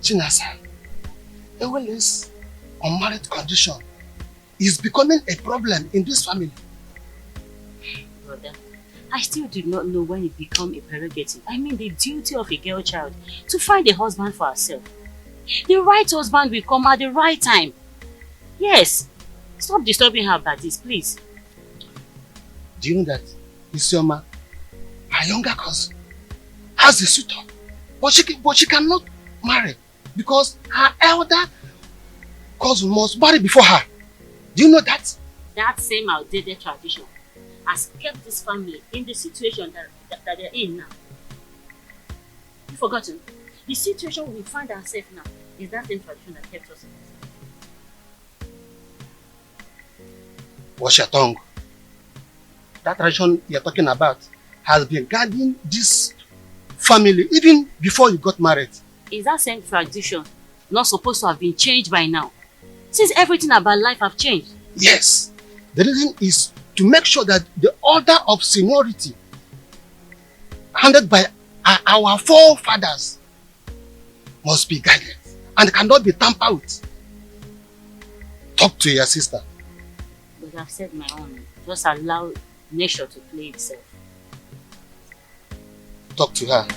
Chinasa, this unmarried condition is becoming a problem in this family. Brother, I still do not know when it becomes a prerogative. I mean the duty of a girl child to find a husband for herself. The right husband will come at the right time. Yes. Stop disturbing her about this, please. Do you know that Isioma, her younger cousin, has a suitor, but she cannot marry because her elder cousin must marry before her. Do you know that? That same outdated tradition has kept this family in the situation that they're in now. You've forgotten? The situation we find ourselves now is that same tradition that kept us in this. Watch your tongue. That tradition you're talking about has been guiding this family even before you got married. Is that same tradition not supposed to have been changed by now? Since everything about life have changed. Yes. The reason is to make sure that the order of seniority handed by our forefathers must be guided and cannot be tampered with. Talk to your sister. But I've said my own. Just allow nature to play itself. Talk to her.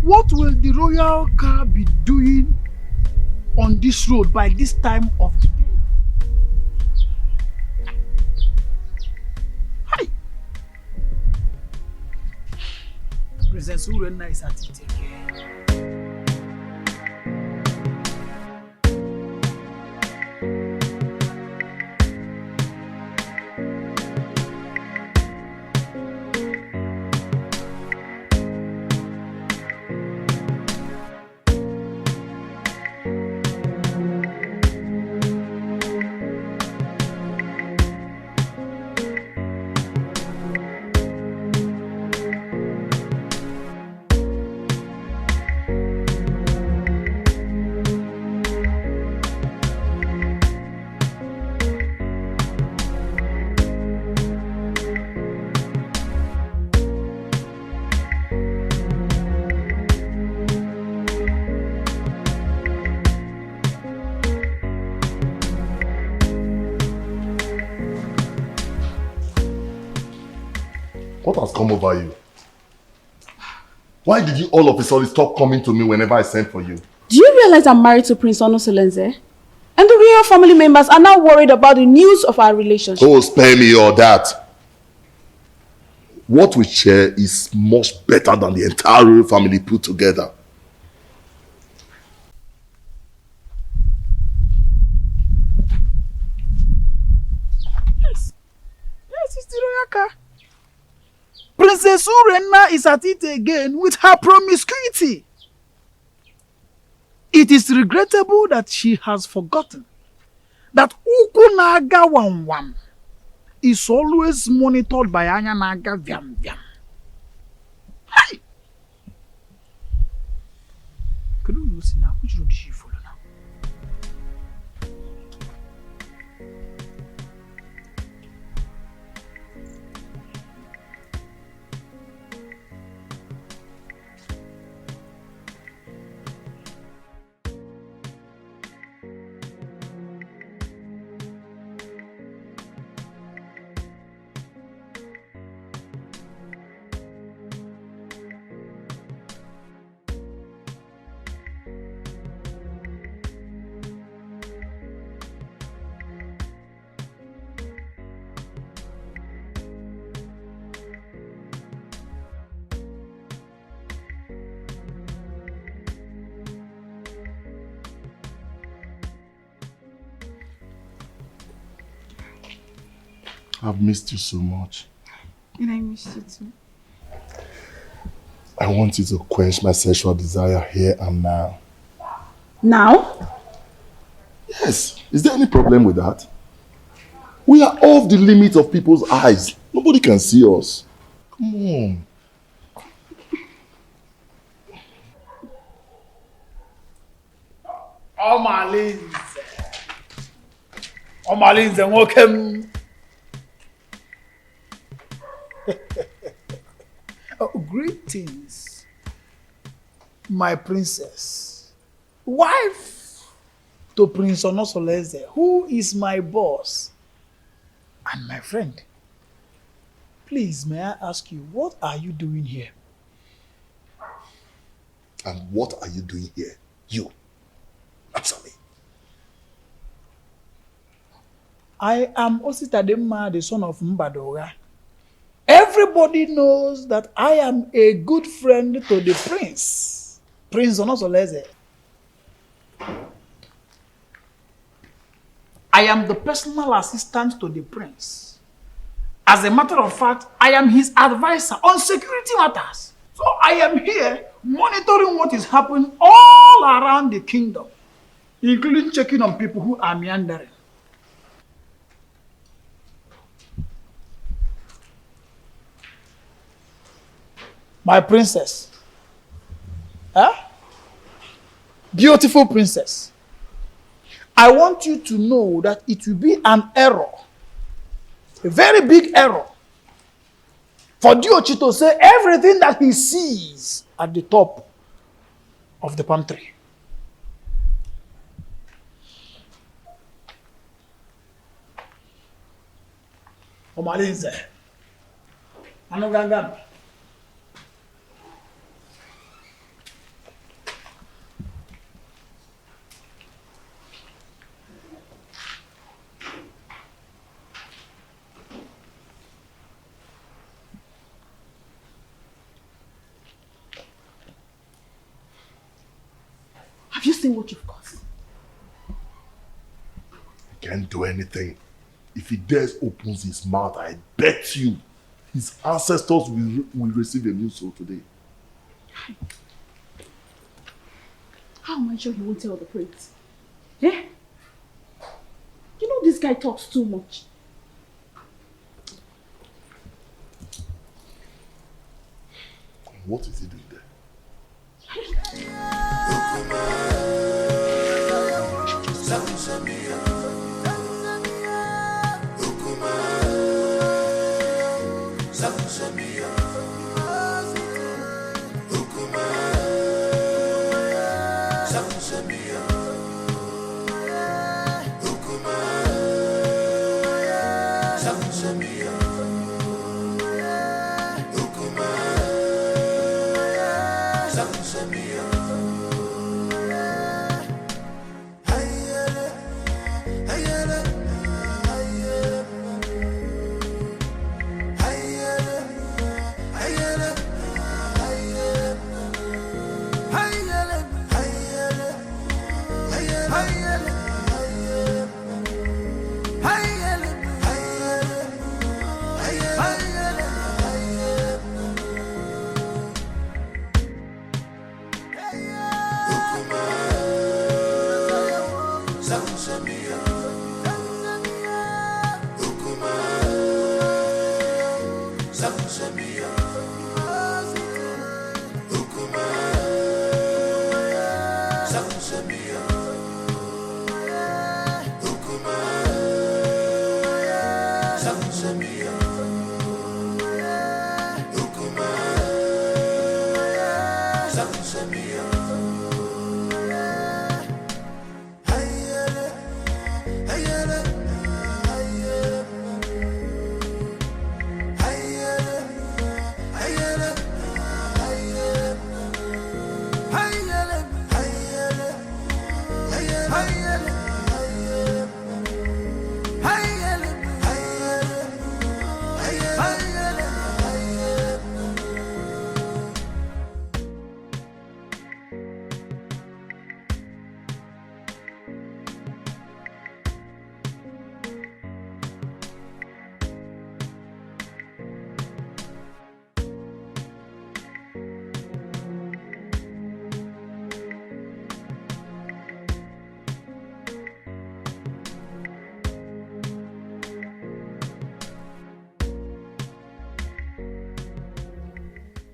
What will the royal car be doing on this road by this time of the day? Hi! Princess Urena is at it again. What has come over you? Why did you all of a sudden stop coming to me whenever I sent for you? Do you realize I'm married to Prince Onosolenze? And the real family members are now worried about the news of our relationship. Oh, spare me all that. What we share is much better than the entire royal family put together. Yes, it's the royal car. Princess Urena is at it again with her promiscuity. It is regrettable that she has forgotten that Ukunaga Wam is always monitored by Anyanaga Vyam Vyam. Hi! Could you see now? Which road did she follow now? I've missed you so much. And I missed you too. I want you to quench my sexual desire here and now. Now? Yes. Is there any problem with that? We are off the limit of people's eyes. Nobody can see us. Come on. Omalinze nwokem. Greetings, my princess, wife to Prince Onosoleze, who is my boss and my friend. Please, may I ask you, what are you doing here? And what are you doing here? You. Answer me. I am Ositademma, the son of Mbadoga. Everybody knows that I am a good friend to the prince, Prince Onosoleze. I am the personal assistant to the prince. As a matter of fact, I am his advisor on security matters. So I am here monitoring what is happening all around the kingdom, including checking on people who are meandering. My princess. Huh? Beautiful princess. I want you to know that it will be an error, a very big error, for Diochi to say everything that he sees at the top of the palm tree. Omalinze. Anugangam. Have you seen what you've caused? He can't do anything. If he dares opens his mouth, I bet you his ancestors will receive a new soul today. How am I sure he won't tell the prince? Eh? You know this guy talks too much. What is he doing there?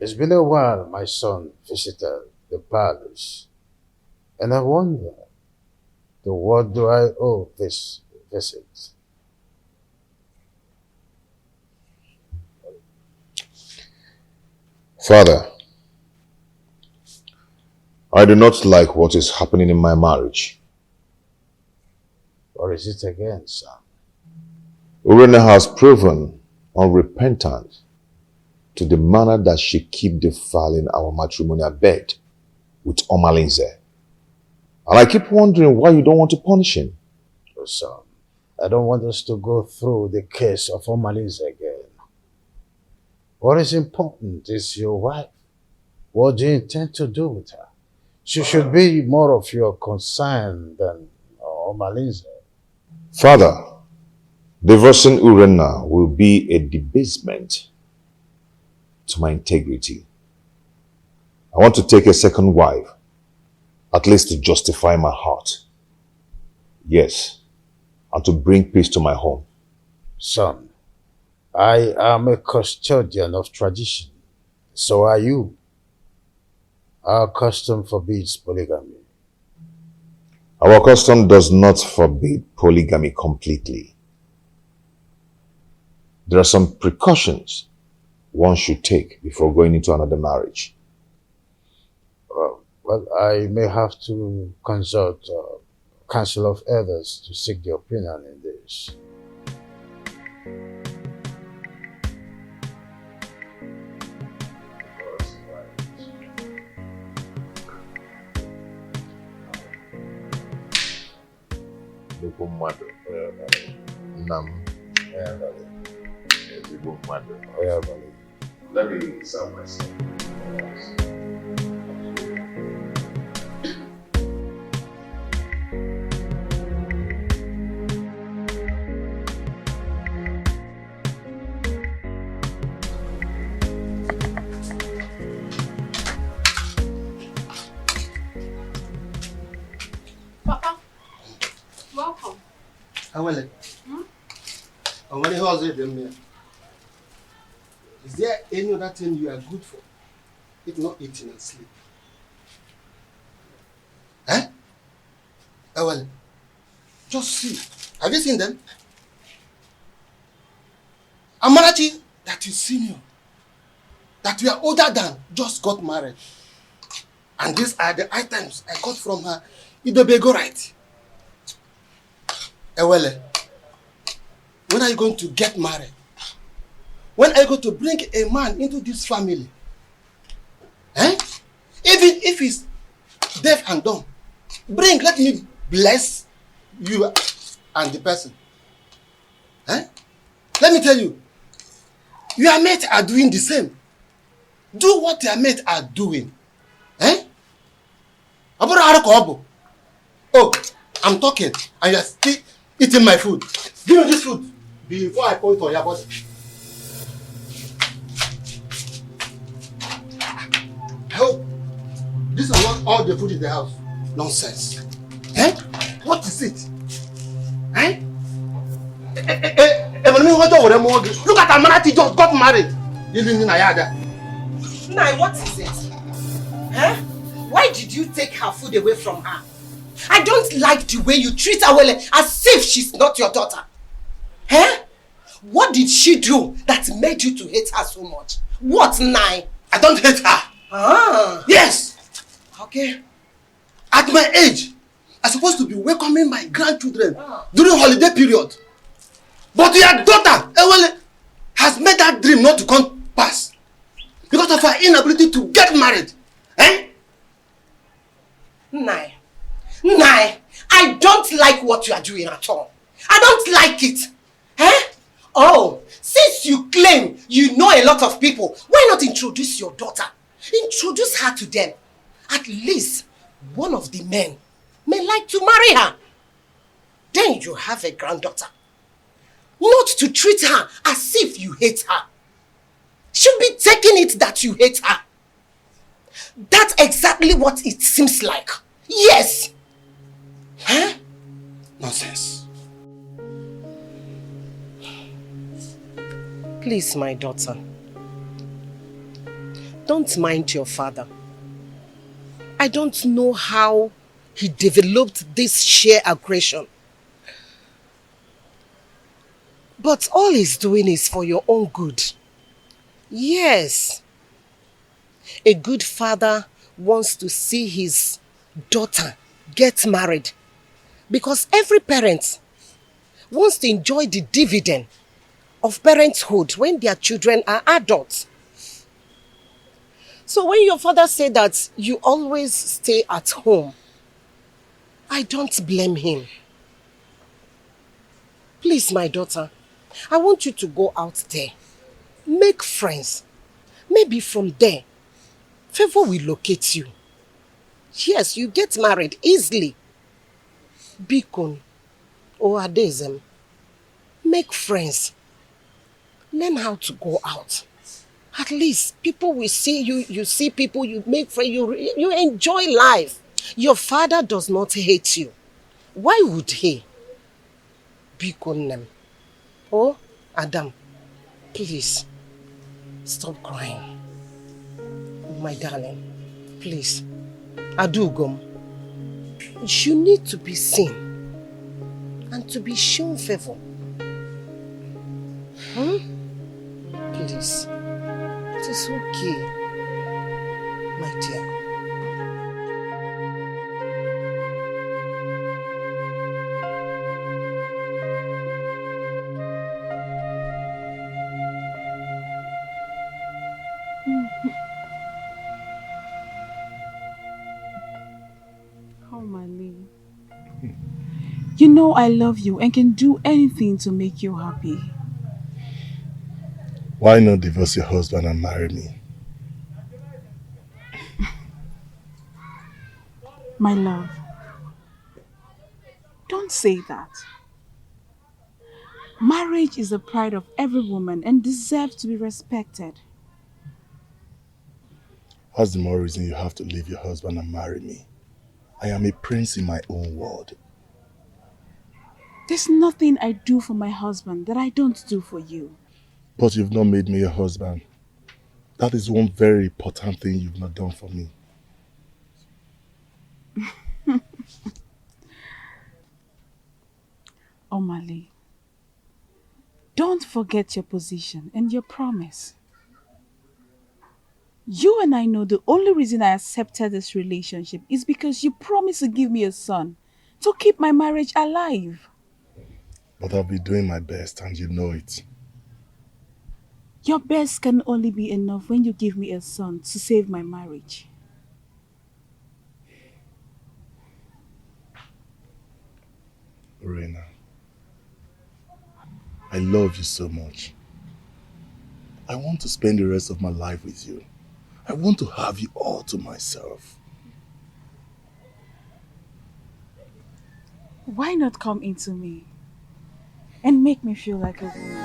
It's been a while my son visited the palace, and I wonder, to what do I owe this visit? Father, I do not like what is happening in my marriage. Or is it again, son? Urena has proven unrepentant to the manner that she keep defiling our matrimonial bed with Omalinze. And I keep wondering why you don't want to punish him. Oh, son, I don't want us to go through the case of Omalinze again. What is important is your wife. What do you intend to do with her? She should be more of your concern than Omalinze. Father, divorcing Urena will be a debasement to my integrity. I want to take a second wife, at least to justify my heart. Yes, and to bring peace to my home. Son, I am a custodian of tradition. So are you. Our custom forbids polygamy. Our custom does not forbid polygamy completely. There are some precautions one should take before going into another marriage. Well, I may have to consult Council of Elders to seek the opinion in this. Let me serve myself. Papa, welcome. How are you? And when how's it them here? Is there any other thing you are good for? If not eating and sleep. Eh? Well, just see. Have you seen them? Amarachi, that is senior, that we are older than, just got married. And these are the items I got from her. Idobego right. Ewele, when are you going to get married? When are you going to bring a man into this family? Eh? Even if he's deaf and dumb, bring, let me bless you and the person. Eh? Let me tell you, your mates are doing the same. Do what your mates are doing. Eh? Oh, I'm talking and you're still eating my food. Give me this food before I pour it on your body. I hope this is not all the food in the house. Nonsense. Eh? What is it? Eh? Look at Amanati just got married. Nai, what is it? Huh? Why did you take her food away from her? I don't like the way you treat Awele as if she's not your daughter. Huh? What did she do that made you to hate her so much? What, Nai? I don't hate her. Ah. Yes. Okay. At my age, I'm supposed to be welcoming my grandchildren during holiday period. But your daughter, Ewele, has made that dream not to come pass because of her inability to get married. Eh? Nai, I don't like what you are doing at all. I don't like it. Eh? Oh, since you claim you know a lot of people, why not introduce your daughter? Introduce her to them. At least one of the men may like to marry her. Then you have a granddaughter. Not to treat her as if you hate her. Should be taking it that you hate her. That's exactly what it seems like. Yes. Huh? Nonsense. Please, my daughter. Don't mind your father. I don't know how he developed this sheer aggression. But all he's doing is for your own good. Yes. A good father wants to see his daughter get married. Because every parent wants to enjoy the dividend of parenthood when their children are adults. So when your father said that you always stay at home, I don't blame him. Please, my daughter, I want you to go out there. Make friends. Maybe from there, favor will locate you. Yes, you get married easily. Bikon or Adezem. Make friends. Learn how to go out. At least people will see you. You see people, you make friends, you enjoy life. Your father does not hate you. Why would he? Bikonem. Oh, Adam, please, stop crying. My darling, please. Adugom, you need to be seen and to be shown favor. Please, it is okay, my dear. You know I love you and can do anything to make you happy. Why not divorce your husband and marry me? My love, don't say that. Marriage is the pride of every woman and deserves to be respected. What's the more reason you have to leave your husband and marry me? I am a prince in my own world. There's nothing I do for my husband that I don't do for you. But you've not made me your husband. That is one very important thing you've not done for me. Omali, don't forget your position and your promise. You and I know the only reason I accepted this relationship is because you promised to give me a son to keep my marriage alive. But I'll be doing my best and you know it. Your best can only be enough when you give me a son to save my marriage. Reina, I love you so much. I want to spend the rest of my life with you. I want to have you all to myself. Why not come into me and make me feel like a woman?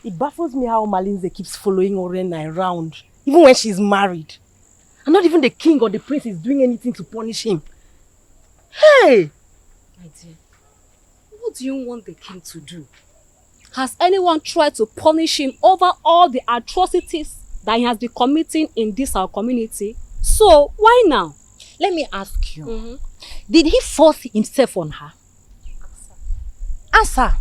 It baffles me how Malinze keeps following Orena around, even when she's married. And not even the king or the prince is doing anything to punish him. Hey! My dear, what do you want the king to do? Has anyone tried to punish him over all the atrocities that he has been committing in this our community? So, why now? Let me ask you, did he force himself on her? Answer.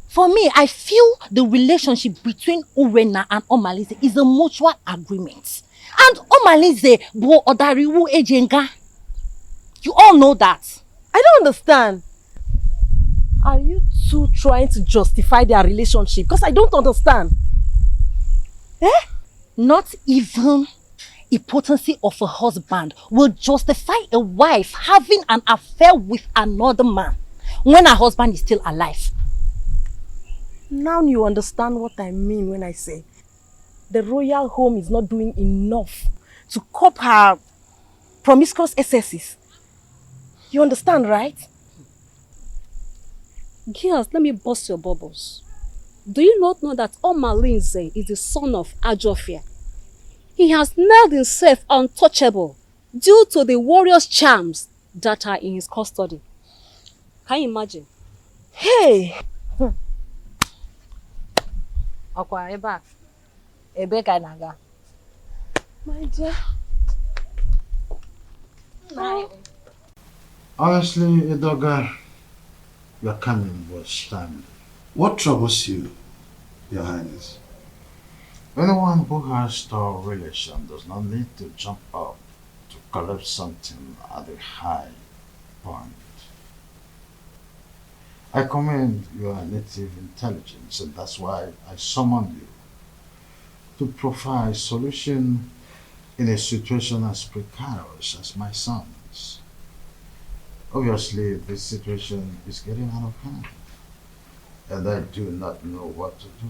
For me, I feel the relationship between Urena and Omalize is a mutual agreement. And Omalize bo odariwu ejenga. You all know that. I don't understand. Are you two trying to justify their relationship? Because I don't understand. Not even impotency of a husband will justify a wife having an affair with another man when her husband is still alive. Now you understand what I mean when I say the royal home is not doing enough to cope her promiscuous excesses. You understand, right? Girls, let me bust your bubbles. Do you not know that Omalinze is the son of Ajofia? He has nailed himself untouchable due to the warrior's charms that are in his custody. Can you imagine? Hey! Okwa, eba. Ebe ka naga. My dear. Honestly, Edoga, your coming was timely. What troubles you, Your Highness? Anyone who has star relation does not need to jump up to collect something at a high point. I commend your native intelligence, and that's why I summoned you to provide solution in a situation as precarious as my son's. Obviously, this situation is getting out of hand, and I do not know what to do.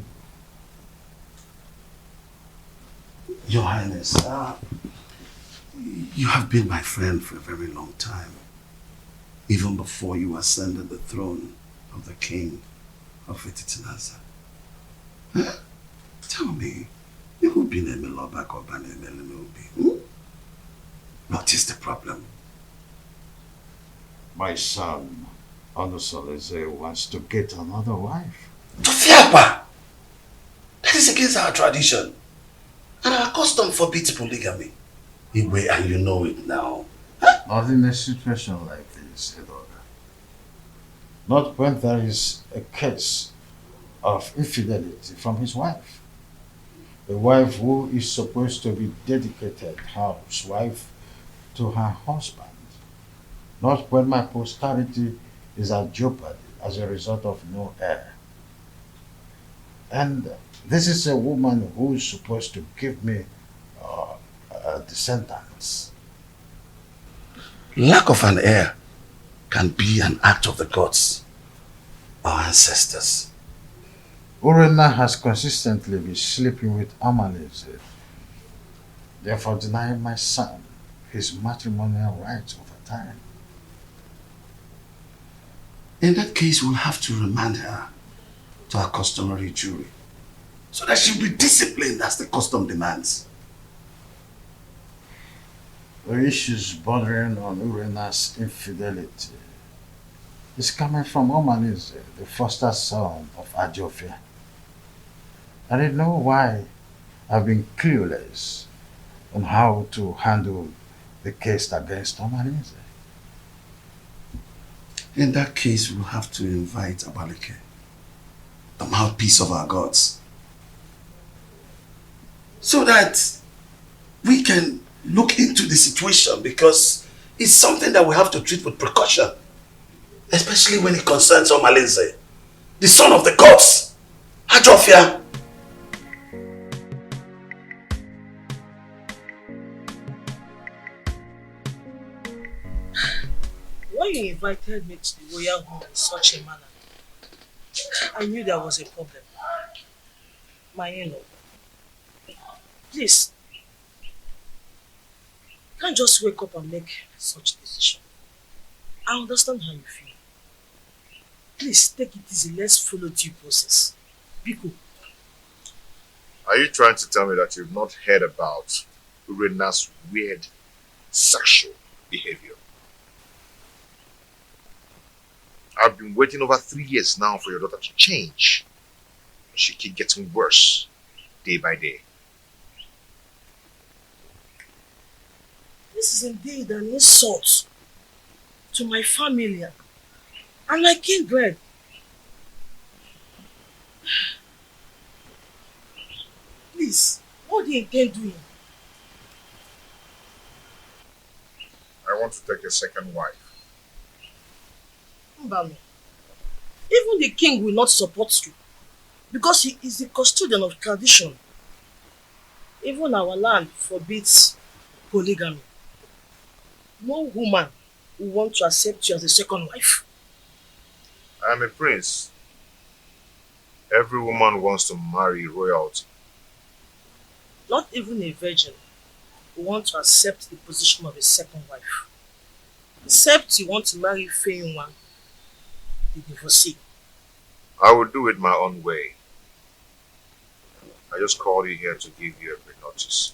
Your Highness, you have been my friend for a very long time, even before you ascended the throne of the king of Ititinaza. Tell me, you've been a Melobak or Banemelemobi. What is the problem? My son, Onusoleze, wants to get another wife. Tofiapa! That is against our tradition. And our custom forbids polygamy. Igwe, and you know it now. Not in a situation like this, Edoga. Not when there is a case of infidelity from his wife. A wife who is supposed to be dedicated housewife to her husband. Not when my posterity is at jeopardy as a result of no heir. And this is a woman who is supposed to give me descendants. Lack of an heir can be an act of the gods, our ancestors. Urena has consistently been sleeping with Amaleze, therefore denying my son his matrimonial rights over time. In that case, we'll have to remand her to our customary jury, so that she'll be disciplined as the custom demands. The issues bordering on Urena's infidelity is coming from Omaneze, the foster son of Ajofia. I didn't know why I've been clueless on how to handle the case against Omaneze. In that case, we'll have to invite Abalike, the mouthpiece of our gods, so that we can look into the situation, because it's something that we have to treat with precaution, especially when it concerns Omalinze, the son of the gods, Ajofia. When you invited me to the royal home in such a manner, I knew there was a problem. My in-law, please, you can't just wake up and make such decision. I understand how you feel. Please take it easy. Let's follow due process. Be cool. Are you trying to tell me that you've not heard about Urena's weird sexual behavior? I've been waiting over 3 years now for your daughter to change. She keeps getting worse day by day. This is indeed an insult to my family and my kindred. Please, what do you intend doing? I want to take a second wife. Mbami, even the king will not support you because he is the custodian of tradition. Even our land forbids polygamy. No woman will want to accept you as a second wife. I am a prince. Every woman wants to marry royalty. Not even a virgin will want to accept the position of a second wife. Except you want to marry Feyinwa, the divorcee. I will do it my own way. I just called you here to give you a pre-notice.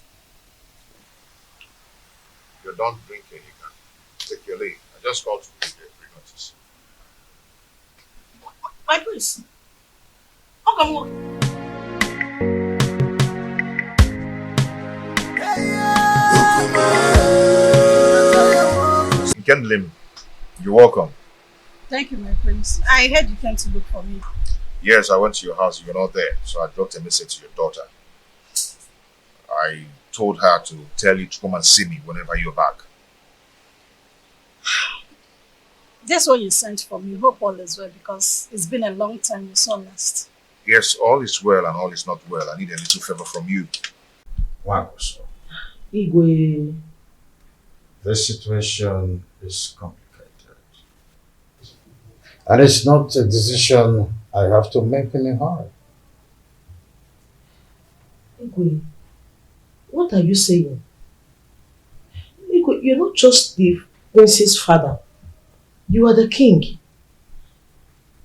If you're done drinking, you can take your leave. I just called to give you a pre-notice. My prince, how come on? Kendlim, you're welcome. Thank you, my prince. I heard you came to look for me. Yes, I went to your house. You're not there. So I dropped a message to your daughter. I told her to tell you to come and see me whenever you're back. That's what you sent for me. Hope all is well because it's been a long time we saw last. Yes, all is well and all is not well. I need a little favor from you. Wow, so Igwe, this situation is complicated. And it's not a decision I have to make in a hurry. Igwe, what are you saying? Igwe, you're not just the prince's father. You are the king.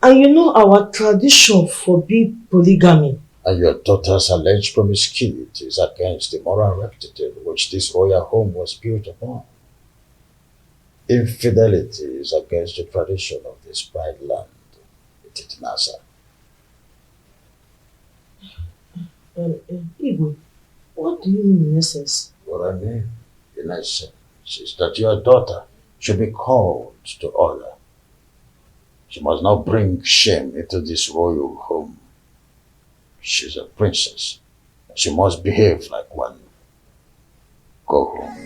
And you know our tradition forbids polygamy. And your daughter's alleged promiscuity is against the moral rectitude which this royal home was built upon. Infidelity is against the tradition of this pride land, Titinasa. Igwe, what do you mean in essence? What I mean, in essence, is that your daughter should be called to order. She must not bring shame into this royal home. She's a princess. She must behave like one. Go home.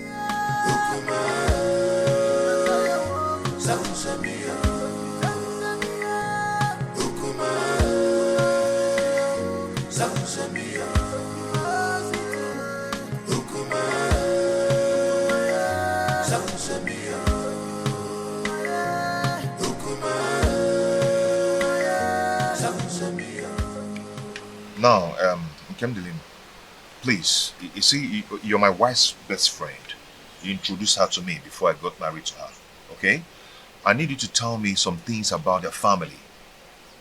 Now, Nkemdilim, please, you see, you're my wife's best friend. You introduced her to me before I got married to her, okay? I need you to tell me some things about their family.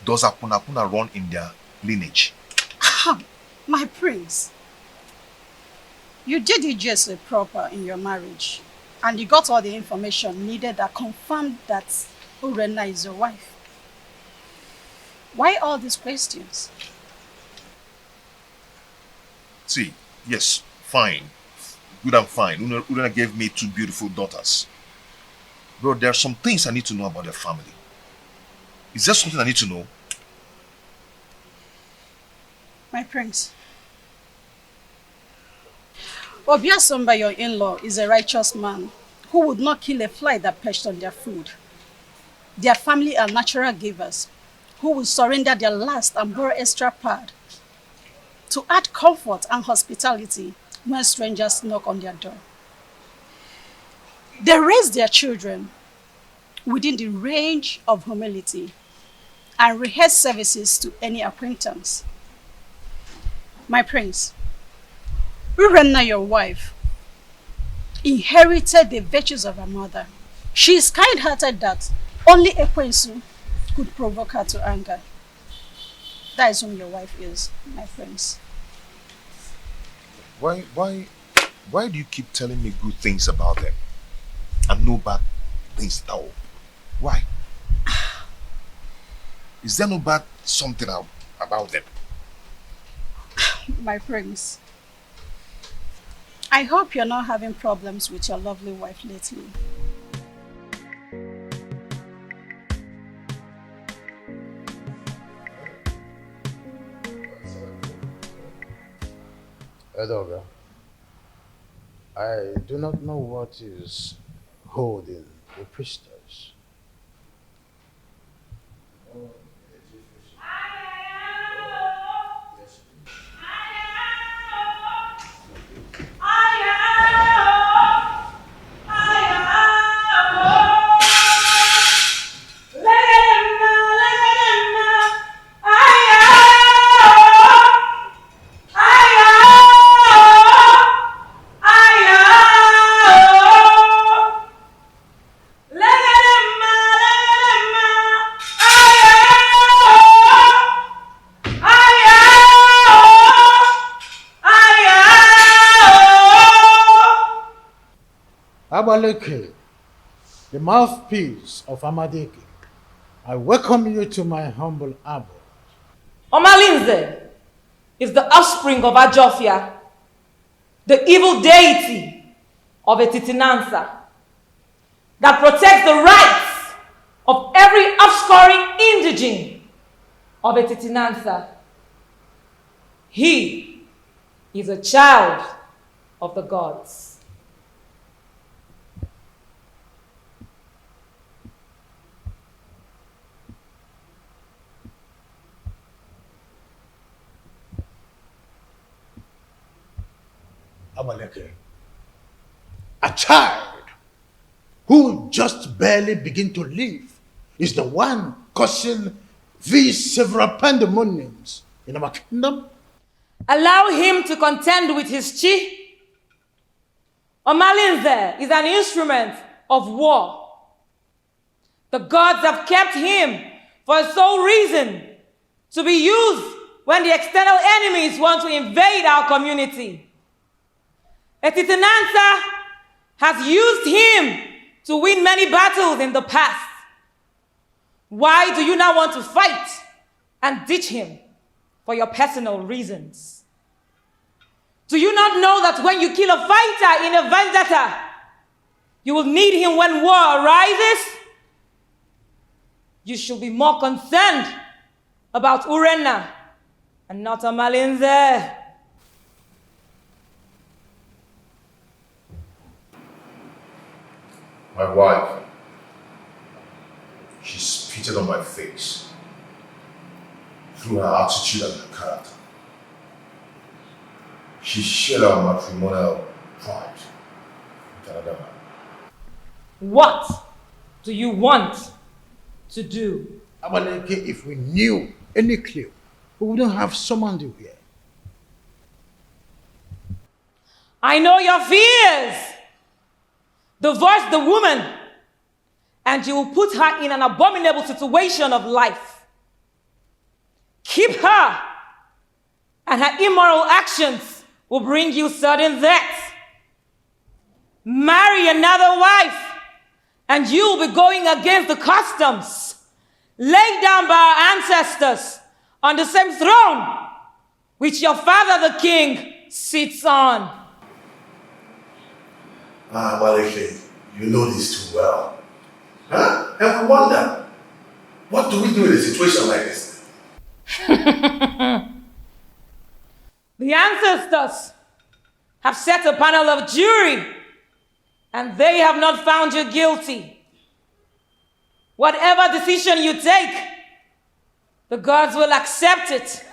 Does Apuna run in their lineage? My prince, you did it just proper in your marriage and you got all the information needed that confirmed that Urena is your wife. Why all these questions? See, yes, fine. Good and fine. Urena gave me 2 beautiful daughters. But there are some things I need to know about their family. Is there something I need to know? My prince, Obiasomba, your in-law, is a righteous man who would not kill a fly that perched on their food. Their family are natural givers who will surrender their last and borrow extra pad to add comfort and hospitality when strangers knock on their door. They raise their children within the range of humility and rehearse services to any acquaintance. My prince, Urena, your wife, inherited the virtues of her mother. She is kind-hearted that only Ekwensu could provoke her to anger. That is whom your wife is, my prince. Why do you keep telling me good things about them and no bad things at all? Why? Is there no bad something about them? My prince, I hope you're not having problems with your lovely wife lately. Edoga, I do not know what is holding the priestess. Abaleke, the mouthpiece of Amadeke, I welcome you to my humble abode. Omalinze is the offspring of Ajofia, the evil deity of Etitinansa, that protects the rights of every offscoring indigene of Etitinansa. He is a child of the gods. Abaleke, a child who just barely begin to live is the one causing these several pandemoniums in our kingdom. Allow him to contend with his chi. Omalinze is an instrument of war. The gods have kept him for a sole reason, to be used when the external enemies want to invade our community. Etitinansa has used him to win many battles in the past. Why do you now want to fight and ditch him for your personal reasons? Do you not know that when you kill a fighter in a vendetta, you will need him when war arises? You should be more concerned about Urenna and not Omalinze. My wife, she spitted on my face through her attitude and her character. She shared our matrimonial pride with another man. What do you want to do? Abaleke, if we knew any clue, we wouldn't have summoned you here. I know your fears. Divorce the woman, and you will put her in an abominable situation of life. Keep her, and her immoral actions will bring you sudden death. Marry another wife, and you will be going against the customs laid down by our ancestors on the same throne which your father the king sits on. Abaleke, you know this too well. Huh? And we wonder, what do we do in a situation like this? The ancestors have set a panel of jury, and they have not found you guilty. Whatever decision you take, the gods will accept it.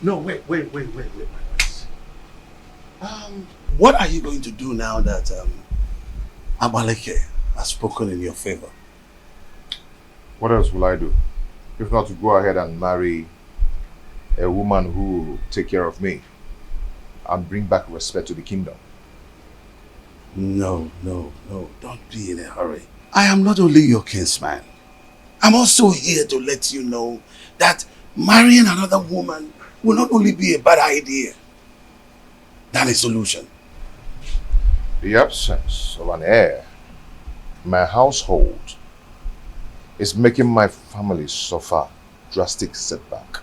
No, wait. What are you going to do now that Abaleke has spoken in your favor? What else will I do? If not to go ahead and marry a woman who will take care of me and bring back respect to the kingdom. No, don't be in a hurry. I am not only your kinsman. I'm also here to let you know that marrying another woman will not only be a bad idea than a solution. The absence of an heir in my household is making my family suffer drastic setback.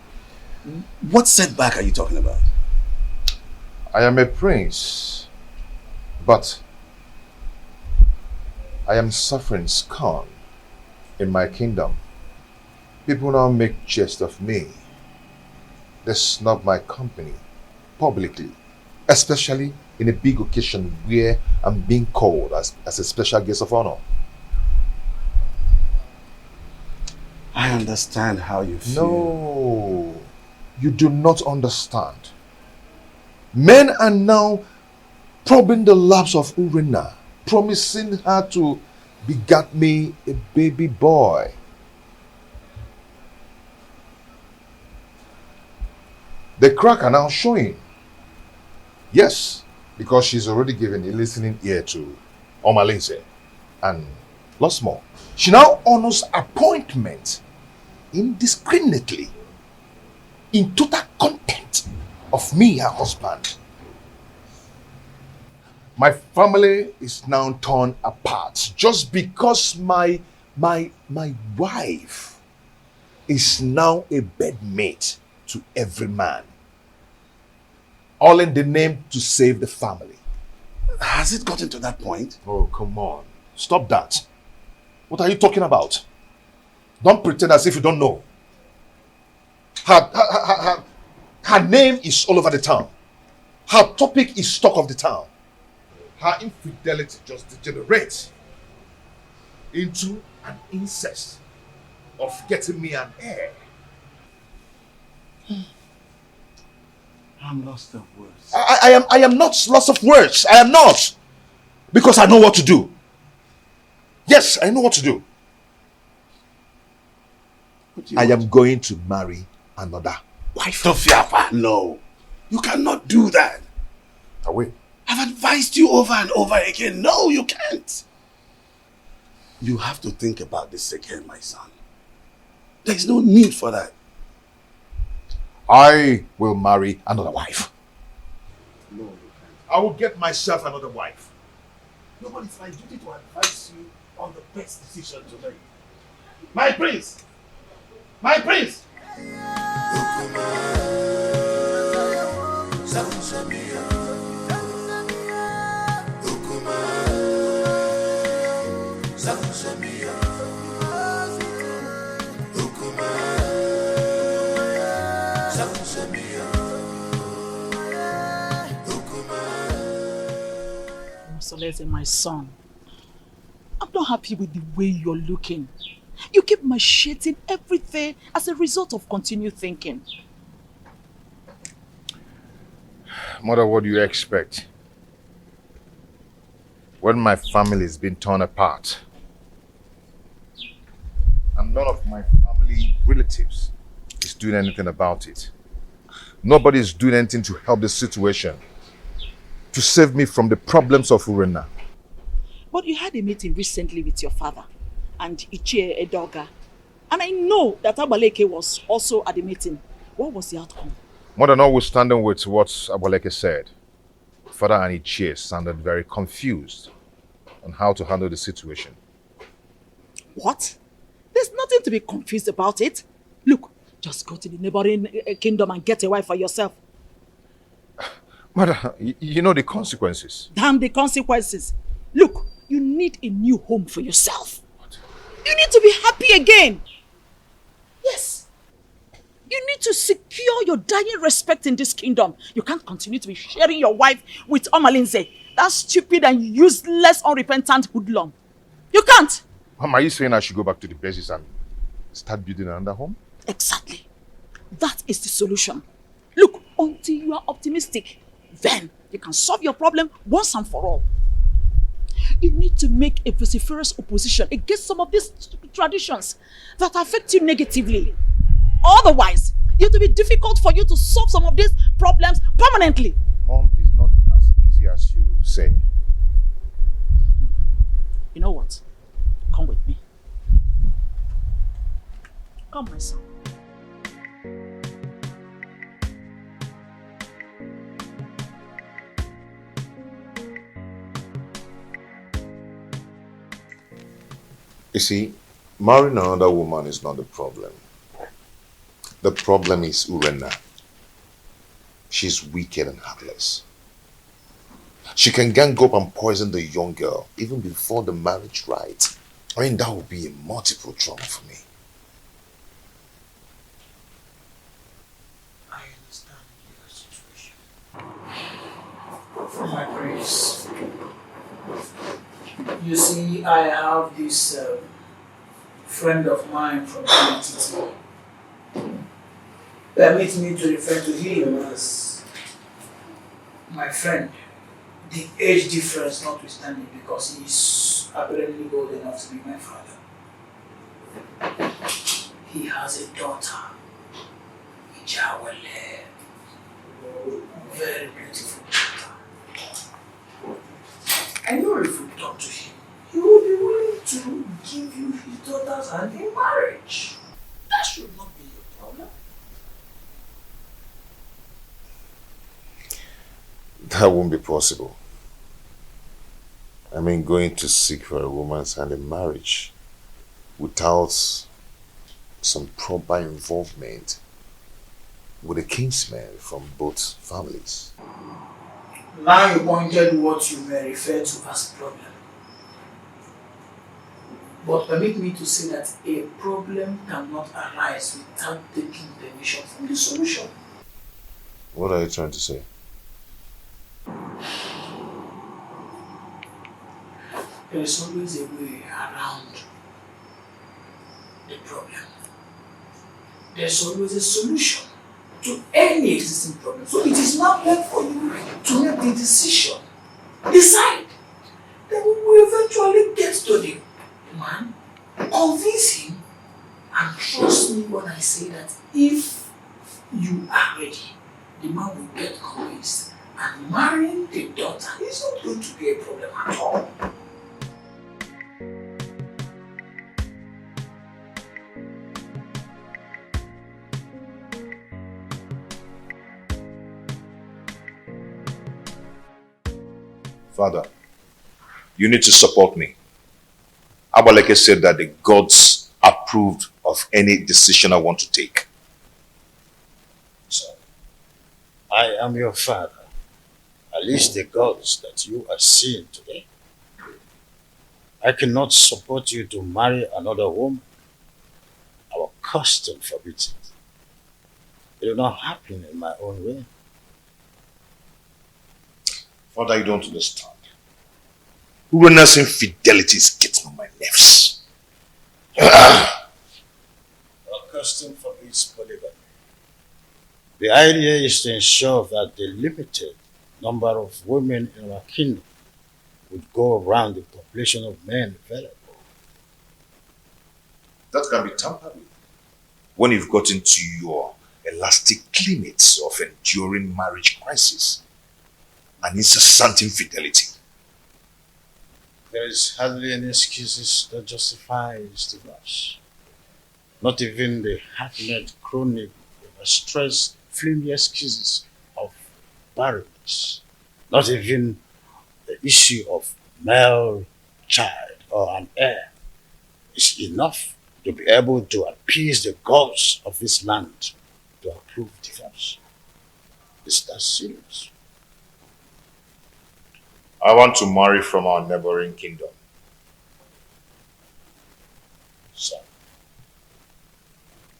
What setback are you talking about? I am a prince, but I am suffering scorn in my kingdom. People now make jest of me. They snub my company publicly, especially in a big occasion where I'm being called as a special guest of honor. I understand how you feel. No, you do not understand. Men are now probing the laps of Urena, promising her to beget me a baby boy. The crack are now showing. Yes, because she's already given a listening ear to Omalinze and lots more. She now honors appointment indiscriminately in total contempt of me, her husband. My family is now torn apart just because my wife is now a bedmate to every man. All in the name to save the family. Has it gotten to that point? Oh, come on. Stop that. What are you talking about? Don't pretend as if you don't know. Her name is all over the town. Her topic is talk of the town. Her infidelity just degenerates into an incest of getting me an heir. I'm lost of words. I am not lost of words. I am not. Because I know what to do. Yes, I know what to do. I am going to marry another wife. Tofiapa, no. You cannot do that. I will. I've advised you over and over again. No, you can't. You have to think about this again, my son. There's no need for that. I will marry another wife. No, you can't. I will get myself another wife. No, but it's my duty to advise you on the best decision to make. My prince! My prince! Solese, my son, I'm not happy with the way you're looking. You keep macheting everything as a result of continued thinking. Mother, what do you expect? When my family has been torn apart, and none of my family relatives is doing anything about it. Nobody is doing anything to help the situation, to save me from the problems of Urena. But you had a meeting recently with your father and Ichie Edoga. And I know that Abaleke was also at the meeting. What was the outcome? More than notwithstanding with what Abaleke said, Father and Ichie sounded very confused on how to handle the situation. What? There's nothing to be confused about it. Look, just go to the neighboring kingdom and get a wife for yourself. Mother, you know the consequences. Damn the consequences. Look, you need a new home for yourself. What? You need to be happy again. Yes. You need to secure your dying respect in this kingdom. You can't continue to be sharing your wife with Omalinze. That stupid and useless, unrepentant hoodlum. You can't. Mom, are you saying I should go back to the bases and start building another home? Exactly. That is the solution. Look, until you are optimistic, then you can solve your problem once and for all. You need to make a vociferous opposition against some of these traditions that affect you negatively. Otherwise, it will be difficult for you to solve some of these problems permanently. Mom, is not as easy as you say. You know what? Come with me. Come, my son. You see, marrying another woman is not the problem. The problem is Urena. She's wicked and heartless. She can gang up and poison the young girl even before the marriage rite. I mean, that would be a multiple trauma for me. I understand your situation. From my You see, I have this friend of mine from NTT. Permit me to refer to him as my friend. The age difference notwithstanding, because he's apparently old enough to be my father. He has a daughter, Ijawale, very beautiful daughter. I know if you talk to him, he will be willing to give you his daughter's hand in marriage. That should not be your problem. That won't be possible. I mean, going to seek for a woman's hand in marriage without some proper involvement with a kinsman from both families. Now you pointed what you may refer to as problem. But permit me to say that a problem cannot arise without taking permission from the solution. What are you trying to say? There is always a way around the problem. There's always a solution to any existing problem. So it is now left for you to make the decision. Decide. Then we will eventually get to the man, convince him, and trust me when I say that if you are ready, the man will get convinced, and marrying the daughter is not going to be a problem at all. Father, you need to support me. Abaleke said that the gods approved of any decision I want to take. So, I am your father. At least the gods that you are seeing today. I cannot support you to marry another woman. Our custom forbids it. It will not happen in my own way. Father, you don't understand. Urena's infidelity is getting on my nerves. Our custom forbids polygamy. The idea is to ensure that the limited number of women in our kingdom would go around the population of men available. That can be tampered with when you've got into your elastic limits of enduring marriage crisis and incessant infidelity. There is hardly any excuses that justifies divorce. Not even the hackneyed, chronic, overstressed, flimsy excuses of barrenness. Not even the issue of male child or an heir is enough to be able to appease the gods of this land to approve divorce. Is that serious? I want to marry from our neighboring kingdom. So,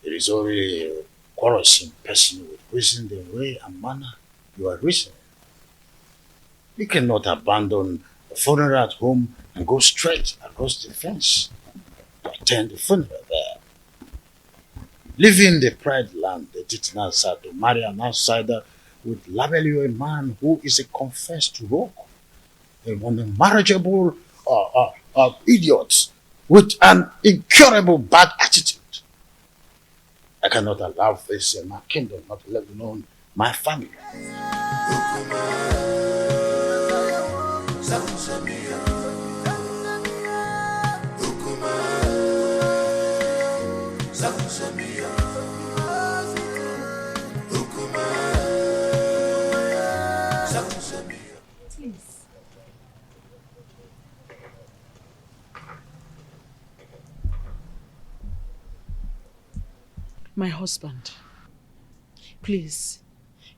it is only a quarrelsome person with reason the way and manner you are reasoning. You cannot abandon the funeral at home and go straight across the fence to attend the funeral there. Leaving the pride land, the Titanasa, to marry an outsider would label you a man who is a confessed rogue, an unmarriageable idiot with an incurable bad attitude. I cannot allow this in my kingdom, not let alone my family. My husband, please,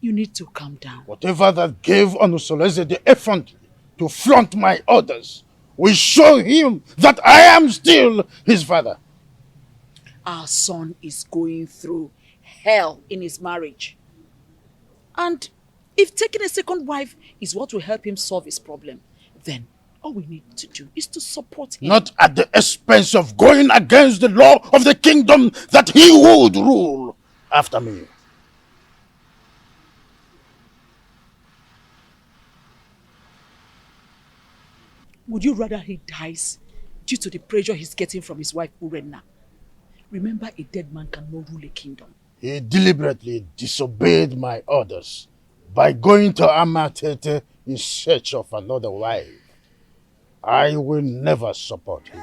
you need to calm down. Whatever that gave Onusoleze the effrontery to flaunt my orders will show him that I am still his father. Our son is going through hell in his marriage. And if taking a second wife is what will help him solve his problem, then All we need to do is to support him. Not at the expense of going against the law of the kingdom that he would rule after me. Would you rather he dies due to the pressure he's getting from his wife Urenna? Remember, a dead man cannot rule a kingdom. He deliberately disobeyed my orders by going to Amatete in search of another wife. I will never support him.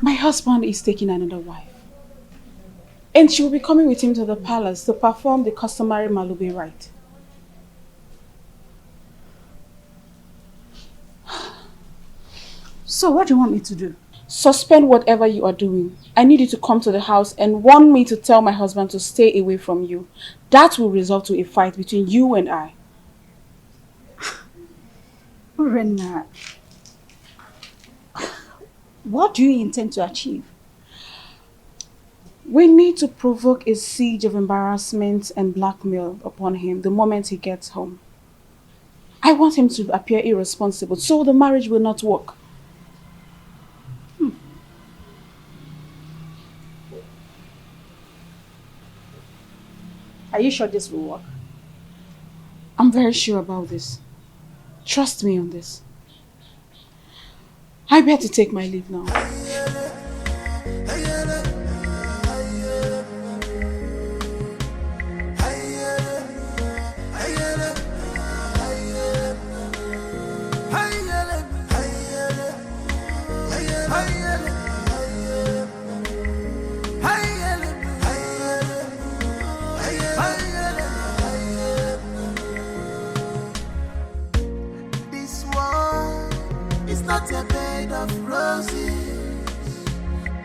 My husband is taking another wife. And she will be coming with him to the palace to perform the customary Malube rite. So what do you want me to do? Suspend whatever you are doing. I need you to come to the house and warn me to tell my husband to stay away from you. That will result to a fight between you and I. Urenna, what do you intend to achieve? We need to provoke a siege of embarrassment and blackmail upon him the moment he gets home. I want him to appear irresponsible so the marriage will not work. Are you sure this will work? I'm very sure about this. Trust me on this. I better take my leave now. Not a bed of roses.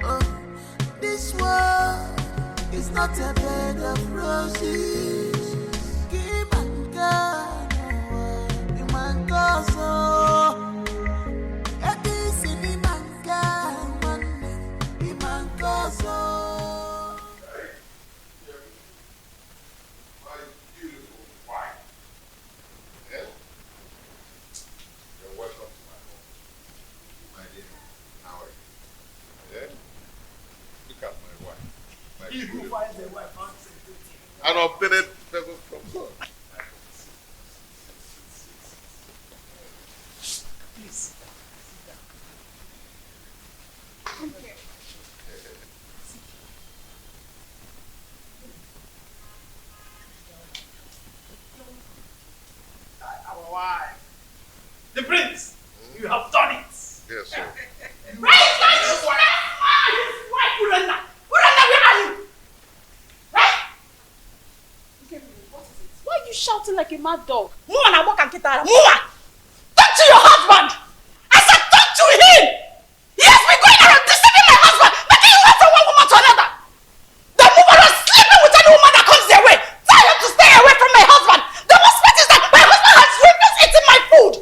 Oh, this world is not a bed of roses. Give and God, you man go so. This in the man God, you man go so. My beautiful wife. Yeah? You're welcome. Look at my wife. He who finds a wife finds a good thing. An obtained favor from God. Please, sit down. Come here. Our wife. The prince, you have done it. Yes, sir. Why are you shouting like a mad dog? Move and walk and get out. Move! Talk to your husband! I said talk to him! He has been going around deceiving my husband, making you wait from one woman to another. The woman is sleeping with any woman that comes their way. Tell him to stay away from my husband. The most part is that my husband has refused eating my food.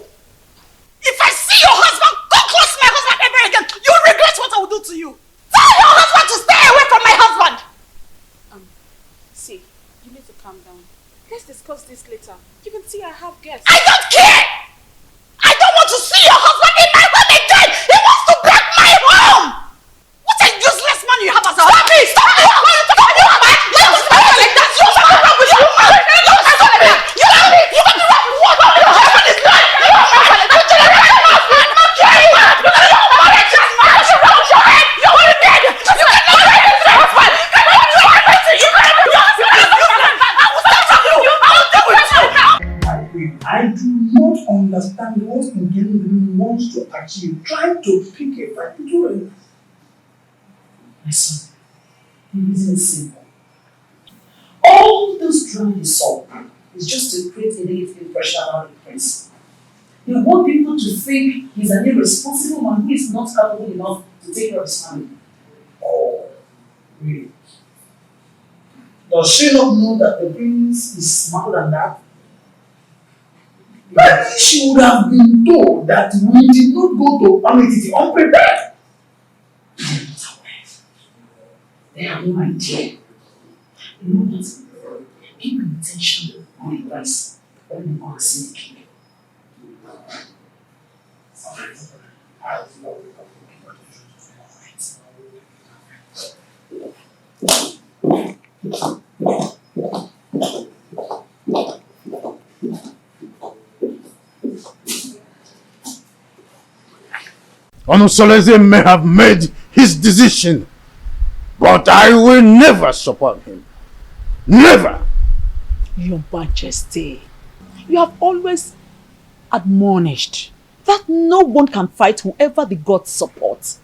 If I see your husband go close to my husband ever again, you'll regret what I will do to you. Tell your husband to stay away from my husband. See, you need to calm down. Let's discuss this later. You can see I have guests. I don't care! I don't want to see your husband in my home again! He wants to break my home! What a useless man you have as a husband! Stop it! Stop it! Stop it! Like that! You have to run with your man! Stop it! You have to run with what? Your husband is lying! You have to run with your husband! You are dead! You cannot run with your husband! I do not understand what Ngeni wants to achieve, trying to pick a fight between us. My son, the reason is simple. All this drama you saw is just to create a negative impression about the prince. They want people to think he's an irresponsible man who is not capable enough to take care of his family. Oh, really? Does she not know that the prince is smarter than that? Maybe she would have been told that we did not go to Pamititi unprepared. They have no idea. You know what? Keep your attention on the price when you want to see the king. Onosoleze may have made his decision, but I will never support him. Never! Your Majesty, you have always admonished that no one can fight whoever the gods support.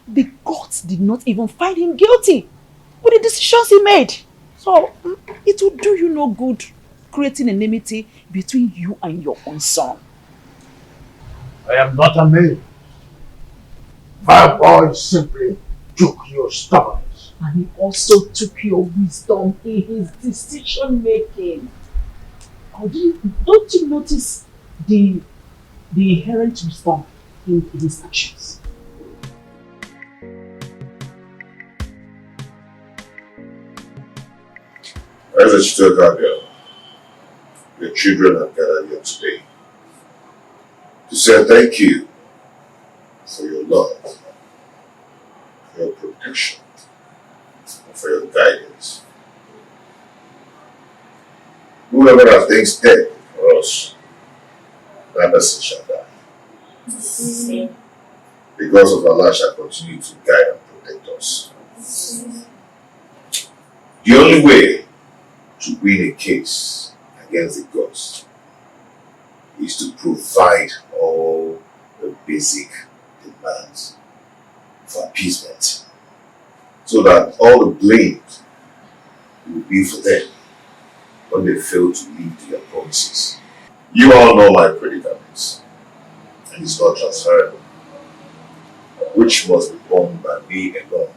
The gods did not even find him guilty with the decisions he made. So, it will do you no good creating enmity between you and your own son. I am not a man. My boy simply took your stubbornness. And he also took your wisdom in his decision making. Don't you notice the inherent wisdom in his actions? As a Chitoka girl, your children have gathered here today to say thank you for your love, for your protection, and for your guidance. Whoever has things dead for us, that person shall die. Because of Allah shall continue to guide and protect us. The only way to win a case against the gods is to provide all the basic demands for appeasement, so that all the blame will be for them when they fail to meet their promises. You all know my predicaments, and it's not transferable, which must be borne by me alone.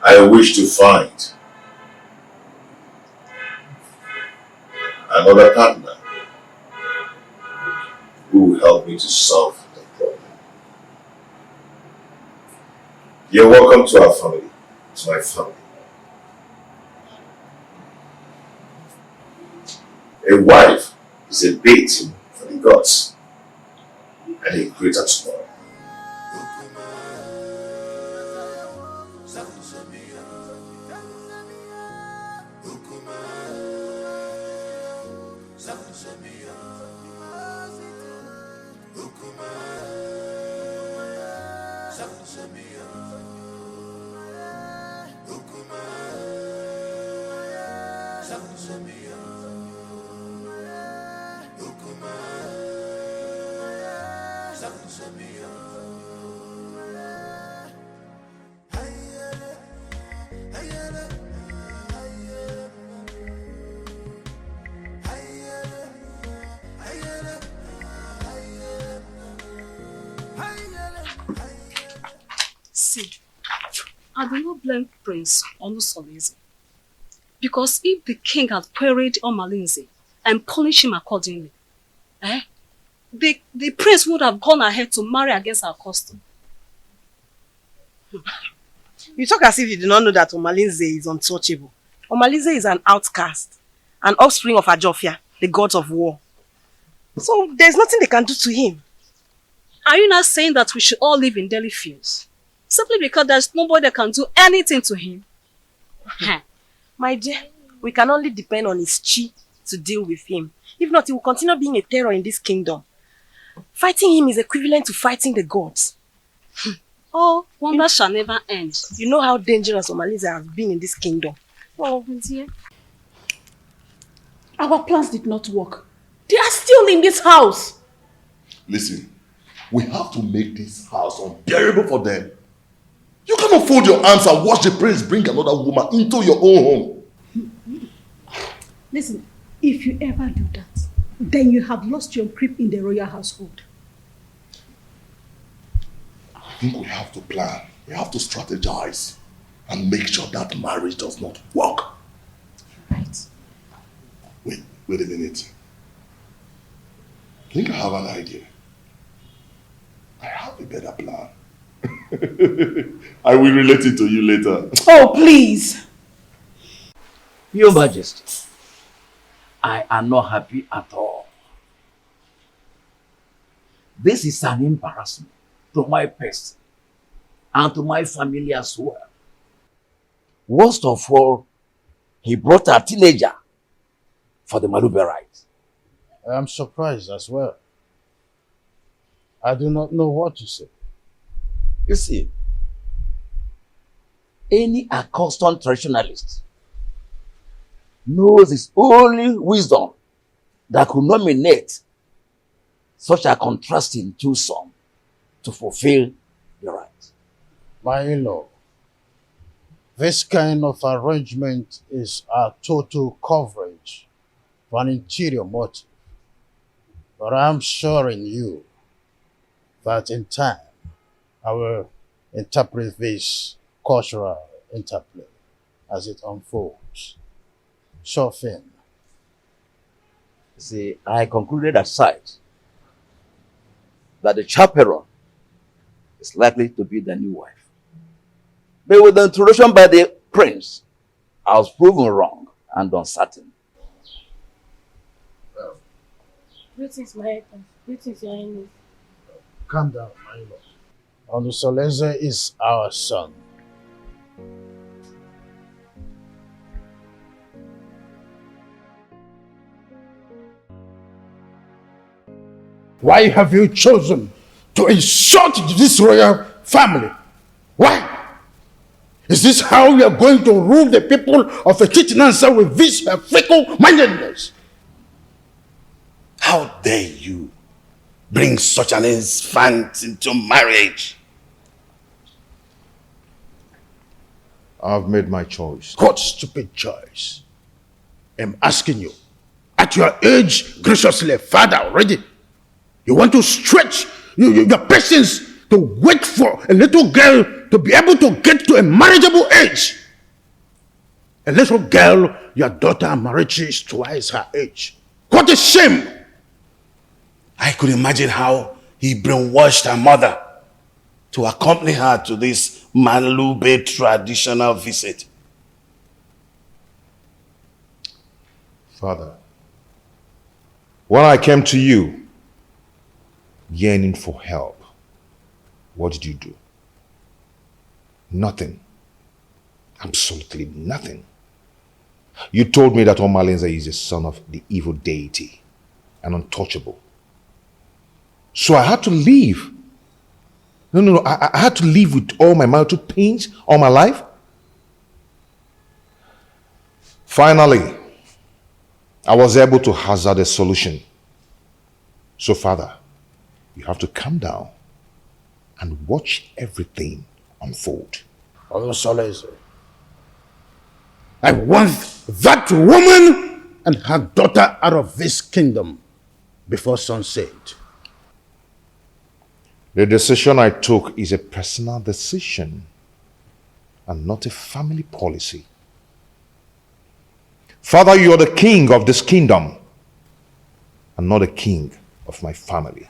I wish to find another partner who will help me to solve the problem. You're welcome to our family, to my family. A wife is a bait for the gods, and a greater tomorrow. See, I do not blame Prince Onusoleze, because if the king had queried Omalinze and punished him accordingly, the prince would have gone ahead to marry against our custom. You talk as if you do not know that Omalinze is untouchable. Omalinze is an outcast, an offspring of Ajofia, the gods of war. So there's nothing they can do to him. Are you not saying that we should all live in Delhi fields? Simply because there's nobody that can do anything to him? My dear, we can only depend on his chi to deal with him. If not, he will continue being a terror in this kingdom. Fighting him is equivalent to fighting the gods. Oh, wonder shall never end. You know how dangerous Omalinze has been in this kingdom. Oh, dear. Our plans did not work. They are still in this house. Listen, We have to make this house unbearable for them. You cannot fold your arms and watch the prince bring another woman into your own home. Listen, if you ever do that, then you have lost your grip in the royal household. I think we have to plan. We have to strategize and make sure that marriage does not work. Right. Wait a minute. I think I have an idea. I have a better plan. I will relate it to you later. Oh, please. Your Majesty, I am not happy at all. This is an embarrassment to my person and to my family as well. Worst of all, he brought a teenager for the Malube rite. I am surprised as well. I do not know what to say. You see, any accustomed traditionalist knows it's only wisdom that could nominate such a contrasting twosome to fulfill the right. My in-law, this kind of arrangement is a total coverage for an interior motive. But I'm assuring you that in time, I will interpret this cultural interplay as it unfolds. Sure thing. See, I concluded at sight that the chaperone is likely to be the new wife. But with the introduction by the prince, I was proven wrong and uncertain. Greetings, my husband. Greetings, your highness. Calm down, my lord. Onusoleze is our son. Why have you chosen to insult this royal family? Why? Is this how you are going to rule the people of Etitinansa with this fickle-mindedness? How dare you bring such an infant into marriage? I've made my choice. What stupid choice? I'm asking you. At your age, graciously, father already, you want to stretch your patience to wait for a little girl to be able to get to a marriageable age. A little girl, your daughter Amarachi is twice her age. What a shame! I could imagine how he brainwashed her mother to accompany her to this Malube traditional visit. Father, when I came to you, yearning for help, what did you do? Nothing. Absolutely nothing. You told me that Omalinze is the son of the evil deity, an untouchable. So I had to leave. No, I had to live with all my marital pains all my life. Finally, I was able to hazard a solution. So, Father, you have to calm down and watch everything unfold. Onusoleze, I want that woman and her daughter out of this kingdom before sunset. The decision I took is a personal decision and not a family policy. Father, you are the king of this kingdom and not the king of my family.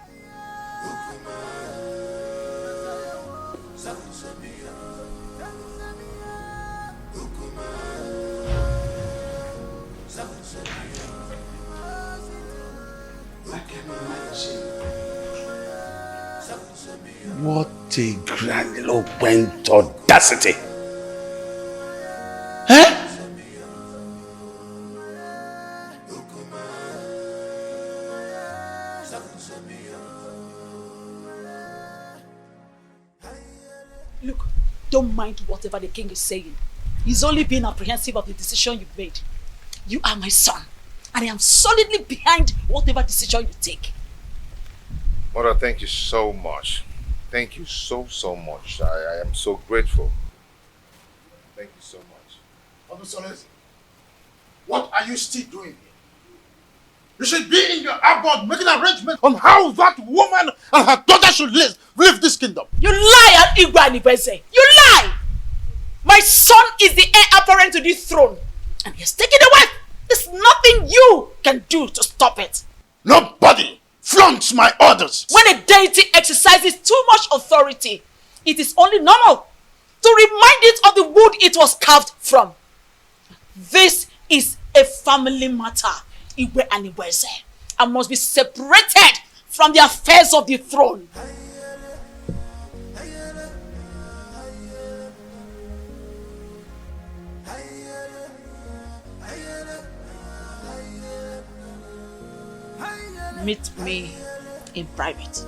What a grandiloquent audacity! Huh? Look, don't mind whatever the king is saying. He's only being apprehensive of the decision you've made. You are my son, and I am solidly behind whatever decision you take. Mother, thank you so much. Thank you so, so much. I am so grateful. Thank you so much. Odusolese, what are you still doing here? You should be in your abode making arrangements on how that woman and her daughter should live this kingdom. You lie, Igwe Anibese. You lie! My son is the heir apparent to this throne. And he has taken the wife. There's nothing you can do to stop it. Nobody flaunts my orders. When a deity exercises too much authority, it is only normal to remind it of the wood it was carved from. This is a family matter, Igwe Anibese, and must be separated from the affairs of the throne. Meet me in private.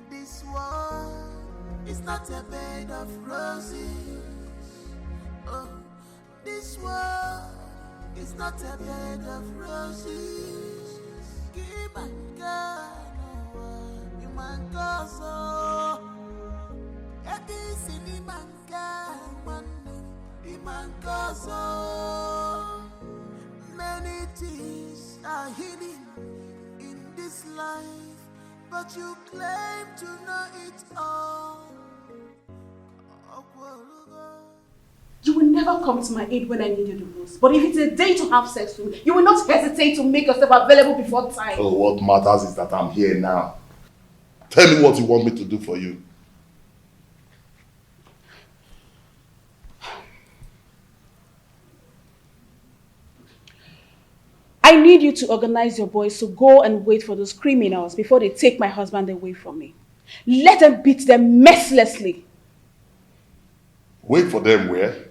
This world is not a bed of roses. Oh, this world is not a bed of roses. Keep on going, you man go so. This in the man can, the man go so. Many things are hidden in this life, but you claim to know it all. You will never come to my aid when I need you the most. But if it's a day to have sex with me, you will not hesitate to make yourself available before time. Oh, what matters is that I'm here now. Tell me what you want me to do for you. I need you to organize your boys to go and wait for those criminals before they take my husband away from me. Let them beat them mercilessly. Wait for them where?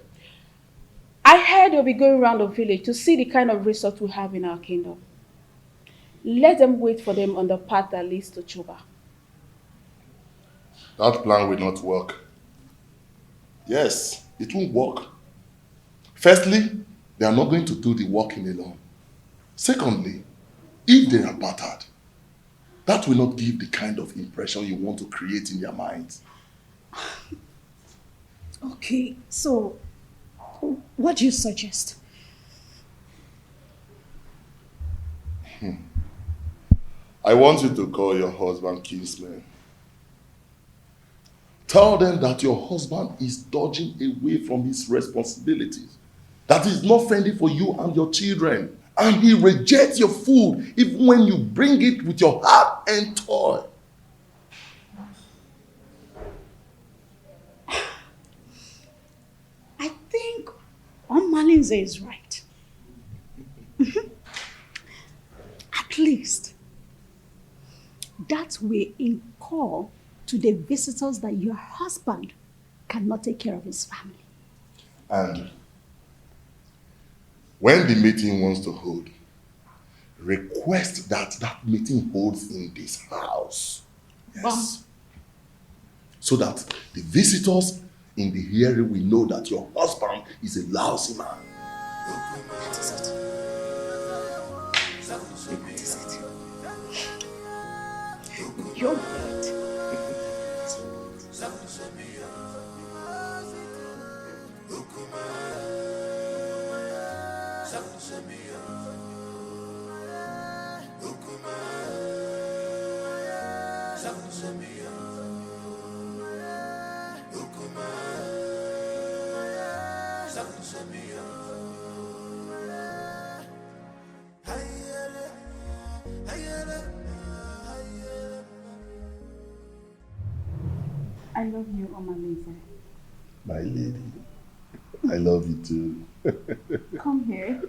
I heard they'll be going around the village to see the kind of resort we have in our kingdom. Let them wait for them on the path that leads to Chuba. That plan will not work. Yes, it won't work. Firstly, they are not going to do the working alone. Secondly, if they are battered, that will not give the kind of impression you want to create in their minds. Okay, so what do you suggest? I want you to call your husband kinsman. Tell them that your husband is dodging away from his responsibilities, that he's not friendly for you and your children, and he rejects your food even when you bring it with your heart and toil. I think Malinze is right. At least that will incur to the visitors that your husband cannot take care of his family. And when the meeting wants to hold, request that that meeting holds in this house. Yes. So that the visitors in the hearing will know that your husband is a lousy man. That is it. That is it. You're right. I love you, Omaleze. My lady, I love you too. Come here.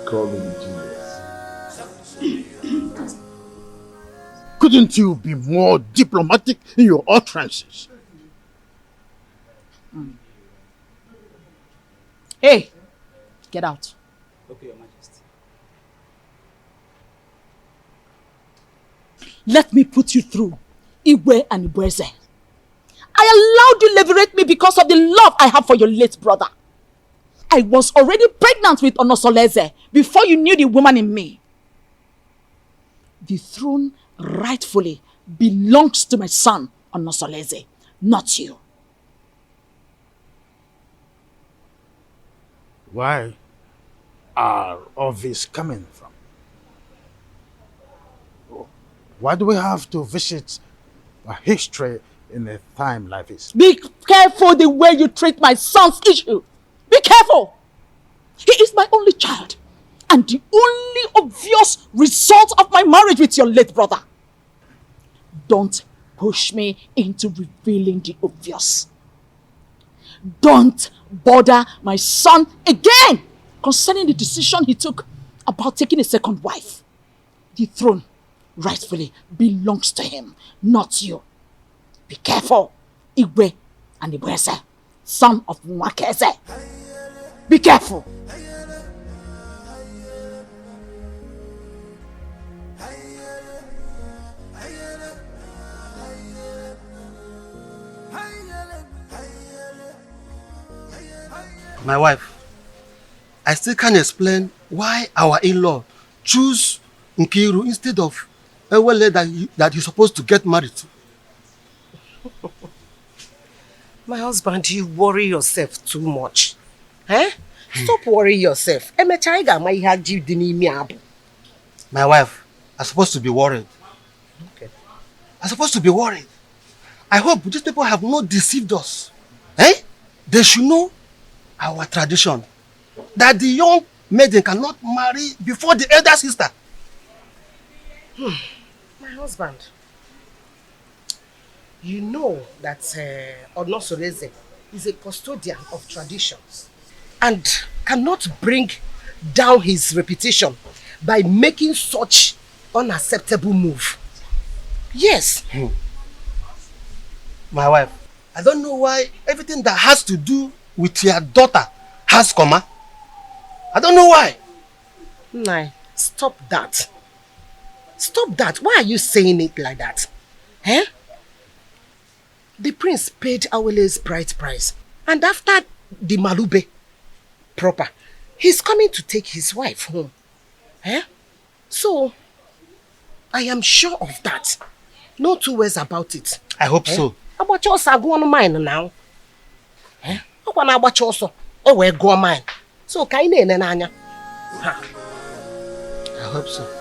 Call me genius. Couldn't you be more diplomatic in your utterances? Hey, get out. Okay, Your Majesty. Let me put you through Igwe and Ibueze. I allowed you liberate me because of the love I have for your late brother. I was already pregnant with Onosoleze before you knew the woman in me. The throne rightfully belongs to my son, Onosoleze, not you. Where are all this coming from? Why do we have to visit a history in a time like this? Be careful the way you treat my son's issue. Be careful. He is my only child and the only obvious result of my marriage with your late brother. Don't push me into revealing the obvious. Don't bother my son again concerning the decision he took about taking a second wife. The throne rightfully belongs to him, not you. Be careful, Igwe and Ibueze, son of Mwakeze. Be careful. My wife, I still can't explain why our in-law choose Nkiru instead of Ewele that you're supposed to get married to. My husband, you worry yourself too much. Eh? Stop worrying yourself. My wife, I'm supposed to be worried. Okay. I'm supposed to be worried. I hope these people have not deceived us. Eh? They should know our tradition. That the young maiden cannot marry before the elder sister. My husband, you know that Onosoleze is a custodian of traditions and cannot bring down his reputation by making such unacceptable move. Yes. My wife, I don't know why everything that has to do with your daughter has comma. I don't know why. Nah, stop that. Stop that. Why are you saying it like that? Eh? The prince paid Awele's bride price. And after the Malube proper, he's coming to take his wife home. Eh? So, I am sure of that. No two ways about it. I hope so. About yours are going mine now. Eh? I want about yours. Oh, we're going mine. So, can you nanya? I hope so.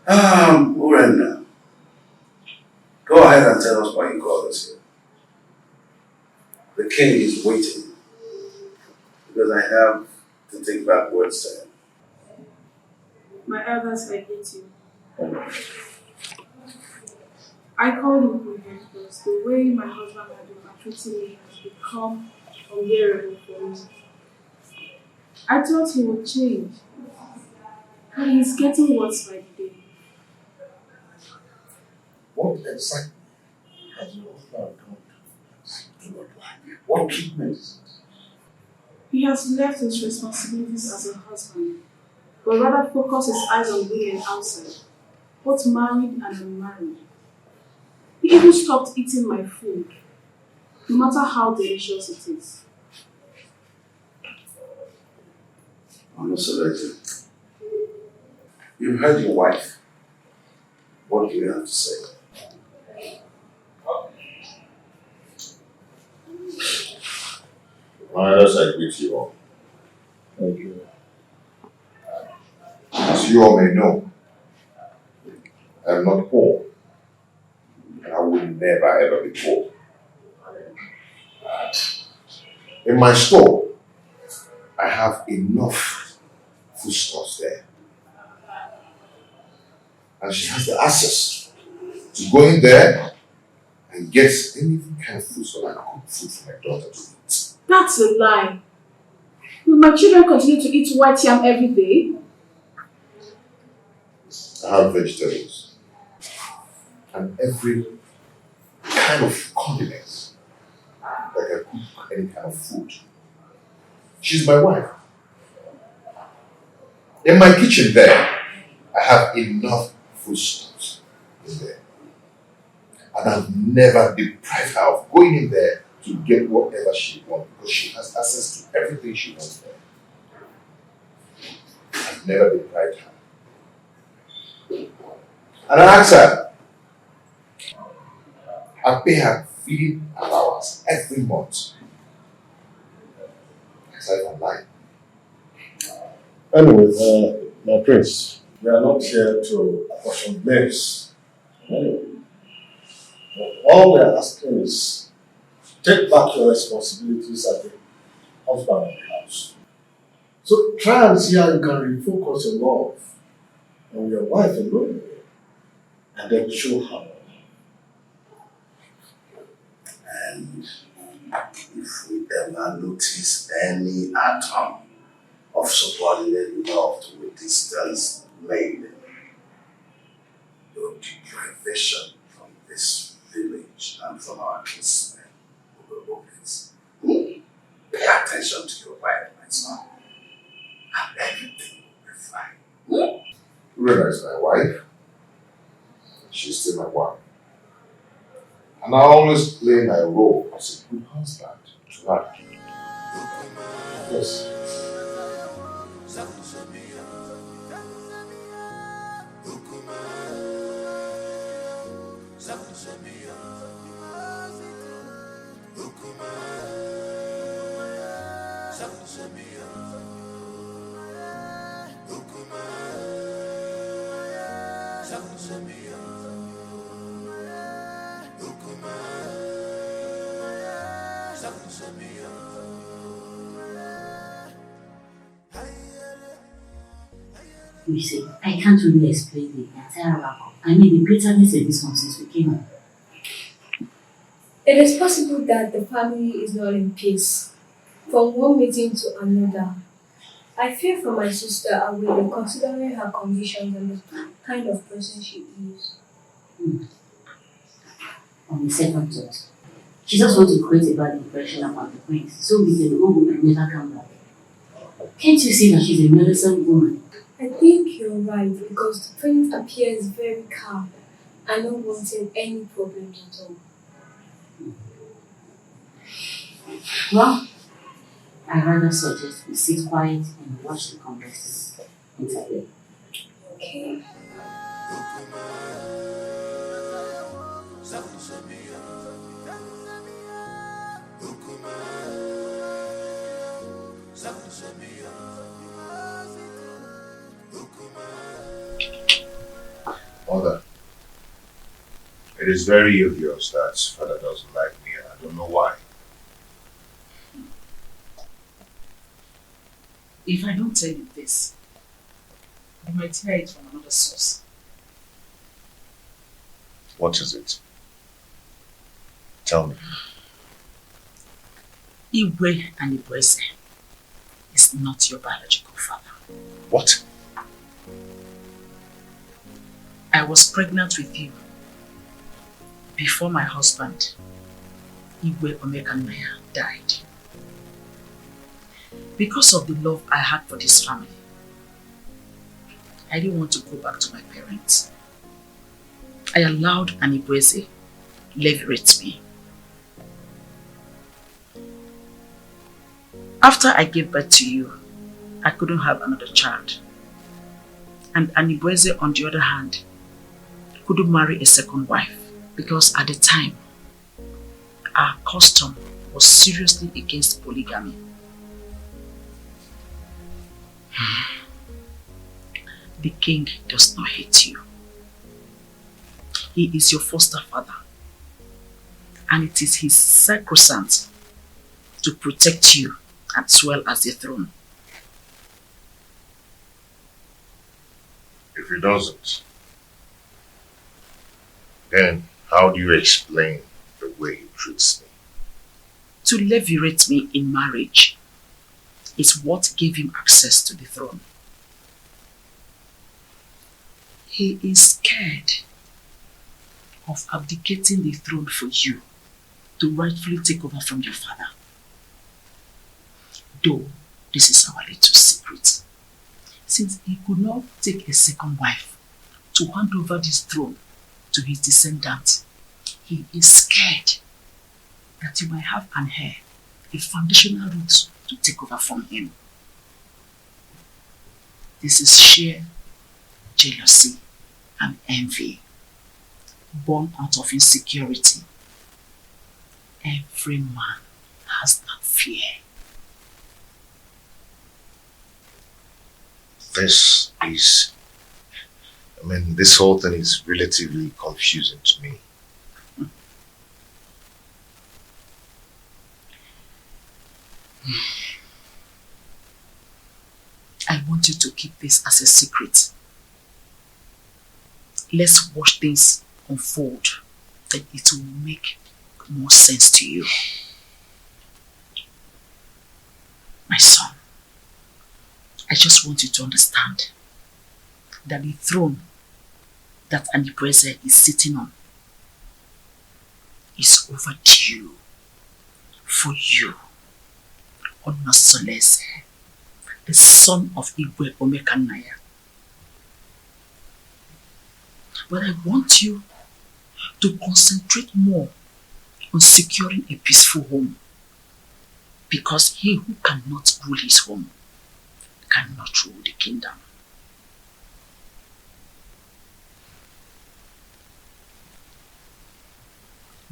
Urenda, go ahead and tell us why you called us here. The king is waiting because I have to take back words to him. My elders, I hate you. I called him here because the way my husband had been maltreating me has become unbearable for me. I thought he would change, but he's getting worse by the day. What exactly has your husband done to your wife? What treatment is it? He has left his responsibilities as a husband, but rather focus his eyes on women outside, both married and unmarried. He even stopped eating my food, no matter how delicious it is. Onosoleze, you've heard your wife. What do you have to say? My elders, I greet you all. Thank you. As you all may know, I am not poor, and I will never ever be poor. In my store, I have enough foodstuffs there. And she has the access to go in there and get any kind of food so I can cook food for my daughter to eat. That's a lie. Will my children continue to eat white yam every day? I have vegetables and every kind of condiments that can cook any kind of food. She's my wife. In my kitchen there, I have enough foodstuffs in there. And I've never deprived her of going in there to get whatever she wants because she has access to everything she wants there. I've never deprived her. And I ask her, I pay her feeding allowance every month. Aside from lying. Anyway, my prince, we are not here to apportion blames. Anyway, all we are asking is take back your responsibilities as the husband of the house. So try and see how you can refocus your love on your wife alone and then show her. And if we ever notice any atom of subordinate love to a distance made, your deprivation from this village and from our kinsmen will be obvious. Pay attention to your wife, my son, and everything will be fine. Rena is my wife. She's still my wife. And I always play my role as a good husband to her. Yes. You see, I can't really explain the entire outcome. I mean, the bitterness of this one since we came home. It is possible that the family is not in peace. From one meeting to another, I fear for my sister I will be considering her conditions and the kind of person she is. On the second thought, she just wants to create a bad impression about the prince so we can go home and never come back. Can't you see that she's a meddlesome woman? I think you're right because the prince appears very calm and not wanting any problems at all. Well, I rather suggest we sit quiet and watch the conversations interplay. Okay. Mother, it is very obvious that father doesn't like me and I don't know why. If I don't tell you this, you might hear it from another source. What is it? Tell me. Igwe and Ibueze is not your biological father. What? I was pregnant with you before my husband, Igwe Omekanaya, died. Because of the love I had for this family, I didn't want to go back to my parents. I allowed Anibweze leverage me. After I gave birth to you, I couldn't have another child. And Anibweze, on the other hand, couldn't marry a second wife because at the time, our custom was seriously against polygamy. The king does not hate you. He is your foster father, and it is his sacrosanct to protect you as well as the throne. If he doesn't, then how do you explain the way he treats me? To levirate me in marriage is what gave him access to the throne. He is scared of abdicating the throne for you to rightfully take over from your father. Though this is our little secret. Since he could not take a second wife to hand over this throne to his descendants, he is scared that you might have an heir, a foundational root to take over from him. This is sheer jealousy and envy, born out of insecurity. Every man has that fear. This whole thing is relatively confusing to me. I want you to keep this as a secret. Let's watch things unfold, then it will make more sense to you. My son, I just want you to understand that the throne that Anipreze is sitting on is overdue for you, Onosolese, the son of Igwe Omekanaya. But I want you to concentrate more on securing a peaceful home, because he who cannot rule his home cannot rule the kingdom.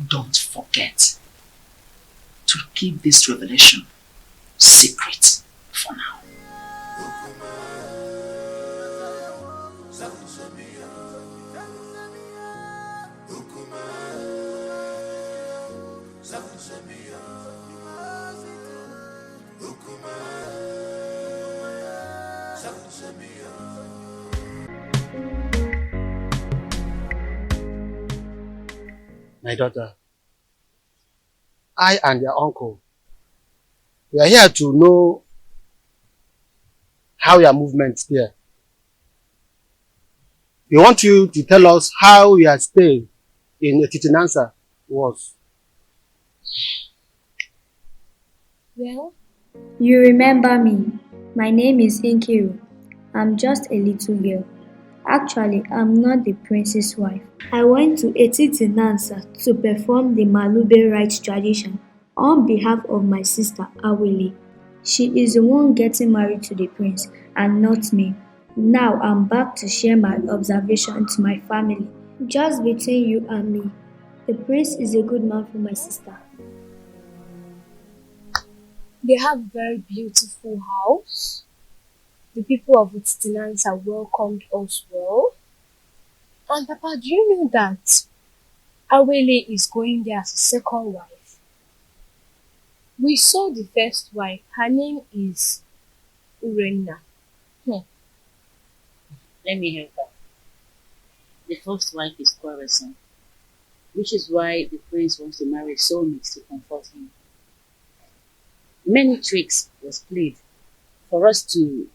Don't forget to keep this revelation secret for now. My daughter, I and your uncle, we are here to know how your movements here. We want you to tell us how your stay in Etitinansa was. Well, you remember me. My name is Inkiru. I'm just a little girl. Actually, I'm not the prince's wife. I went to Etitinansa to perform the Malube rites tradition on behalf of my sister Awele. She is the one getting married to the prince and not me. Now I'm back to share my observation to my family. Just between you and me, the prince is a good man for my sister. They have a very beautiful house. The people of Etitinansa welcomed us well. And Papa, do you know that Awele is going there as a second wife? We saw the first wife. Her name is Urenna. Let me help her. The first wife is quarrelsome, which is why the prince wants to marry a soulmate to comfort him. Many tricks was played for us to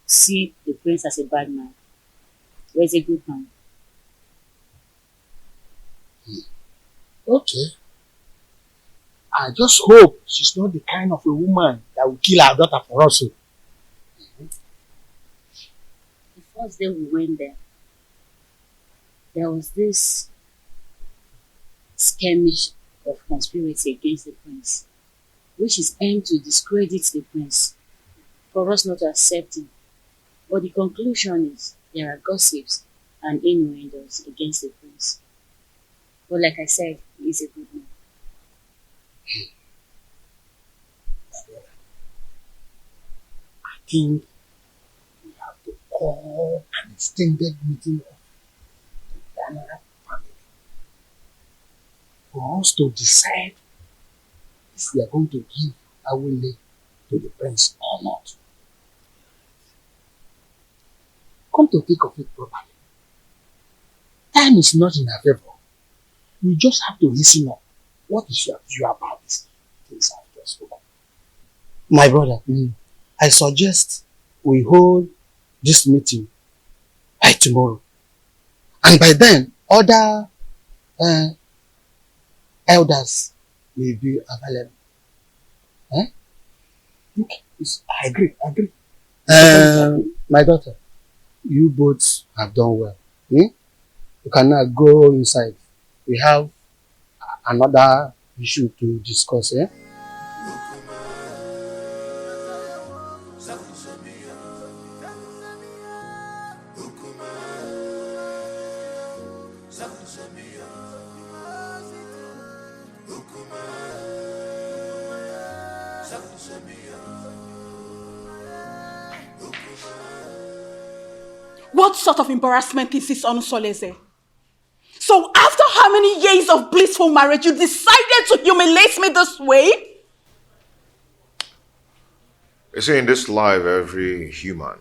see the prince as a bad man, but he's a good man. Okay. I just hope she's not the kind of a woman that will kill her daughter for us. The first day we went there was this skirmish of conspiracy against the prince, which is aimed to discredit the prince, for us not to accept him. But the conclusion is there are gossips and innuendos against the prince. But like I said, he is a good man. I think we have to call an extended meeting of the Dana family for us to decide if we are going to give Awele to the prince or not. Come to think of it properly, time is not in our favor. We just have to listen up. What is your view about this things I've just spoken? My brother, I suggest we hold this meeting by tomorrow And by then, other elders may be available. Eh? Okay. I agree. My daughter, you both have done well. You can now go inside. We have another issue to discuss. Eh? What sort of embarrassment is this, Onusoleze? So after how many years of blissful marriage, you decided to humiliate me this way? You see, in this life, every human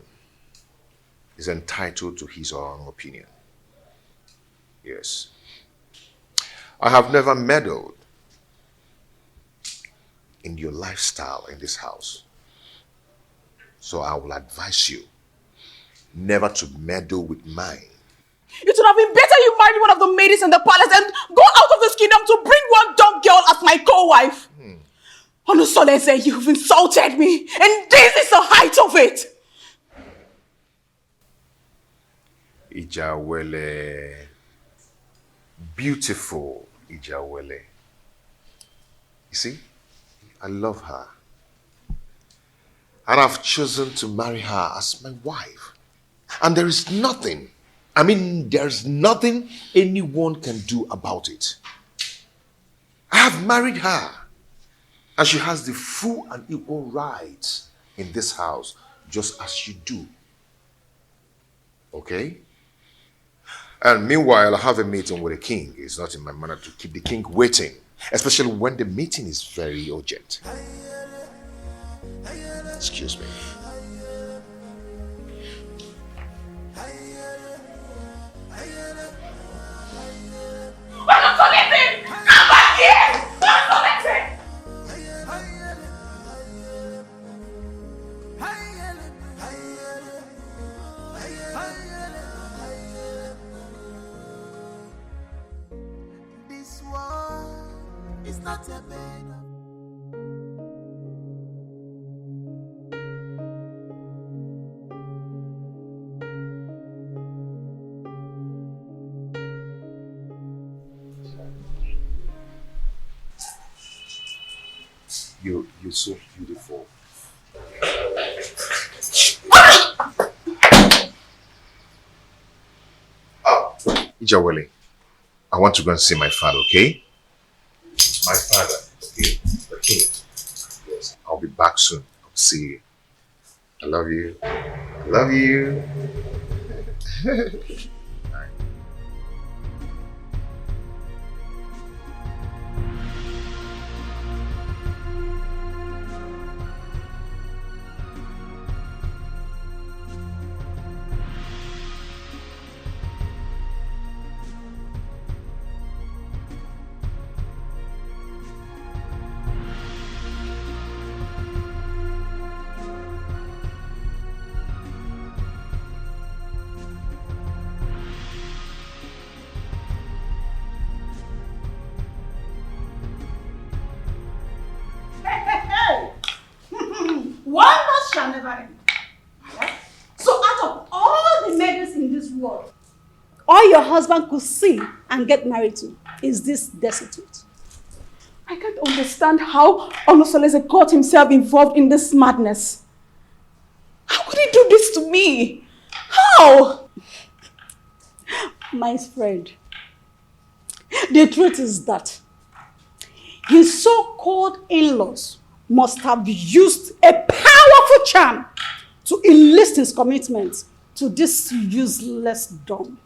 is entitled to his or her own opinion. Yes. I have never meddled in your lifestyle in this house. So I will advise you never to meddle with mine. It would have been better you married one of the ladies in the palace and go out of this kingdom to bring one dumb girl as my co-wife. Onusoleze, you've insulted me, and this is the height of it. Ijawele. Beautiful Ijawele. You see, I love her. And I've chosen to marry her as my wife. And there is nothing, there's nothing anyone can do about it. I have married her. And she has the full and equal rights in this house, just as you do. Okay? And meanwhile, I have a meeting with the king. It's not in my manner to keep the king waiting, especially when the meeting is very urgent. Excuse me. Onusoleze! Come back here! Onusoleze! This war is not a bed of You're so beautiful. Ijawele, I want to go and see my father, okay? My father, okay? The king. Yes, I'll be back soon. I'll see you. I love you. I love you. Wonders shall never end. So out of all the maidens in this world, all your husband could see and get married to is this destitute. I can't understand how Onusoleze got himself involved in this madness. How could he do this to me? How? My friend, the truth is that his so-called in-laws must have used a powerful charm to enlist his commitment to this useless dumb.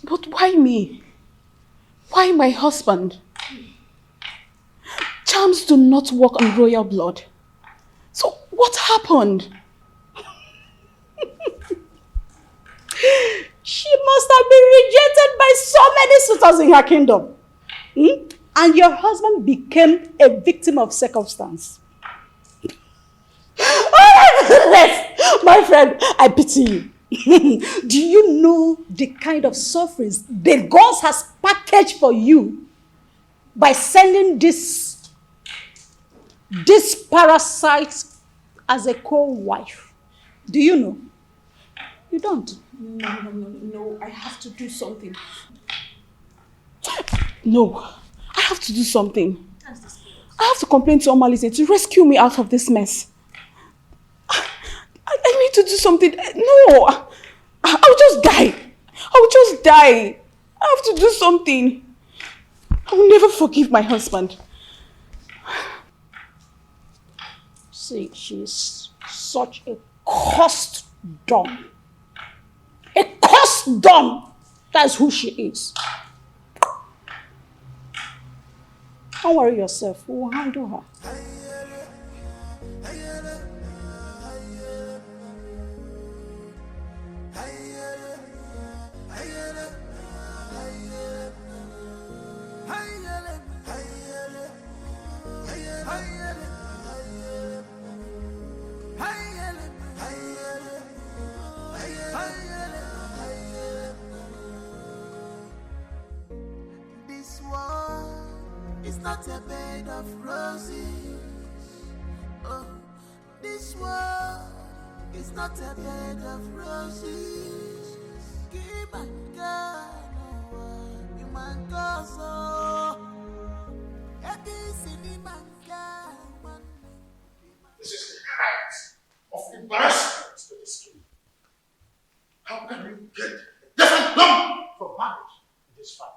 But why me? Why my husband? Charms do not work on royal blood. So happened? She must have been rejected by so many suitors in her kingdom. And your husband became a victim of circumstance. My friend, I pity you. Do you know the kind of sufferings the gods has packaged for you by sending this parasite as a co-wife? Do you know? You don't. No, I have to do something. No, I have to do something. I have to complain to Omalize to rescue me out of this mess. I need to do something. No, I'll just die. I'll just die. I have to do something. I will never forgive my husband. See, she's such a cursed dumb. A cursed dumb. That's who she is. Don't worry yourself. We will handle her. This world is not a bed of roses. Oh, this world is not a bed of roses. Keep my God, you man gozo. This is the height of embarrassment to this king. How can you get a different number for marriage in this family?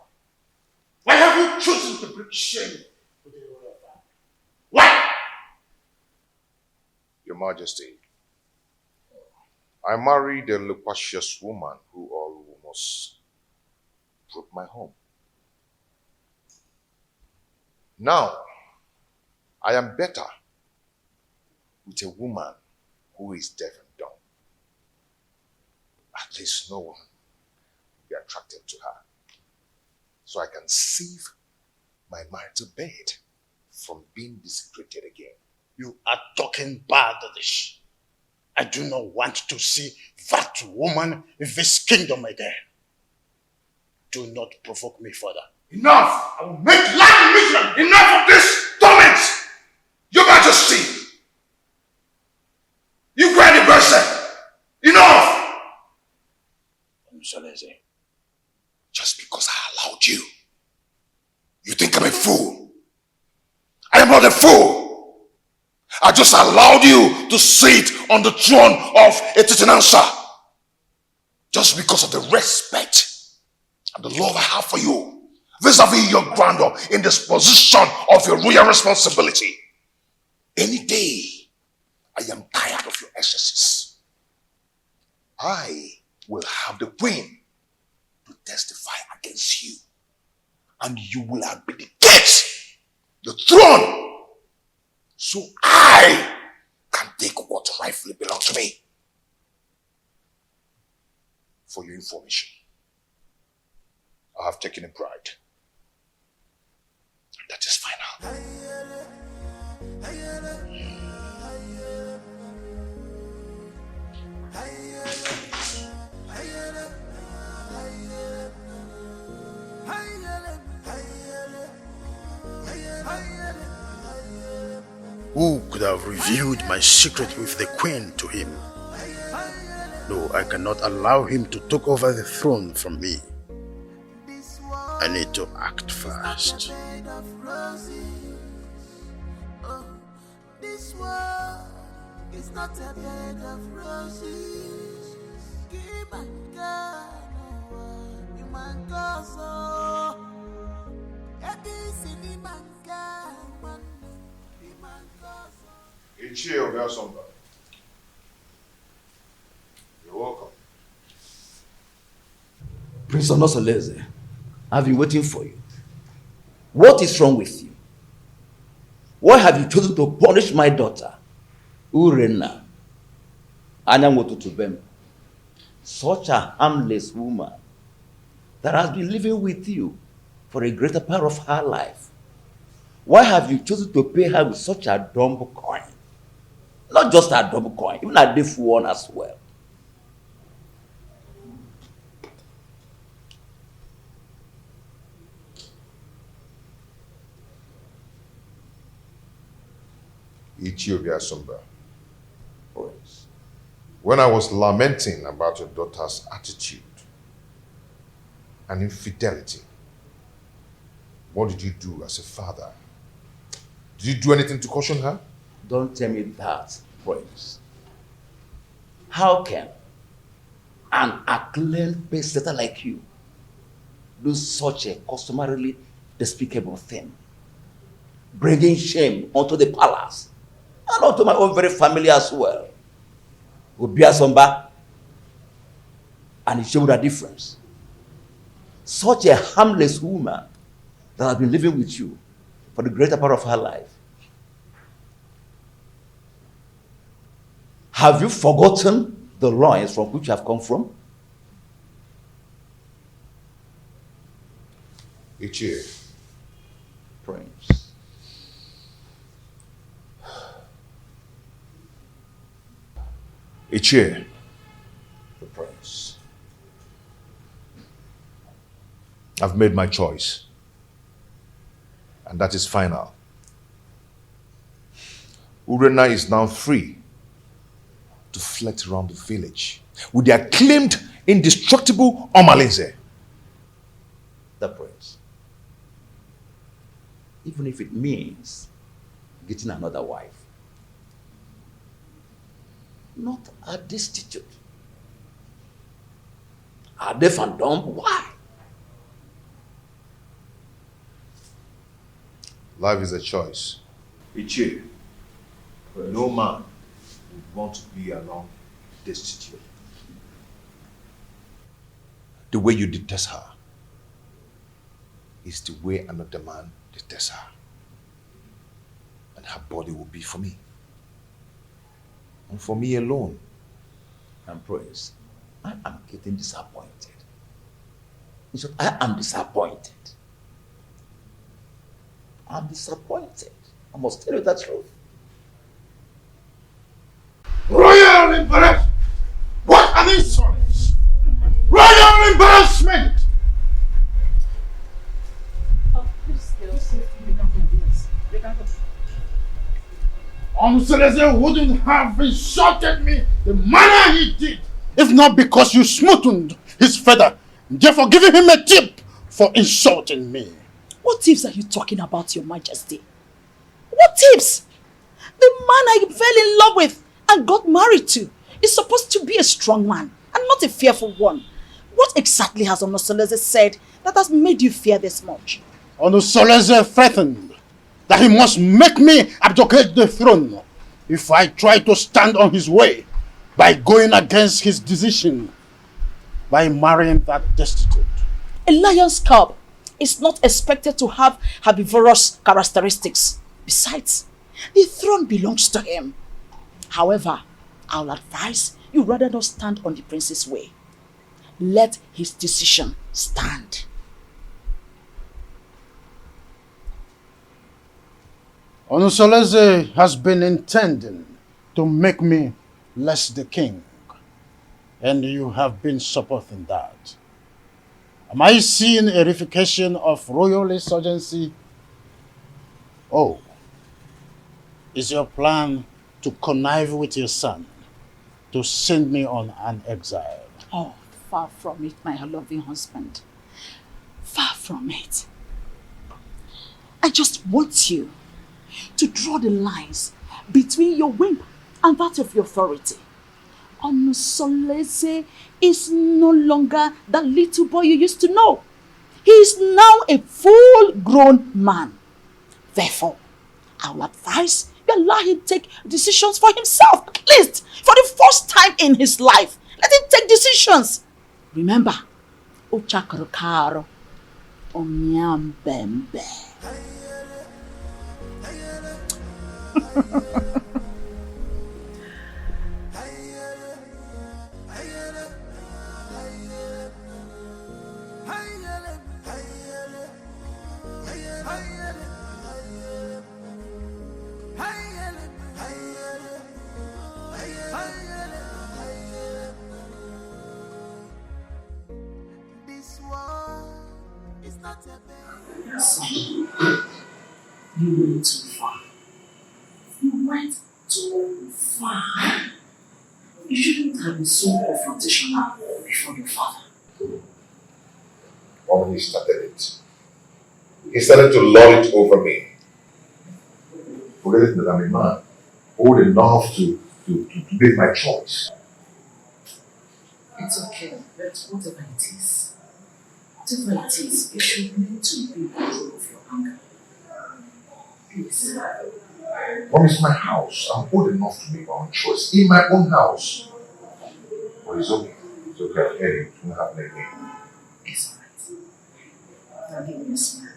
Why have you chosen to bring shame to the royal family? Why? Your Majesty, I married a loquacious woman who almost broke my home. Now, I am better with a woman who is deaf and dumb. At least no one will be attracted to her. So I can save my marital bed from being desecrated again. You are talking Bangladesh. I do not want to see that woman in this kingdom again. Do not provoke me further. Enough! I will make life miserable! Enough of this torment! Your Majesty! You cried the person! Enough! Msoleze, just because I allowed you, you think I'm a fool? I am not a fool! I just allowed you to sit on the throne of a Titanansa just because of the respect and the love I have for you vis-a-vis your grandeur in this position of your royal responsibility. Any day, I am tired of your excesses. I will have the queen to testify against you, and you will abdicate the throne so I can take what rightfully belongs to me. For your information, I have taken a bride. That is final. Who could have revealed my secret with the queen to him? No, I cannot allow him to take over the throne from me. I need to act fast. This world is not a bed of roses. Keep my God, you man gozo. You're welcome. Prince Onosoleze, I've been waiting for you. What is wrong with you? Why have you chosen to punish my daughter Urenna, Anyamotutubem, such a harmless woman that has been living with you for a greater part of her life. Why have you chosen to pay her with such a dumb coin? Not just a dumb coin, even a deaf one as well. Ethiopia Sumba. When I was lamenting about your daughter's attitude and infidelity, what did you do as a father? Did you do anything to caution her? Don't tell me that, Prince. How can an acclaimed pace-setter like you do such a customarily despicable thing? Bringing shame onto the palace and onto my own very family as well. Obia Somba and it showed a difference. Such a harmless woman that has been living with you for the greater part of her life. Have you forgotten the loins from which you have come from? Ichie. Prince. Ichie. The prince. I've made my choice. And that is final. Urena is now free to flit around the village with the acclaimed, indestructible Omalinze. The prince. Even if it means getting another wife. Not a destitute. A deaf and dumb? Why? Life is a choice. Ichie, no man would want to be alone destitute. The way you detest her is the way another man detests her. And her body will be for me. And for me alone. And Prince, I am getting disappointed. In short, I am disappointed. I'm disappointed. I must tell you the truth. Royal embarrassment! What an insolence! Royal embarrassment! Seleze wouldn't have insulted me the manner he did if not because you smoothened his feather, therefore giving him a tip for insulting me. What tips are you talking about, Your Majesty? What tips? The man I fell in love with and got married to is supposed to be a strong man and not a fearful one. What exactly has Onosoleze said that has made you fear this much? Onosoleze threatened that he must make me abdicate the throne if I try to stand on his way by going against his decision by marrying that destitute. A lion's cub is not expected to have herbivorous characteristics. Besides, the throne belongs to him. However, I'll advise you rather not stand on the prince's way. Let his decision stand. Onosoleze has been intending to make me less the king, and you have been supporting that. Am I seeing a refication of royal insurgency? Oh, is your plan to connive with your son to send me on an exile? Oh, far from it, my loving husband. Far from it. I just want you to draw the lines between your whim and that of your authority. Onosoleze is no longer the little boy you used to know. He is now a full-grown man. Therefore, I will advise you allow him take decisions for himself, at least for the first time in his life. Let him take decisions. Remember, Uchakarokaro, Omiambembe. Son, you went too far. You went too far. You shouldn't have been so confrontational before your father. When he started it, he started to lord it over me. Forgetting that I'm a man, old enough to make my choice. It's okay, but whatever it is, you should learn to be in control of your anger. Please. Mom, it's my house. I'm old enough to make my own choice in my own house. But it's okay. It's okay. I'll hear you. It won't happen again. It's alright. Now give me a smile.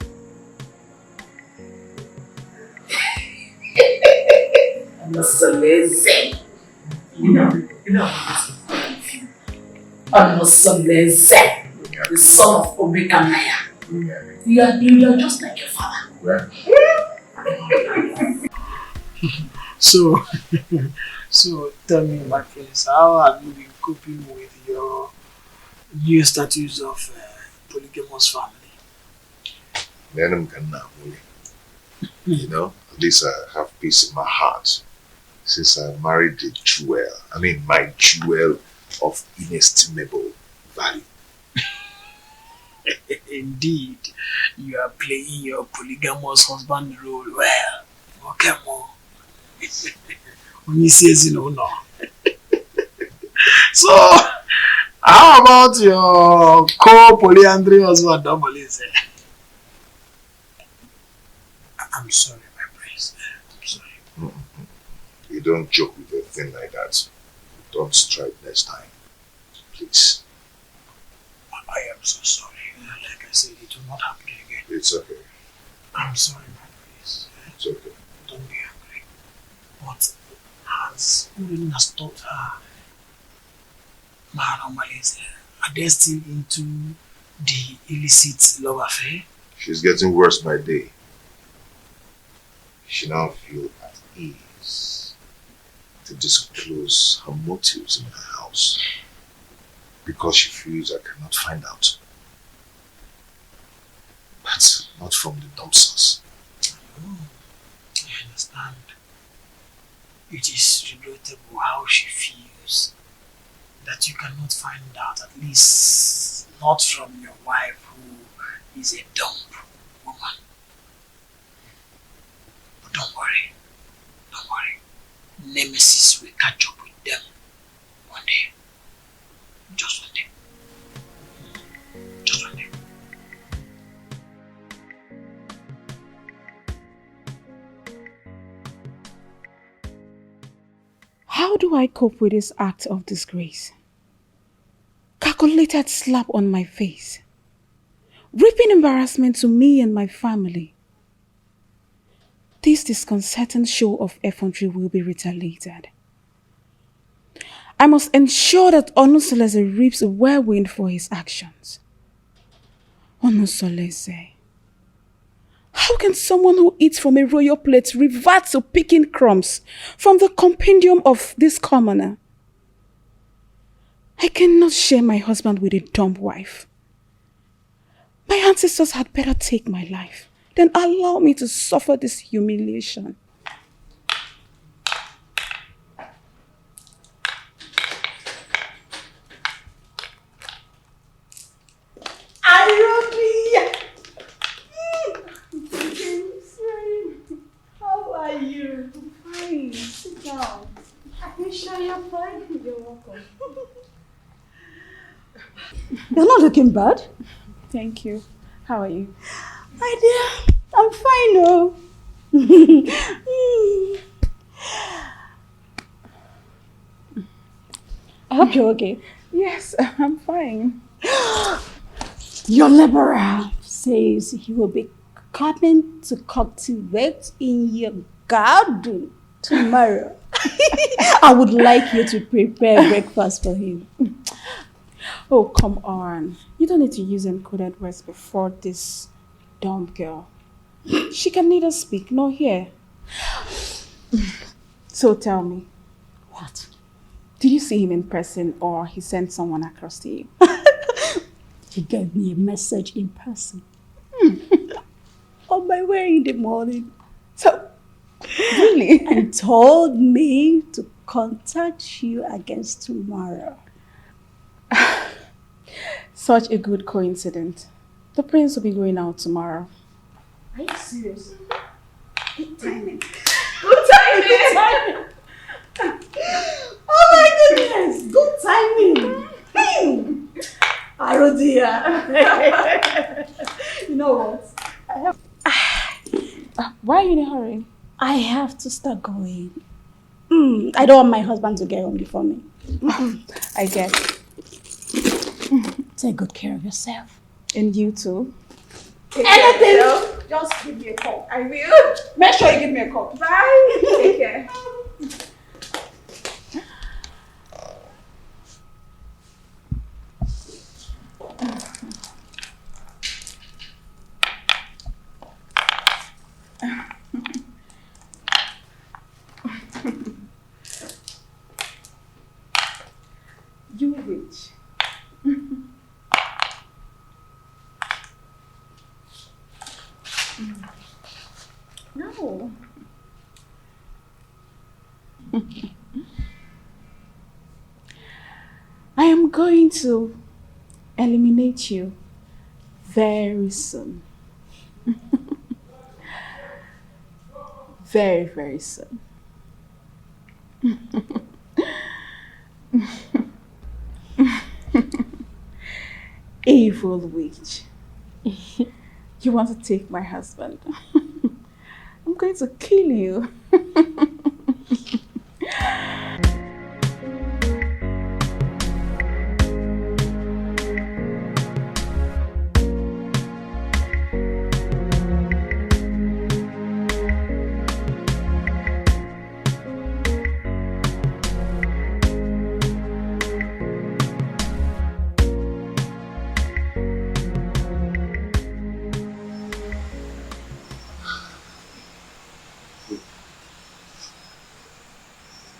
I'm so lazy. You know, I'm so lazy. The son of Omega Maya. You are just like your father. So tell me, my friends, how have you been coping with your new status of polygamous family? You know, at least I have peace in my heart since I married the jewel. I mean, my jewel of inestimable value. Indeed, you are playing your polygamous husband role well. Okay, more. When he says no. So, how about your co-polyandry husband, Domolize? I'm sorry, my prince. I'm sorry. You don't joke with a thing like that. Don't strike next time. Please. I am so sorry. Like I said, it will not happen again. It's okay. I'm sorry, my prince. It's okay. Don't be angry. But has Urin has taught her, Mahanomalese, are they still into the illicit love affair? She's getting worse by day. She now feels at ease to disclose her motives in her house because she feels I cannot find out. But not from the dumpsters. Oh, I understand. It is regrettable how she feels that you cannot find out, at least not from your wife who is a dumb woman. But don't worry. Nemesis will catch up with them one day. Just one day. Just one day. How do I cope with this act of disgrace? Calculated slap on my face. Reaping embarrassment to me and my family. This disconcerting show of effrontery will be retaliated. I must ensure that Onusolese reaps a whirlwind for his actions. Onusolese. How can someone who eats from a royal plate revert to picking crumbs from the compendium of this commoner? I cannot share my husband with a dumb wife. My ancestors had better take my life than allow me to suffer this humiliation. How are you? I'm fine. Sit down. Are you sure you're fine? You're welcome. You're not looking bad. Thank you. How are you? My dear, I'm fine, oh. I hope you're okay. Yes, I'm fine. Your laborer says he will be coming to cultivate in your garden tomorrow. I would like you to prepare breakfast for him. Oh, come on. You don't need to use encoded words before this dumb girl. She can neither speak nor hear. So tell me, what? Did you see him in person or he sent someone across to you? He gave me a message in person. On my way in the morning. So, really? And told me to contact you against tomorrow. Such a good coincidence. The prince will be going out tomorrow. Are you serious? Good timing. Good timing! Oh my goodness! Good timing! Oh dear. You know what? I have. Why are you in a hurry? I have to start going. I don't want my husband to get home before me. I get. Take good care of yourself. And you too. Anything? Just give me a call. I will. Make sure you give me a call. Bye. Take care. You rich. No. I am going to eliminate you very soon. Very, very soon. Evil witch. You want to take my husband? I'm going to kill you.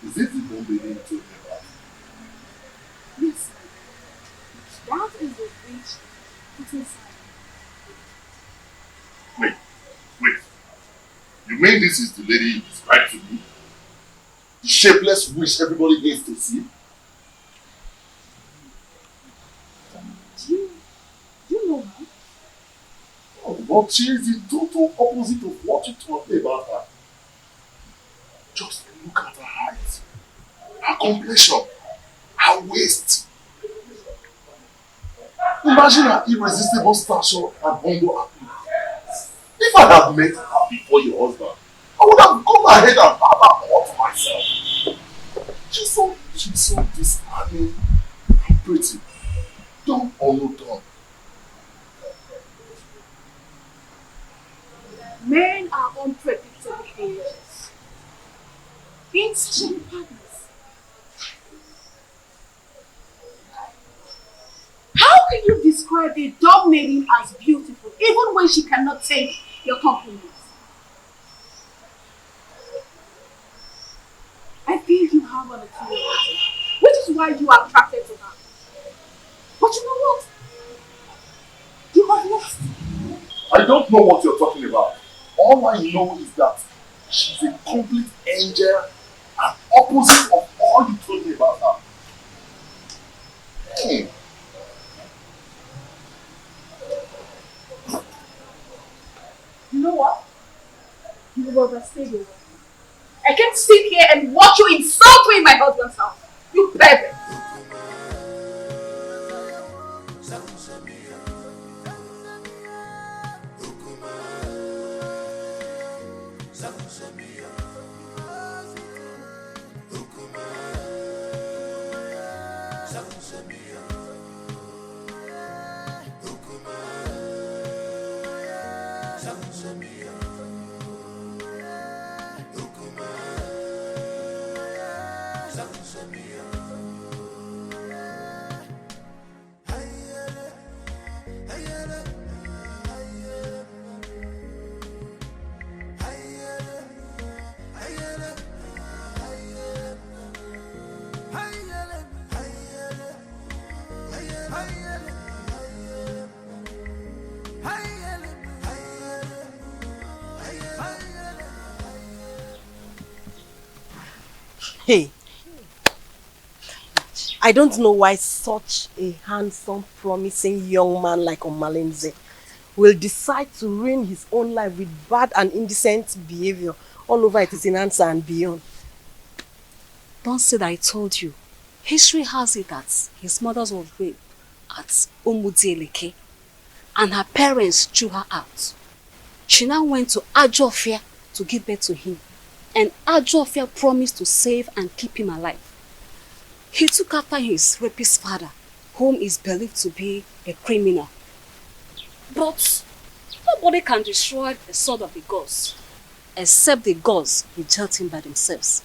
Is it the bomb baby you told me about? Yes. That is the witch put inside. Wait. You mean this is the lady you described to me? The shapeless witch everybody hates to see? Do you know her? Oh, but she is the total opposite of what you told me about her. Just look at her height, her complexion, her waist. Imagine her irresistible stature and humble appearance. If I had met her before your husband, I would have gone ahead and had her all to myself. She's so disarming and pretty. Dumb or no dumb. Men are unpredictable angels. Insane partners. How can you describe a dog maiden as beautiful even when she cannot take your compliments? I feel you have an inferiority, which is why you are attracted to her. But you know what? You have lost. I don't know what you're talking about. All I know is that she's a complete angel and opposite of all you told me about her. Hey. You know what? You will overstay your welcome. I can't sit here and watch you insult me in my husband's house. You pervert. Hey, I don't know why such a handsome, promising young man like Omalenze will decide to ruin his own life with bad and indecent behavior all over Etisinansa and beyond. Don't say that I told you. History has it that his mother was raped at Umudieleke and her parents threw her out. She now went to Ajofia to give birth to him, and Ajofia promised to save and keep him alive. He took after his rapist father, whom is believed to be a criminal. But nobody can destroy the sword of the gods, except the gods reject him by themselves.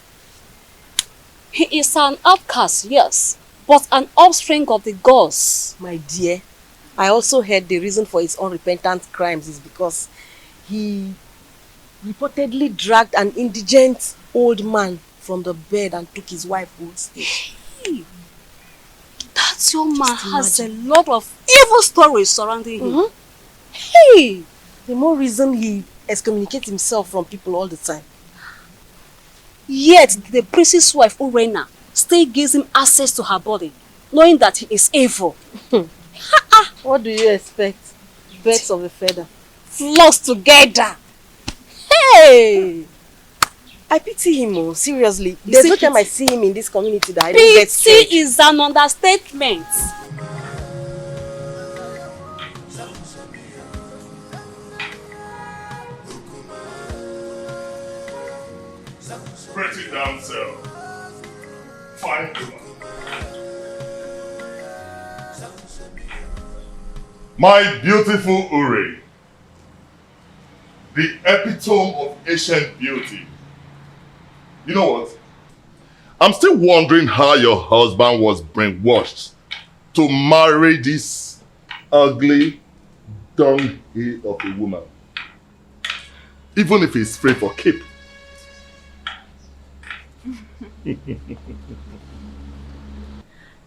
He is an outcast, yes, but an offspring of the gods. My dear, I also heard the reason for his unrepentant crimes is because he reportedly dragged an indigent old man from the bed and took his wife hostage. Hey, that young man has a lot of evil stories surrounding him. Hey, the more reason he excommunicates himself from people all the time. Yet the priest's wife, Urena, still gives him access to her body, knowing that he is evil. What do you expect? Birds of a feather. Flocks together. Hey! I pity him, oh, seriously. There's no time I see him in this community that I don't get scared. Pity is an understatement. Pretty damsel. Fine woman. My beautiful Uri, the epitome of ancient beauty. You know what? I'm still wondering how your husband was brainwashed to marry this ugly dunghill of a woman. Even if he's free for keep.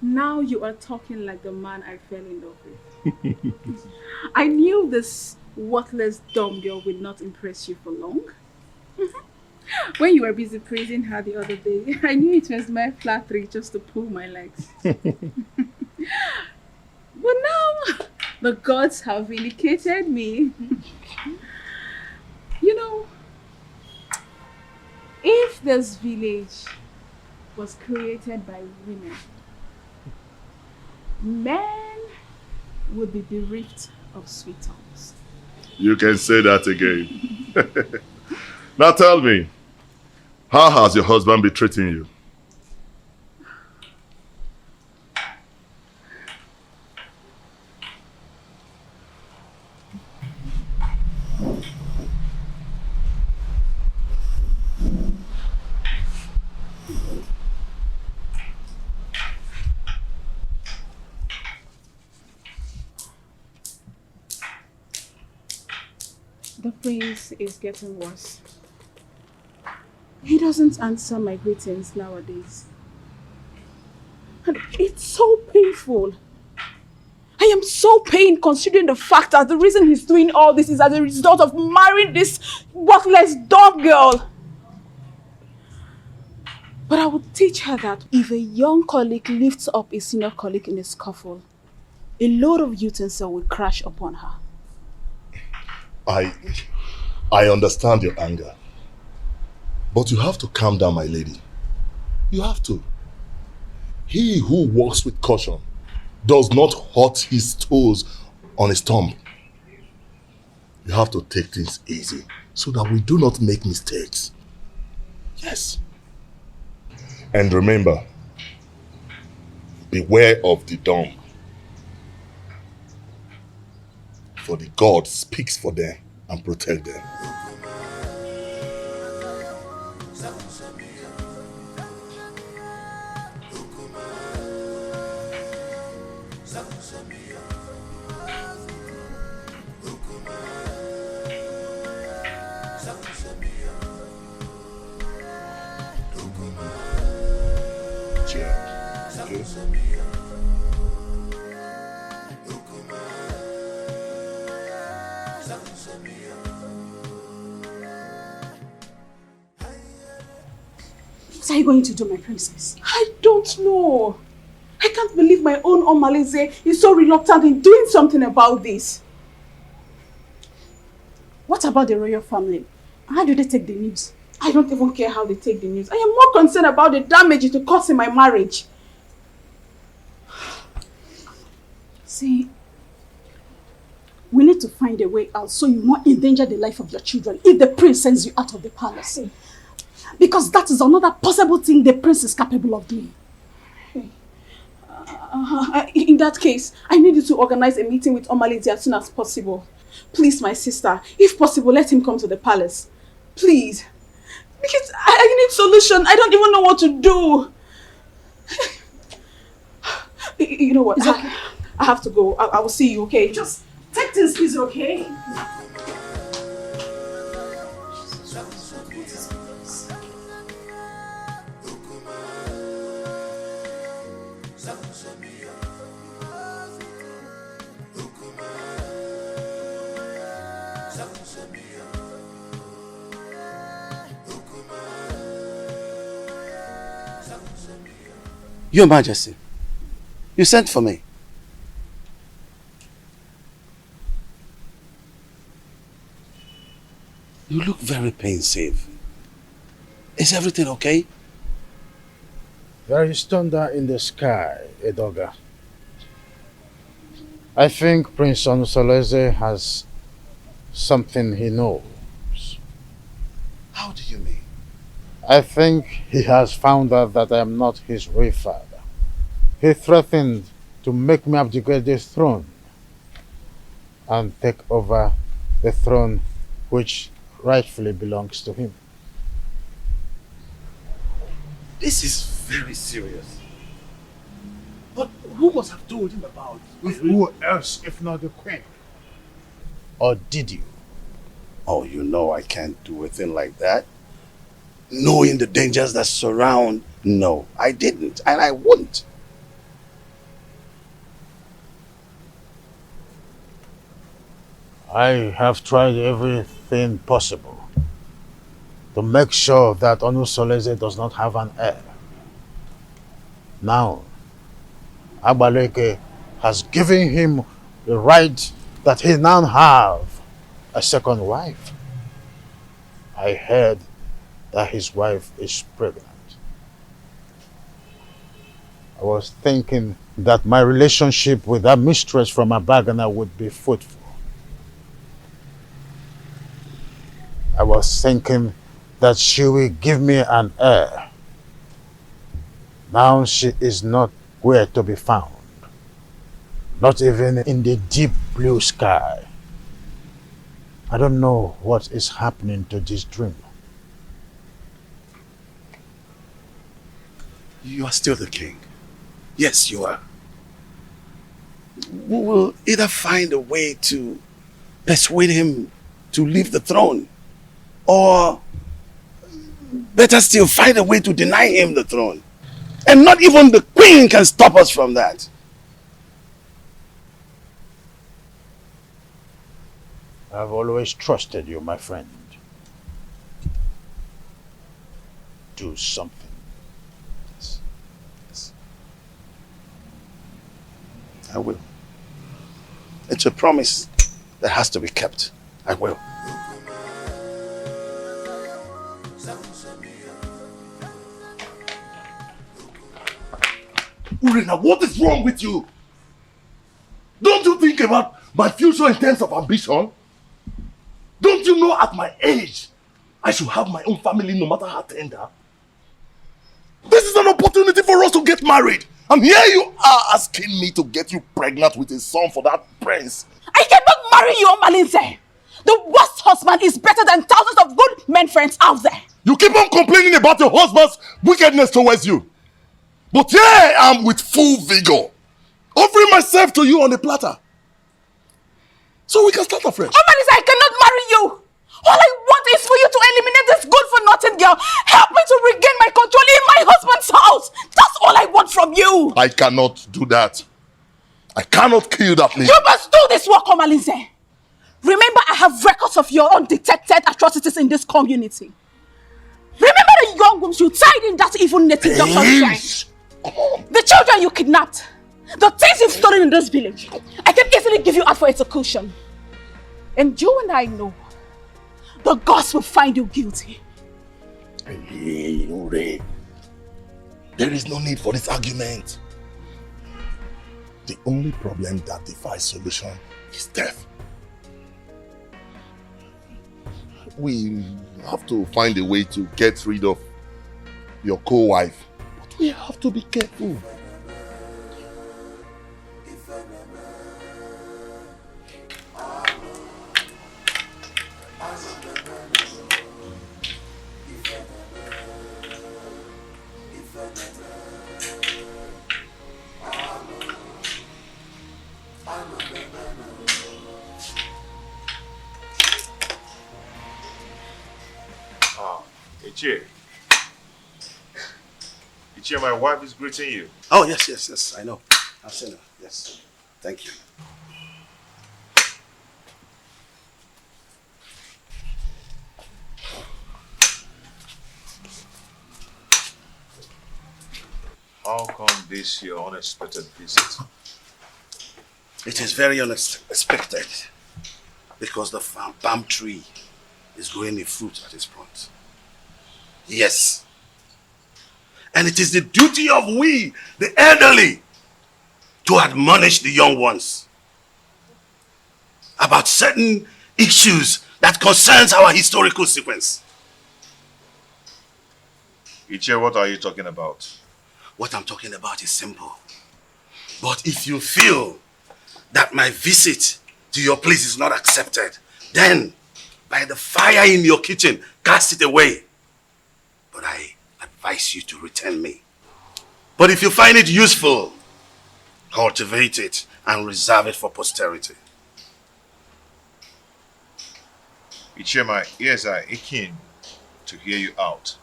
Now you are talking like the man I fell in love with. I knew this worthless dumb girl would not impress you for long. When you were busy praising her the other day, I knew it was my flattery just to pull my legs. But now, the gods have vindicated me. You know, if this village was created by women, men would be bereft of sweet tongues. You can say that again. Now tell me, how has your husband been treating you? The prince is getting worse. He doesn't answer my greetings nowadays. And it's so painful. I am so pained considering the fact that the reason he's doing all this is as a result of marrying this worthless dog girl. But I would teach her that if a young colleague lifts up a senior colleague in a scuffle, a load of utensil will crash upon her. I understand your anger. But you have to calm down, my lady. You have to. He who walks with caution does not hurt his toes on a stump. You have to take things easy so that we do not make mistakes. Yes. And remember, beware of the dumb. For the God speaks for them and protect them. What are you going to do, my princess? I don't know. I can't believe my own Omalize is so reluctant in doing something about this. What about the royal family? How do they take the news? I don't even care how they take the news. I am more concerned about the damage it will cause in my marriage. See, we need to find a way out so you won't endanger the life of your children if the prince sends you out of the palace. Because that is another possible thing the prince is capable of doing. In that case, I need you to organize a meeting with Omalize as soon as possible. Please, my sister, if possible, let him come to the palace. Please. Because I need solution. I don't even know what to do. You know what? It's okay. I have to go. I will see you, okay? Just take things easy, okay? Your Majesty, you sent for me. You look very pensive. Is everything okay? There is thunder in the sky, Edoga. I think Prince Onusoleze has something he knows. How do you mean? I think he has found out that I am not his real father. He threatened to make me abdicate the throne and take over the throne which rightfully belongs to him. This is very serious. But who must have told him about it? Who else if not the queen? Or did you? Oh, you know I can't do a thing like that. Knowing the dangers that surround, no, I didn't, and I wouldn't. I have tried everything possible to make sure that Onusoleze does not have an heir. Now, Agbaleke has given him the right that he now have a second wife. I heard that his wife is pregnant. I was thinking that my relationship with that mistress from Abagana would be fruitful. I was thinking that she will give me an heir. Now she is not where to be found. Not even in the deep blue sky. I don't know what is happening to this dream. You are still the king. Yes, you are. We will either find a way to persuade him to leave the throne, or better still, find a way to deny him the throne. And not even the queen can stop us from that. I've always trusted you, my friend. Do something. Yes. I will. It's a promise that has to be kept. I will. Urena, what is wrong with you? Don't you think about my future in terms of ambition? Don't you know at my age, I should have my own family no matter how tender? This is an opportunity for us to get married. And here you are asking me to get you pregnant with a son for that prince. I cannot marry you, Omalinze. The worst husband is better than thousands of good men friends out there. You keep on complaining about your husband's wickedness towards you. But here I am with full vigor, offering myself to you on a platter. So we can start afresh. Omalinze, I cannot marry you. All I want is for you to eliminate this good-for-nothing girl. Help me to regain my control in my husband's house. That's all I want from you. I cannot do that. I cannot kill that lady. You must do this work, Omalinze. Remember, I have records of your undetected atrocities in this community. Remember that young ones you tied in that evil native doctor's shrine. The children you kidnapped. The things you've stolen in this village. I can easily give you out for execution. And you and I know the gods will find you guilty. Hey, Ure. There is no need for this argument. The only problem that defies solution is death. We have to find a way to get rid of your co-wife. But we have to be careful. Ichie. Ichie, my wife is greeting you. Oh, yes, I know. I've seen her, yes. Thank you. How come this your unexpected visit? It is very unexpected because the palm tree is growing a fruit at its front. Yes. And it is the duty of we, the elderly, to admonish the young ones about certain issues that concerns our historical sequence. Ichie, what are you talking about? What I'm talking about is simple. But if you feel that my visit to your place is not accepted, then by the fire in your kitchen, cast it away. But I advise you to return me. But if you find it useful, cultivate it and reserve it for posterity. Ichie, my ears are aching to hear you out.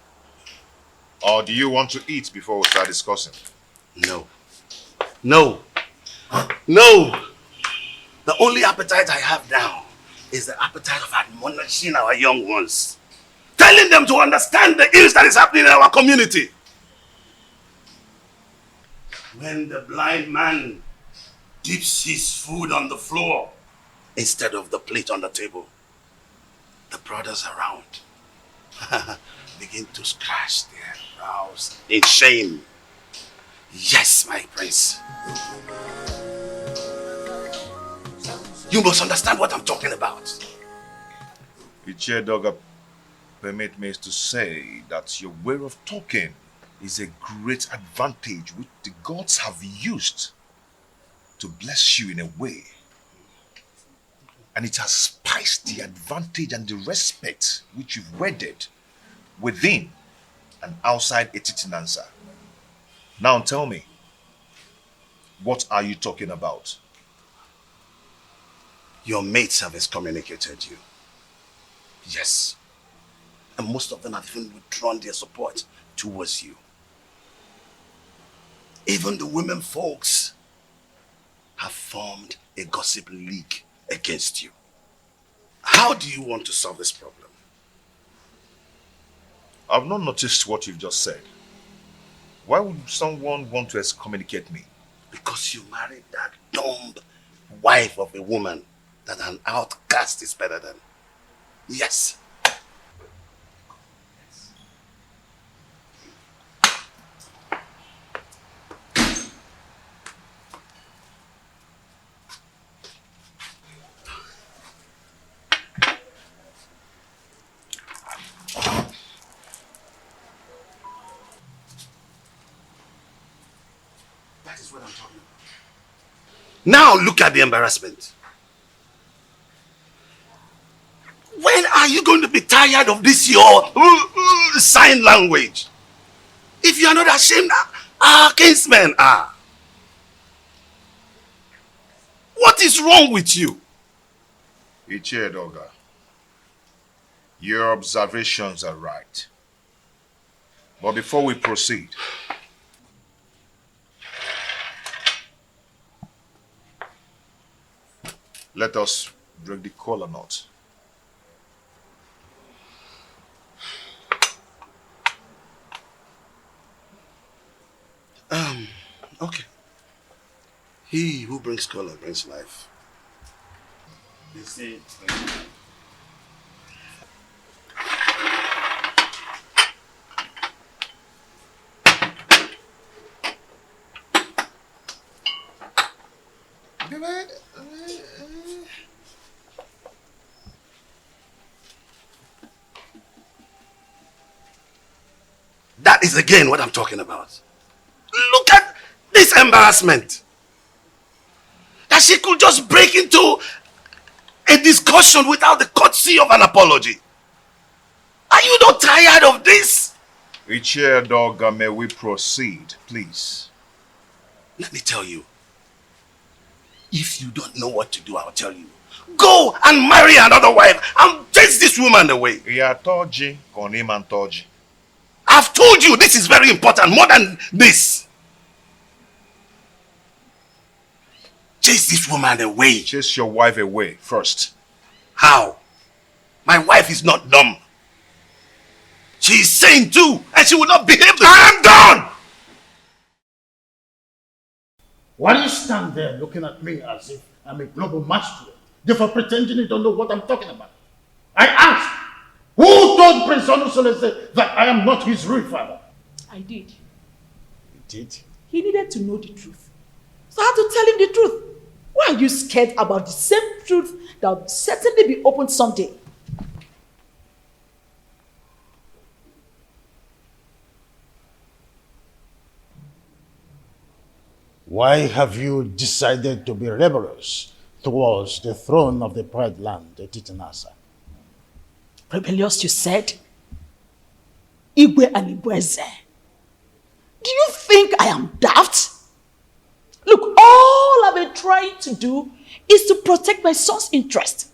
Or do you want to eat before we start discussing? No. No. No. The only appetite I have now is the appetite of admonishing our young ones. Telling them to understand the ills that is happening in our community. When the blind man dips his food on the floor instead of the plate on the table, the brothers around begin to scratch their brows in shame. Yes, my prince. You must understand what I'm talking about. Ichie Doga, permit me to say that your way of talking is a great advantage which the gods have used to bless you in a way. And it has spiced the advantage and the respect which you've wedded within and outside Etitinansa. Now tell me, what are you talking about? Your mates have excommunicated you. Yes. And most of them have even withdrawn their support towards you. Even the women folks have formed a gossip league against you. How do you want to solve this problem? I've not noticed what you've just said. Why would someone want to excommunicate me? Because you married that dumb wife of a woman that an outcast is better than. Yes. That is what I'm talking about. Now look at the embarrassment. When are you going to be tired of this your sign language? If you are not ashamed, our kinsmen are. What is wrong with you? Ichie Doga, your observations are right. But before we proceed, let us break the kola nut. He who brings color brings life. They say, that is again what I'm talking about. Look at this embarrassment. That she could just break into a discussion without the courtesy of an apology. Are you not tired of this? Ichie Dog, may we proceed, please? Let me tell you. If you don't know what to do, I'll tell you. Go and marry another wife and chase this woman away. I've told you this is very important, more than this. Chase this woman away. Chase your wife away first. How? My wife is not dumb. She's sane too, and she will not behave the I am done! Why do you stand there looking at me as if I'm a global master, therefore pretending you don't know what I'm talking about? I asked, who told Prince Onusolese that I am not his real father? I did. You did? He needed to know the truth. So I had to tell him the truth. Why are you scared about the same truth that will certainly be opened someday? Why have you decided to be rebellious towards the throne of the Pride Land, the Titanasa? Rebellious, you said? Igwe and Igweze. Do you think I am daft? Look, all I've been trying to do is to protect my son's interest.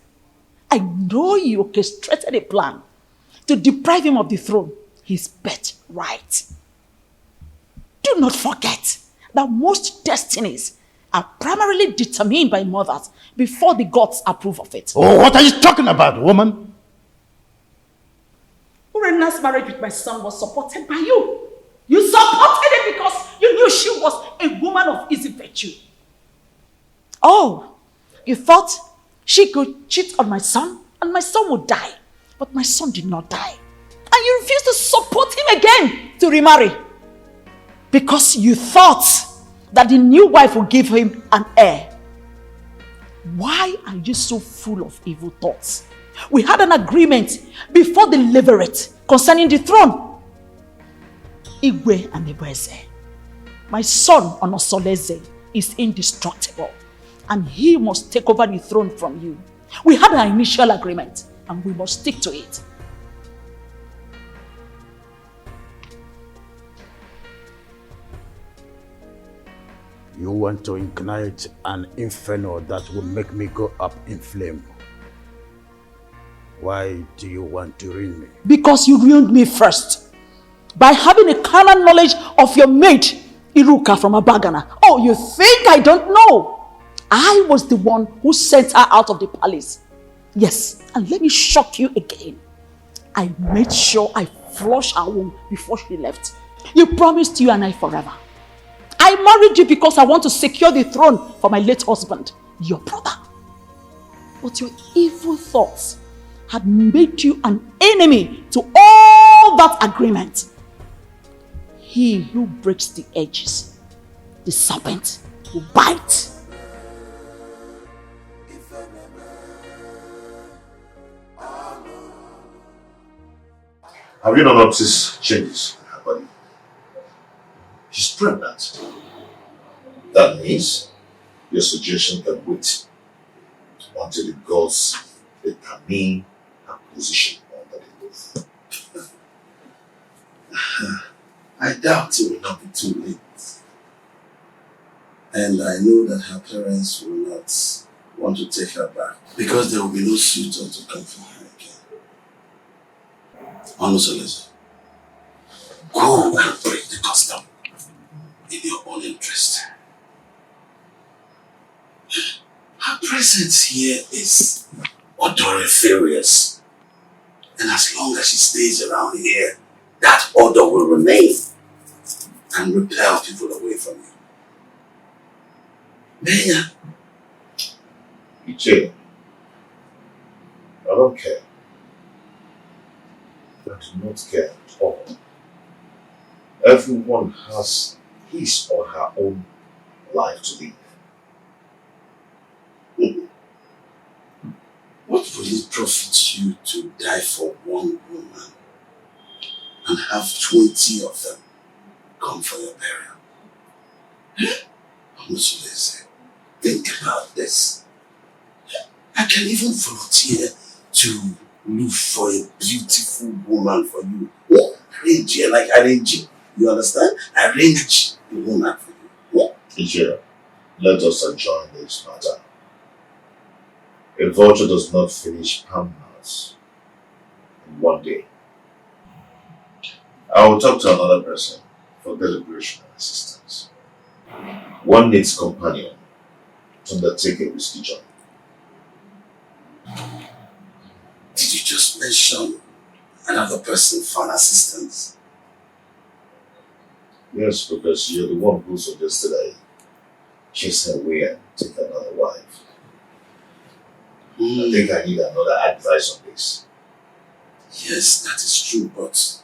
I know you orchestrated a plan to deprive him of the throne, his birthright. Do not forget that most destinies are primarily determined by mothers before the gods approve of it. Oh, what are you talking about, woman? Urena's marriage with my son was supported by you. You supported it because you knew she was a woman of easy virtue. Oh, you thought she could cheat on my son and my son would die. But my son did not die. And you refused to support him again to remarry. Because you thought that the new wife would give him an heir. Why are you so full of evil thoughts? We had an agreement before the levirate concerning the throne. Igwe and Igweze. My son Onosoleze is indestructible and he must take over the throne from you. We had an initial agreement and we must stick to it. You want to ignite an inferno that will make me go up in flame. Why do you want to ruin me? Because you ruined me first. By having a carnal knowledge of your mate, Iruka from Abagana. Oh, you think I don't know? I was the one who sent her out of the palace. Yes, and let me shock you again. I made sure I flushed her womb before she left. You promised you and I forever. I married you because I want to secure the throne for my late husband, your brother. But your evil thoughts had made you an enemy to all that agreement. He who breaks the edges, the serpent, will bite. Have you not noticed changes in her body? She's pregnant. That means your suggestion can wait until the gods determine her position under the roof. I doubt it will not be too late. And I know that her parents will not want to take her back because there will be no suitor to come for her again. Onusolese, go and break the custom in your own interest. Her presence here is odoriferous. And as long as she stays around here, that odor will remain and repel people away from you. Benya. Iche, I don't care. I do not care at all. Everyone has his or her own life to live. What will it profit you to die for one woman and have 20 of them come for your burial? Honestly, think about this. I can even volunteer to look for a beautiful woman for you. Arrange her, like arrange. You understand? Arrange the woman for you. Iche, let us enjoy this matter. A vulture does not finish Palmhouse in one day. I will talk to another person for deliberation and assistance. One needs companion to undertake a risky journey. Did you just mention another person for an assistance? Yes, because you're the one who suggested I chase her away and take another wife. I think I need another advice on this. Yes, that is true, but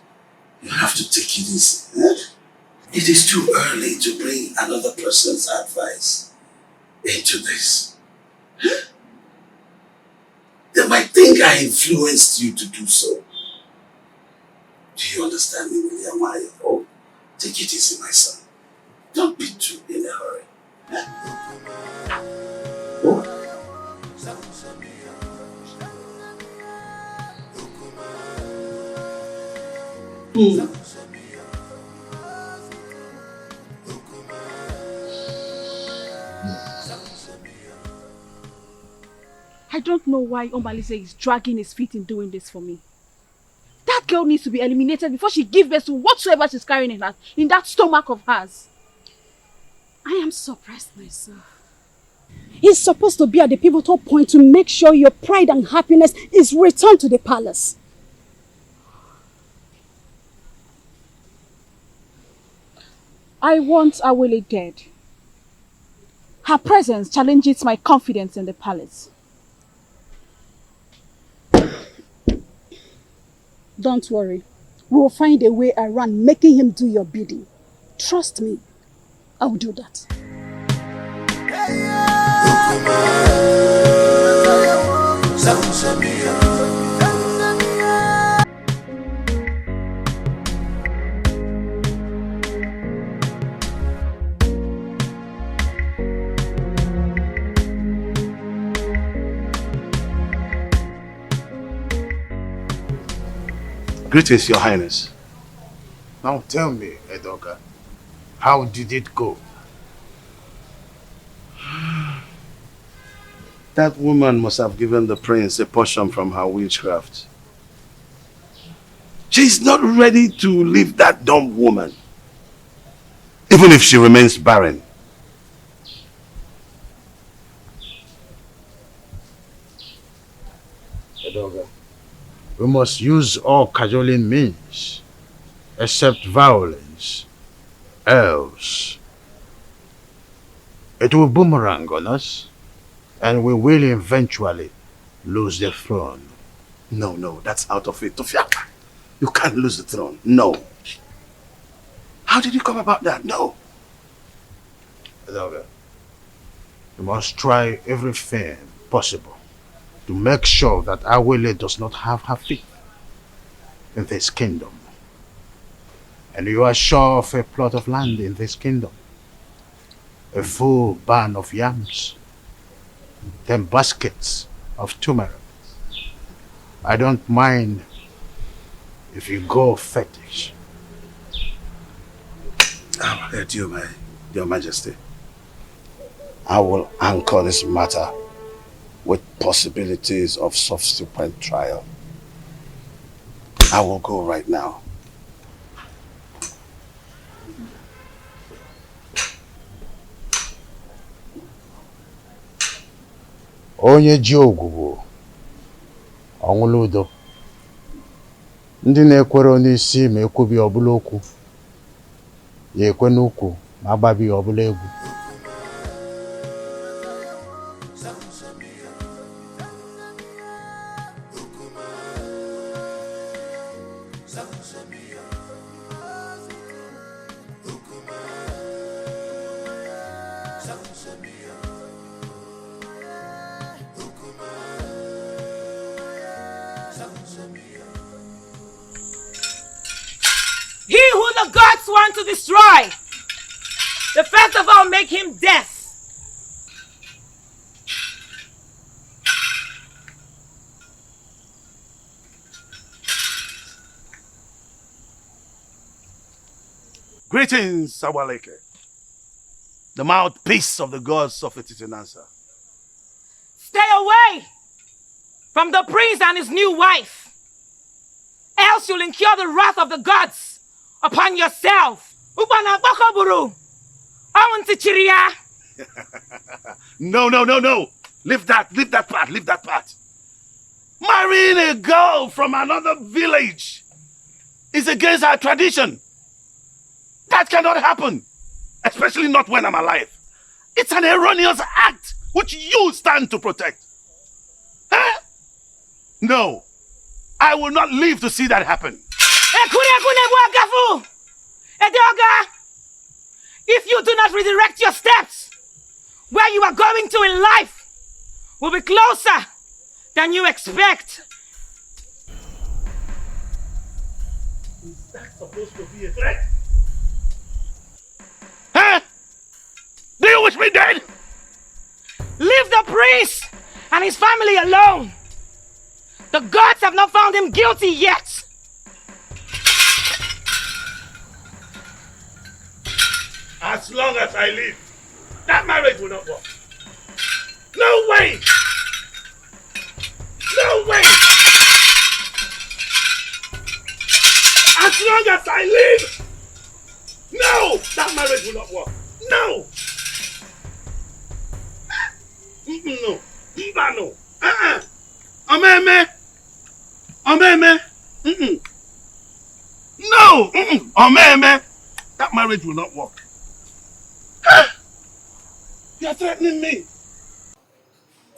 you have to take it easy. It is too early to bring another person's advice into this. They might think I influenced you to do so. Do you understand me, William? Oh, take it easy, my son. Don't be too in a hurry. Oh. I don't know why Omalise is dragging his feet in doing this for me. That girl needs to be eliminated before she gives birth to whatsoever she's carrying in that stomach of hers. I am surprised myself. He's supposed to be at the pivotal point to make sure your pride and happiness is returned to the palace. I want Awele dead. Her presence challenges my confidence in the palace. Don't worry. We will find a way around making him do your bidding. Trust me. I'll do that. Greetings, Your Highness. Now tell me, Edoga, how did it go? That woman must have given the prince a portion from her witchcraft. She's not ready to leave that dumb woman, even if she remains barren. Edoga, we must use all cajoling means, except violence. Else, it will boomerang on us, and we will eventually lose the throne. No, that's out of it. Tofiaka, you can't lose the throne. No. How did you come about that? No. Edoga, we must try everything possible to make sure that Awele does not have her feet in this kingdom. And you are sure of a plot of land in this kingdom, a full barn of yams, 10 baskets of turmeric. I don't mind if you go fetish. I've heard you, Your Majesty. I will anchor this matter with possibilities of subsequent trial. I will go right now. Onye ji ogwugwu ọnwụla udo. Ndị na-ekwere n'isi ma ekwubi ọbụla okwu, ya ekwe n'ukwu ma agbabi ọbụla egwu. He who the gods want to destroy, the first of all make him death. Greetings, Awaleke, the mouthpiece of the gods of Etitinansa. Stay away from the prince and his new wife, else you'll incur the wrath of the gods upon yourself. Ubana bakoburu, awantichiria. No. Leave that part. Marrying a girl from another village is against our tradition. That cannot happen, especially not when I'm alive. It's an erroneous act which you stand to protect. Huh? No, I will not live to see that happen. If you do not redirect your steps, where you are going to in life will be closer than you expect. Is that supposed to be a threat? Huh? Do you wish me dead? Leave the priest and his family alone. The gods have not found him guilty yet. As long as I live, that marriage will not work. No way! No way! As long as I live, no! That marriage will not work. No! No. No. Omeme! No! Omeme! That marriage will not work. You are threatening me.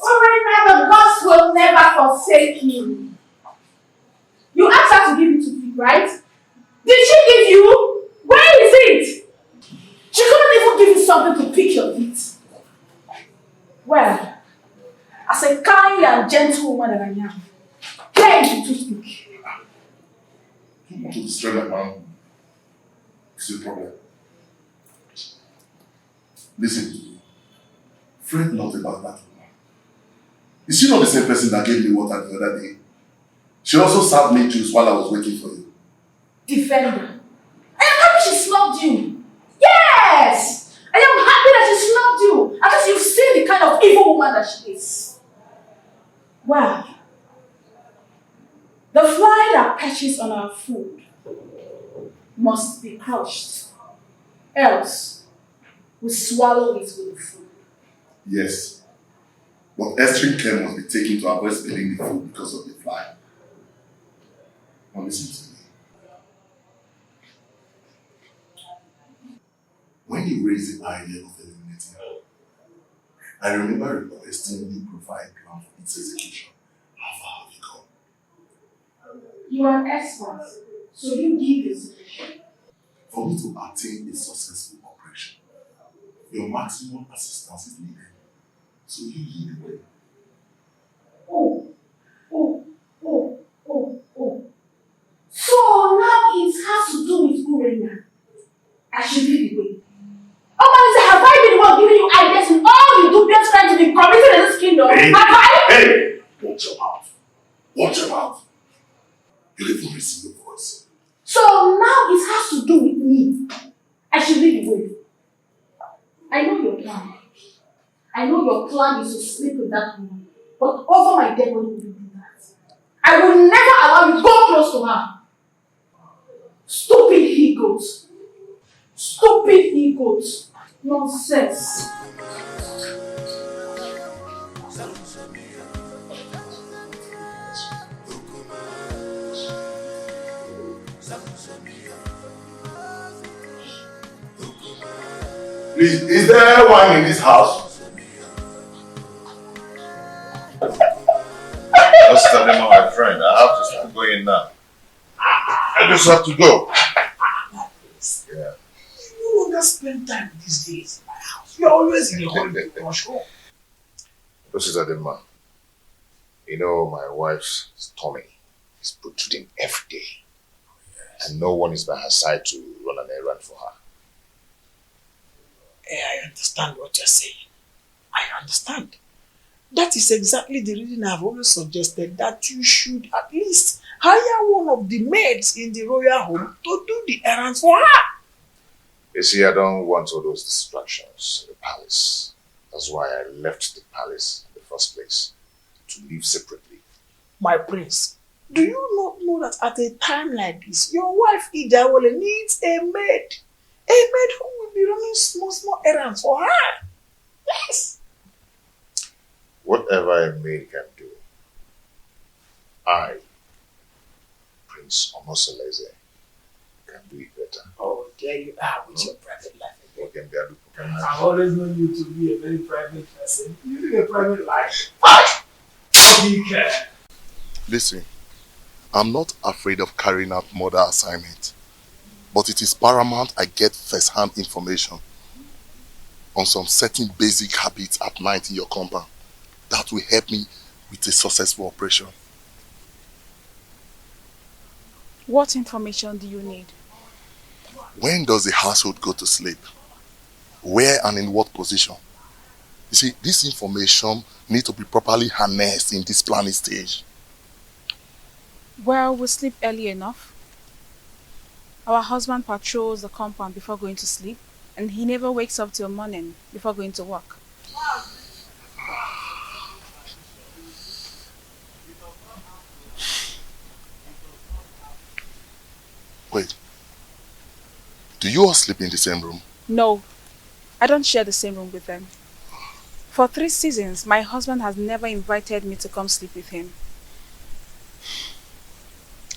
Alright, now the gods will never forsake you. You asked her to give it to you, right? Did she give you? Where is it? She couldn't even give you something to pick your feet. Well, as a kind and gentle woman that I am, here is to speak. You want to destroy that man? It's your problem. Listen, fret not about that woman. Is she not the same person that gave me water the other day? She also served me juice while I was waiting for you. Defender. I am happy she snubbed you. Yes! I am happy that she snubbed you. At least you've seen the kind of evil woman that she is. Well, the fly that perches on our food must be crushed. Else, we swallow it with the food. Yes. But extreme care must be taken to avoid spilling the food because of the fly. Now listen to me. When you raised the idea of eliminating her, I remember requesting you provide plan for its execution. How far have you gone? You are an expert, so you give the solution. For me to attain a successful operation, your maximum assistance is needed. So you lead the way. So now it has to do with Urena. I should lead the way. Have I been the one giving you ideas in all you do just trying to be committed in this kingdom? Hey! Watch your mouth. Watch your mouth. You even receive your voice. So now it has to do with me. I should lead the way. I know your plan. I know your plan is to sleep with that woman. But over my dead body will you do that? I will never allow you to go close to her. Stupid he-goats. Stupid he-goats. Nonsense. Please, is there wine in this house? Just tell him, my friend, I have to start going now. I just have to go. Yeah. You no longer spend time these days in my house. You're always in a hurry to rush home. This is Adema. You know, my wife's tummy is protruding every day. And no one is by her side to run an errand for her. I understand what you're saying. I understand. That is exactly the reason I've always suggested that you should at least hire one of the maids in the royal home to do the errands for her. You see, I don't want all those distractions in the palace. That's why I left the palace in the first place, to live separately. My prince, do you not know that at a time like this, your wife Idawole needs a maid? A maid who will be running small errands for her. Yes. Whatever a maid can do, I, Prince Omosoleze, can do it better. Oh, there you are with your private life. I've always known you to be a very private person. You live a private life. Listen, I'm not afraid of carrying out murder assignment, but it is paramount I get first-hand information on some certain basic habits at night in your compound that will help me with a successful operation. What information do you need? When does the household go to sleep? Where and in what position? You see, this information needs to be properly harnessed in this planning stage. Well, we sleep early enough. Our husband patrols the compound before going to sleep, and he never wakes up till morning before going to work. Wait, do you all sleep in the same room? No, I don't share the same room with them. For 3 seasons, my husband has never invited me to come sleep with him.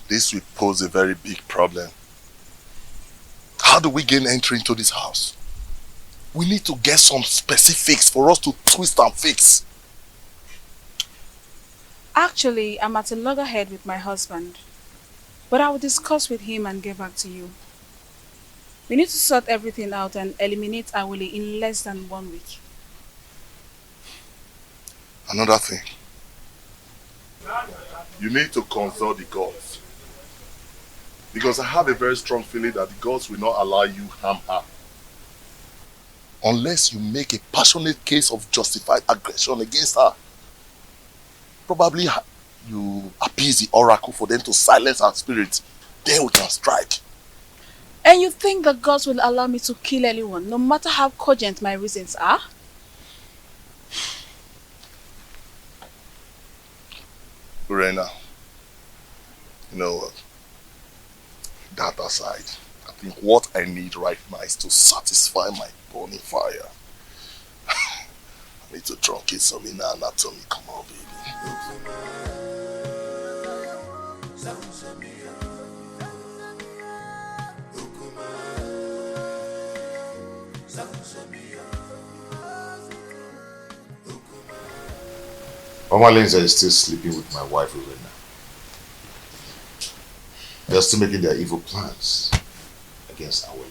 This will pose a very big problem. How do we gain entry into this house? We need to get some specifics for us to twist and fix. Actually, I'm at a loggerhead with my husband, but I will discuss with him and get back to you. We need to sort everything out and eliminate Awole in less than 1 week. Another thing. You need to consult the gods. Because I have a very strong feeling that the gods will not allow you harm her. Unless you make a passionate case of justified aggression against her. Probably you appease the oracle for them to silence her spirit. Then we can strike. And you think the gods will allow me to kill anyone, no matter how cogent my reasons are? Urena, you know what? That aside, I think what I need right now is to satisfy my burning fire. I need to truncate some inner anatomy. Come on, baby. Mama Lindsay is still sleeping with my wife, Urena. They're still making their evil plans against Awole.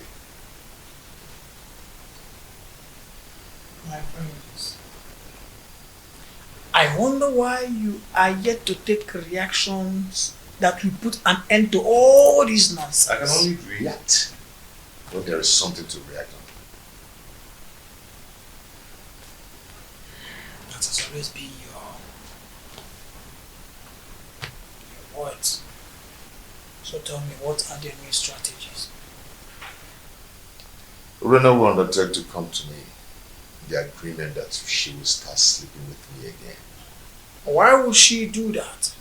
My friends, I wonder why you are yet to take reactions that will put an end to all this nonsense. I can only react when there is something to react on. That has always been your words. So tell me, what are the new strategies? Urena will undertake to come to me with the agreement that she will start sleeping with me again. Why would she do that?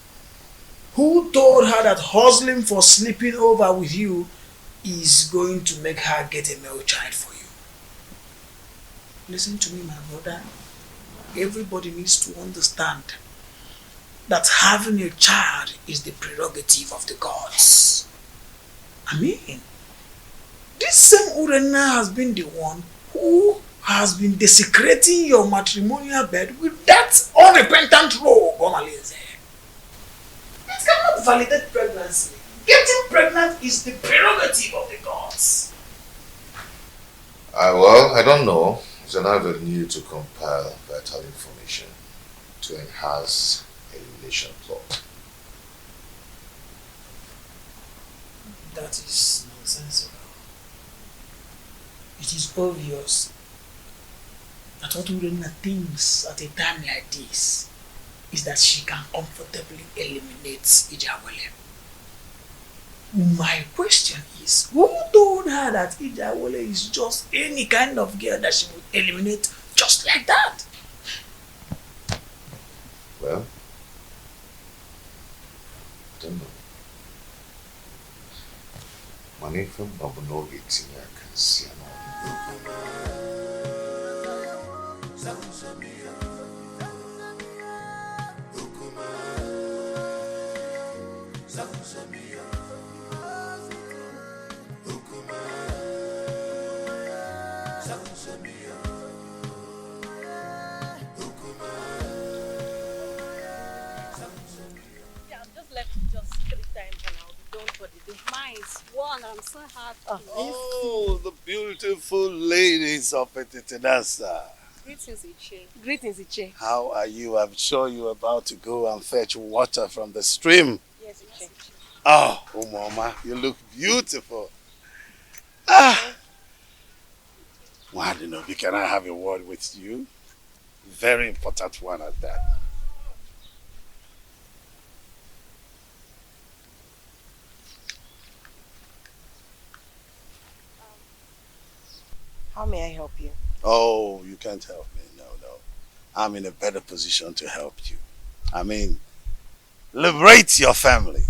Who told her that hustling for sleeping over with you is going to make her get a male child for you? Listen to me, my brother. Everybody needs to understand that having a child is the prerogative of the gods. I mean, this same Urena has been the one who has been desecrating your matrimonial bed with that unrepentant rogue. Omalinze. It cannot validate pregnancy. Getting pregnant is the prerogative of the gods. Well, I don't know. It's an avenue to compile vital information to enhance elimination plot. That is nonsensical. It is obvious that what Urena thinks at a time like this is that she can comfortably eliminate Ijawele. My question is, who told her that Ijawele is just any kind of girl that she would eliminate just like that? Well, I don't know. Money from Obunogi Tinya can see One, I'm so happy. Oh, the beautiful ladies of Etitinasa. Greetings, Iche. Greetings, Iche. How are you? I'm sure you're about to go and fetch water from the stream. Yes, Iche. Oh, Mama, you look beautiful. Ah! Wadinobi, can I have a word with you? Very important one at that. How may I help you? Oh, you can't help me. No. I'm in a better position to help you. I mean, liberate your family.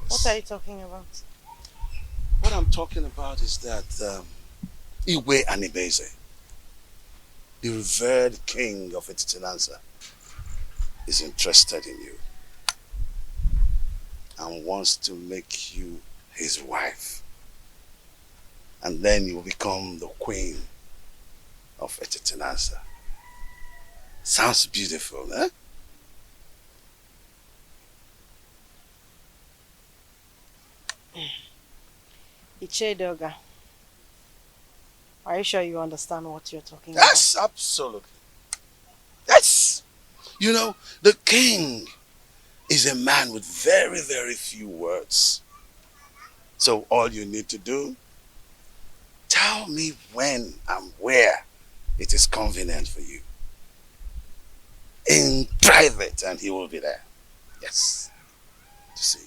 What are you talking about? What I'm talking about is that Iwe Anibeze, the revered king of Etitinansa, is interested in you and wants to make you his wife. And then you will become the queen of Etitinansa. Sounds beautiful, eh? Ichedoga, are you sure you understand what you're talking Yes, absolutely. Yes. You know, the king is a man with very, very few words. So all you need to do, tell me when and where it is convenient for you. In private, and he will be there. Yes. To see you.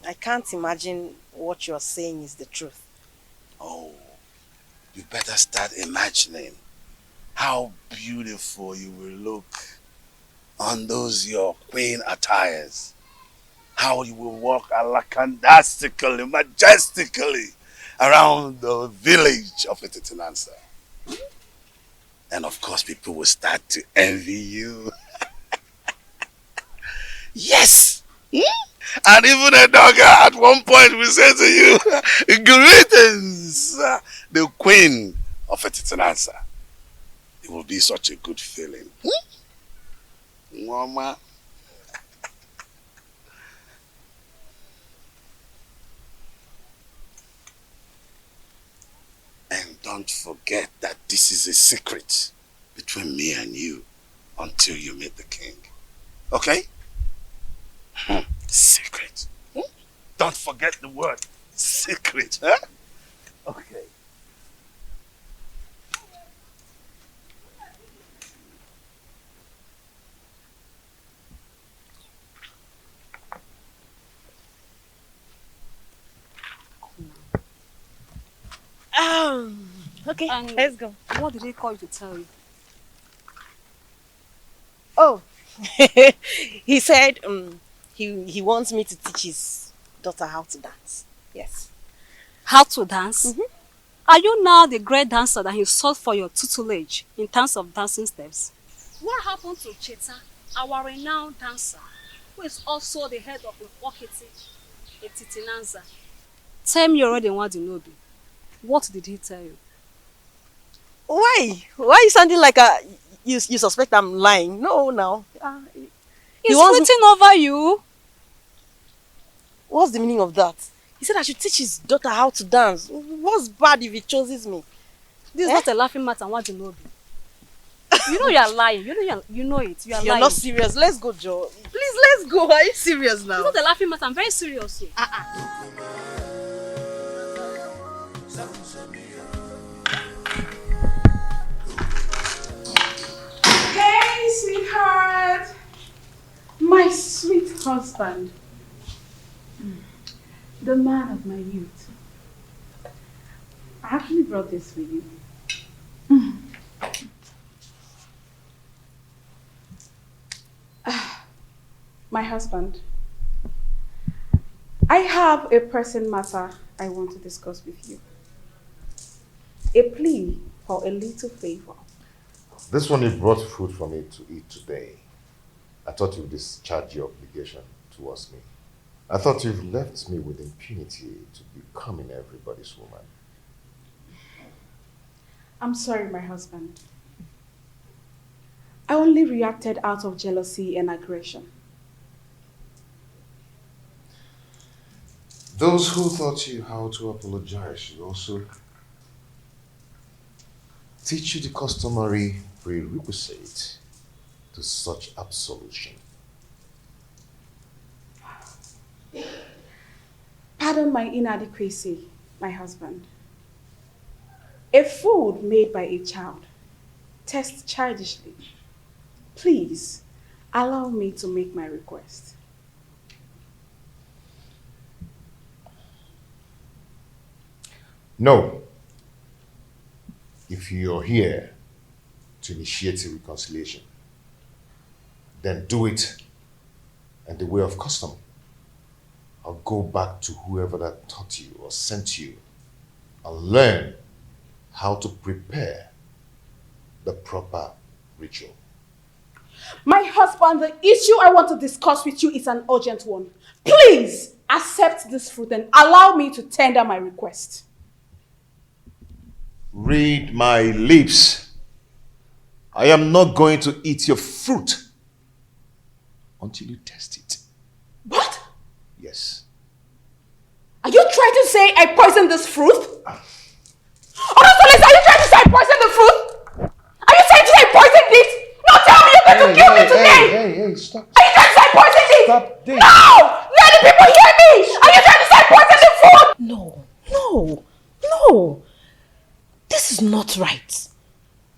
I can't imagine what you're saying is the truth. Oh, you better start imagining how beautiful you will look on those your queen attires. How you will walk alakandastically, majestically around the village of Etitinansa. And of course, people will start to envy you. Yes! And even a dog at one point will say to you, greetings, the queen of Etitinansa. It will be such a good feeling. Mama. And don't forget that this is a secret between me and you until you meet the king. Okay? Secret. Don't forget the word secret, huh? Okay. Okay, And let's go. What did he call you to tell you? Oh, he said he wants me to teach his daughter how to dance. Yes. How to dance? Are you now the great dancer that he sought for your tutelage in terms of dancing steps? What happened to Cheta, our renowned dancer? who is also the head of the Okiti, a Titinanza. Tell me already what you know. What did he tell you? Why? Why are you sounding like you suspect I'm lying? No, now. He's waiting over you. What's the meaning of that? He said I should teach his daughter how to dance. What's bad if he chooses me? This is not a laughing matter. What do you know? You know you are lying. You know it. You are lying. You're not serious. Let's go, Joe. Please, let's go. Are you serious now? It's not a laughing matter. I'm very serious. So. Hey, sweetheart. My sweet husband. The man of my youth. I actually brought this for you. My husband. I have a pressing matter I want to discuss with you. A plea for a little favor. This one you brought food for me to eat today. I thought you'd discharge your obligation towards me. I thought you've left me with impunity to becoming everybody's woman. I'm sorry, my husband. I only reacted out of jealousy and aggression. Those who taught you how to apologize should also teach you the customary prerequisite to such absolution. Pardon my inadequacy, my husband. A food made by a child tastes childishly. Please, allow me to make my request. No. If you're here to initiate a reconciliation, then do it in the way of custom. I'll go back to whoever that taught you or sent you and learn how to prepare the proper ritual. My husband, the issue I want to discuss with you is an urgent one. Please accept this fruit and allow me to tender my request. Read my lips. I am not going to eat your fruit until you test it. What? Yes. Are you trying to say I poisoned this fruit? Honestly, are you trying to say I poisoned the fruit? Are you trying to say I poisoned it? No, tell me you're going to kill me today! Hey, stop. Are you trying to say I poisoned it? Stop this. No! Let the people hear me! Are you trying to say I poisoned the fruit? No. This is not right.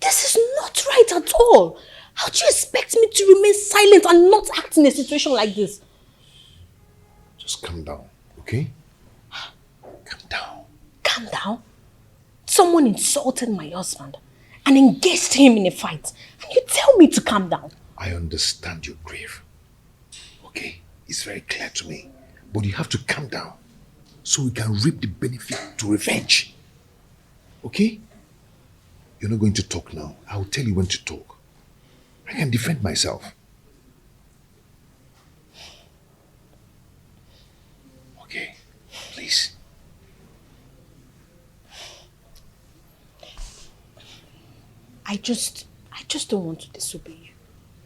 This is not right at all. How do you expect me to remain silent and not act in a situation like this? Just calm down, okay? Calm down. Calm down? Someone insulted my husband and engaged him in a fight. And you tell me to calm down. I understand your grief. Okay? It's very clear to me. But you have to calm down so we can reap the benefit to revenge. Okay? You're not going to talk now. I'll tell you when to talk. I can defend myself. Okay? Please. I just don't want to disobey you.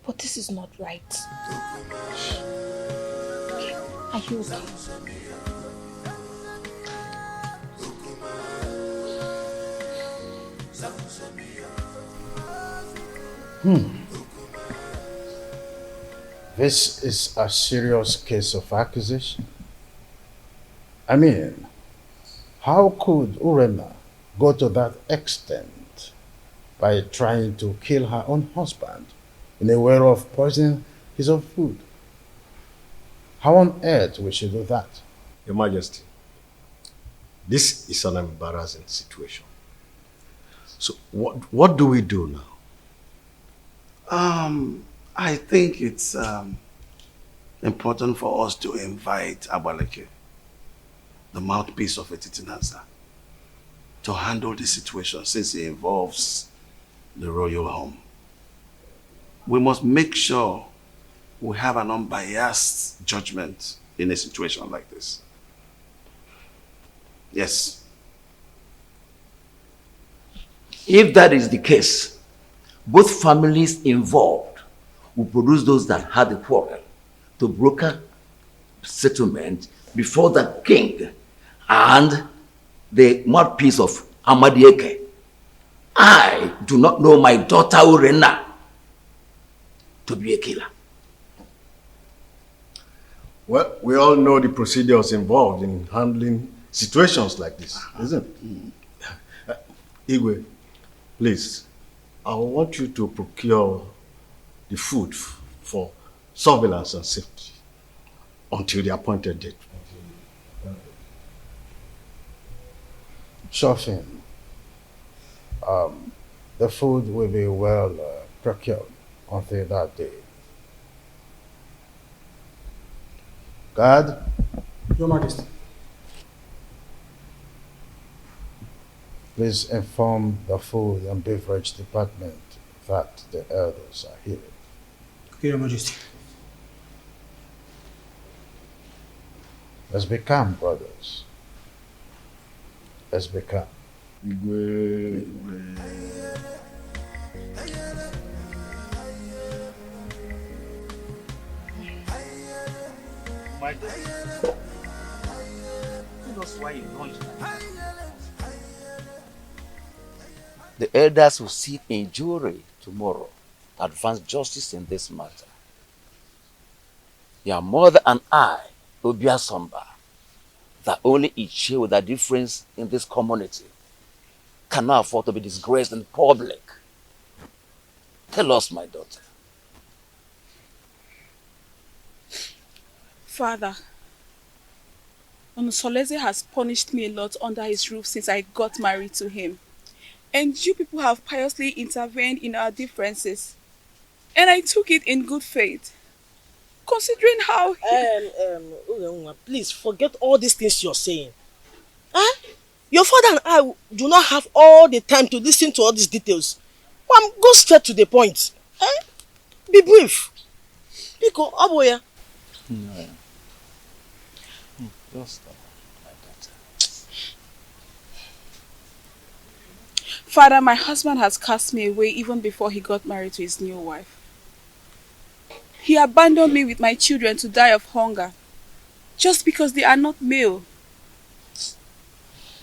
But this is not right. Okay. Are you okay? This is a serious case of accusation. I mean, how could Urena go to that extent by trying to kill her own husband in a way of poisoning his own food? How on earth will she do that? Your Majesty, this is an embarrassing situation. So what do we do now? I think it's important for us to invite Abaleke, the mouthpiece of Etitinansa, to handle the situation since it involves the royal home. We must make sure we have an unbiased judgment in a situation like this. Yes. If that is the case, both families involved will produce those that had the quarrel to broker settlement before the king and the mouthpiece of Amadieke. I do not know my daughter Urena to be a killer. Well, we all know the procedures involved in handling situations like this, isn't it? Igwe, please, I want you to procure the food for surveillance and safety until the appointed date. Sure thing. The food will be well procured until that day. Guard. Your Majesty. Please inform the food and beverage department that the elders are here. Okay, Your Majesty. Let's be calm, brothers. Let's be calm. My God. Tell us why you launched that. The elders will sit in jury tomorrow to advance justice in this matter. Your mother and I, Obia Somba, that only each year with a difference in this community, cannot afford to be disgraced in public. Tell us, my daughter. Father, Onusoleze has punished me a lot under his roof since I got married to him. And you people have piously intervened in our differences. And I took it in good faith. Considering how... Please, forget all these things you're saying. Huh? Your father and I do not have all the time to listen to all these details. Go straight to the point. Eh? Be brief. Pico, Aboya. No. Just stop, my daughter. Father, my husband has cast me away even before he got married to his new wife. He abandoned me with my children to die of hunger, just because they are not male.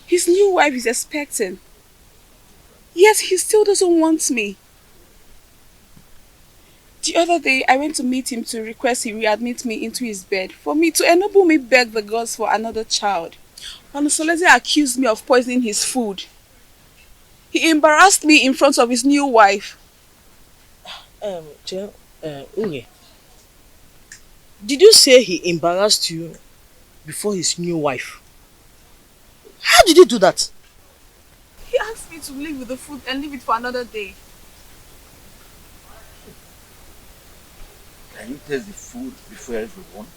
His new wife is expecting, yet he still doesn't want me. The other day, I went to meet him to request he readmit me into his bed for me to enable me beg the gods for another child. Onusoleze accused me of poisoning his food. He embarrassed me in front of his new wife. Unge, did you say he embarrassed you before his new wife? How did he do that? He asked me to leave with the food and leave it for another day. Can you taste the food before everyone?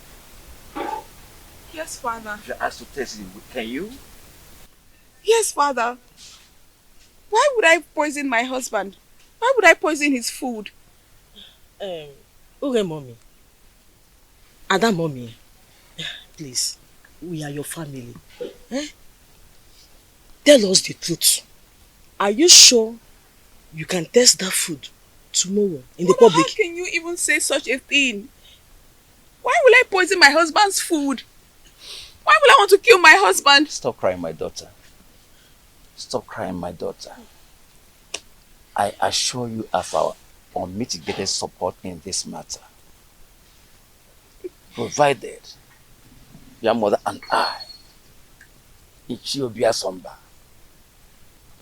Yes, Father. If you ask to taste it, can you? Yes, Father. Why would I poison my husband? Why would I poison his food? Okay, Mommy. Ada Mommy, please, we are your family. Eh? Tell us the truth. Are you sure you can taste that food tomorrow in the public? How can you even say such a thing? Why will I poison my husband's food? Why will I want to kill my husband? Stop crying, my daughter. Stop crying, my daughter. I assure you of our unmitigated support in this matter. Provided your mother and I, Ichiobia Somba,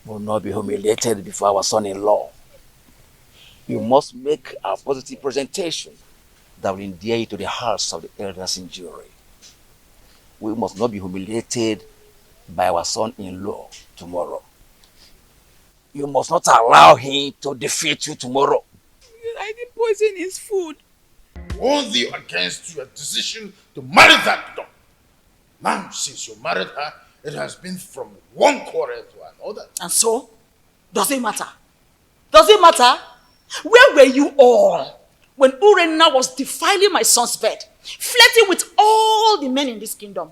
will not be humiliated before our son-in-law. You must make a positive presentation that will endear you to the hearts of the elders in jury. We must not be humiliated by our son-in-law tomorrow. You must not allow him to defeat you tomorrow. I didn't poison his food. Warn thee against your decision to marry that dog. Now, since you married her, it has been from one quarrel to another. And so? Does it matter? Does it matter? Where were you all when Urenna was defiling my son's bed, flirting with all the men in this kingdom.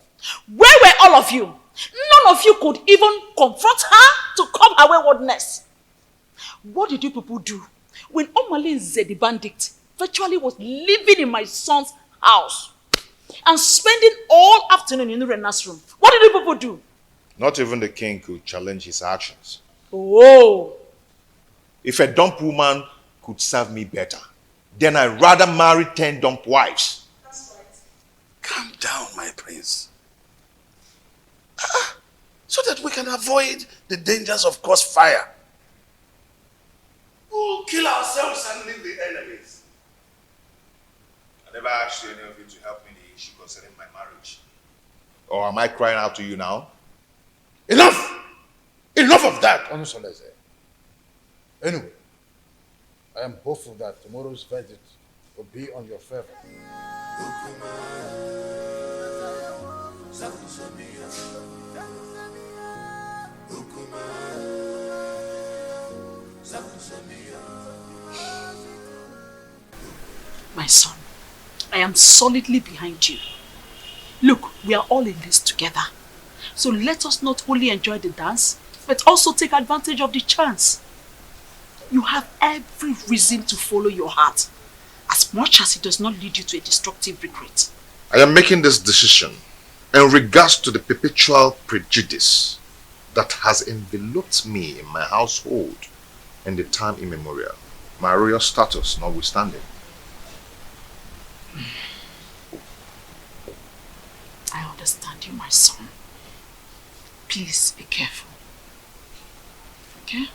Where were all of you? None of you could even confront her to curb her waywardness. What did you people do when Omalinze the bandit virtually was living in my son's house and spending all afternoon in Urenna's room? What did you people do? Not even the king could challenge his actions. Oh. If a dump woman could serve me better, then I'd rather marry 10 dump wives. That's right. Calm down, my prince. So that we can avoid the dangers of crossfire. We'll kill ourselves and leave the enemies. I never asked you any of you to help me in the issue concerning my marriage. Or am I crying out to you now? Enough! Enough of that, Onusoleze. Anyway, I am hopeful that tomorrow's verdict will be on your favor. My son, I am solidly behind you. Look, we are all in this together. So let us not only enjoy the dance, but also take advantage of the chance. You have every reason to follow your heart, as much as it does not lead you to a destructive regret. I am making this decision in regards to the perpetual prejudice that has enveloped me in my household in the time immemorial, my royal status notwithstanding. I understand you, my son. Please be careful. Okay?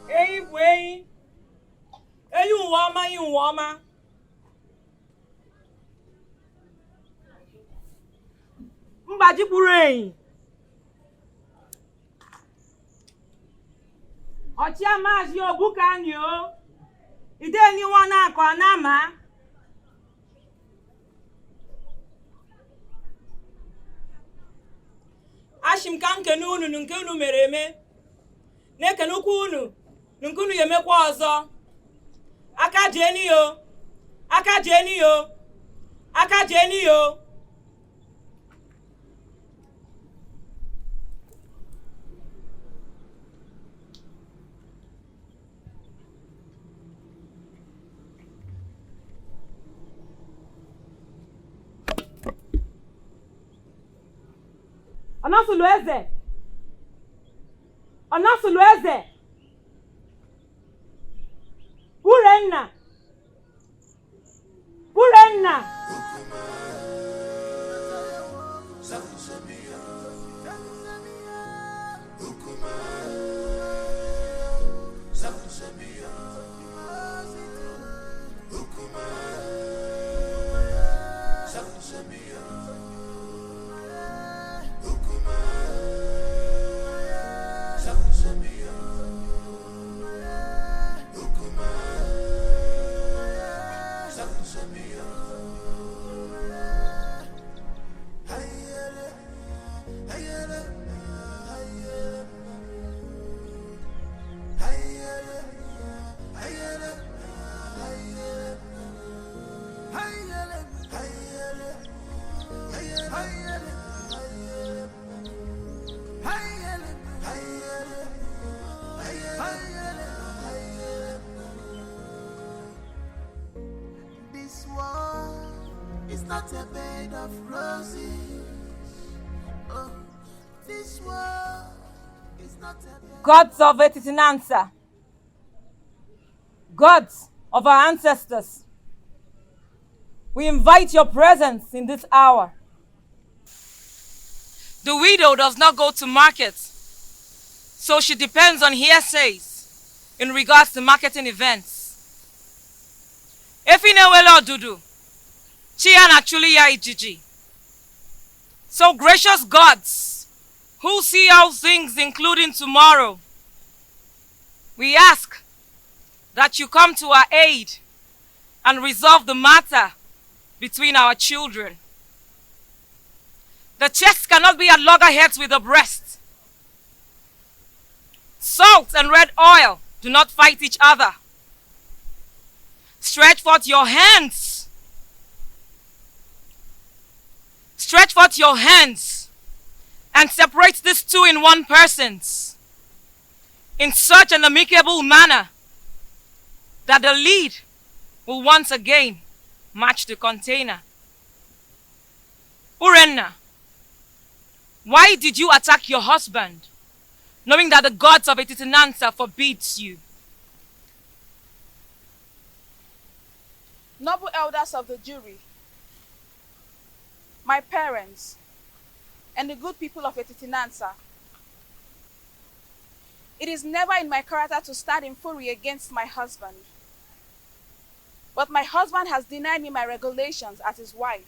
Hey, wait. Hey, you wama. Mbaji Burain. Ochia mas yo bukan yo. Ide ni wana ko anama. Ashim kan kenu unu nkenu mereme. Ne kenu ku unu nkunu yemekwa ọzọ. Aka jeni yo. Aka jeni yo. Aka jeni yo. Onasulueze. Onasulueze. Urenna. Urenna. This world is not a bed of roses. Oh, this world is not a bed. Gods of Etitinansa. Gods of our ancestors. We invite your presence in this hour. The widow does not go to market, so she depends on hearsays in regards to marketing events. Efinewelo Dudu, Chia Nachuli ya Ijiji. So gracious gods, who see all things including tomorrow, we ask that you come to our aid and resolve the matter between our children. The chest cannot be at loggerheads with the breast. Salt and red oil do not fight each other. Stretch forth your hands. Stretch forth your hands and separate these two in one persons in such an amicable manner that the lead will once again match the container. Urenna, why did you attack your husband, knowing that the gods of Etitinansa forbids you? Noble elders of the jury, my parents, and the good people of Etitinansa, it is never in my character to stand in fury against my husband. But my husband has denied me my regulations as his wife.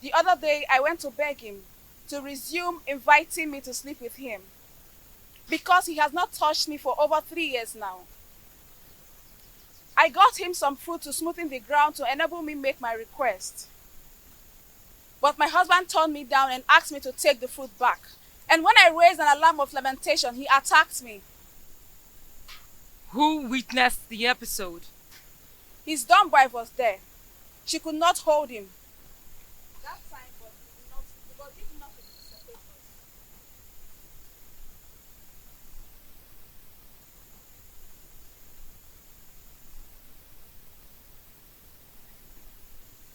The other day, I went to beg him to resume inviting me to sleep with him because he has not touched me for over 3 years now. I got him some food to smoothen the ground to enable me make my request. But my husband turned me down and asked me to take the food back. And when I raised an alarm of lamentation, he attacked me. Who witnessed the episode? His dumb wife was there. She could not hold him. That time, but did nothing to separate us.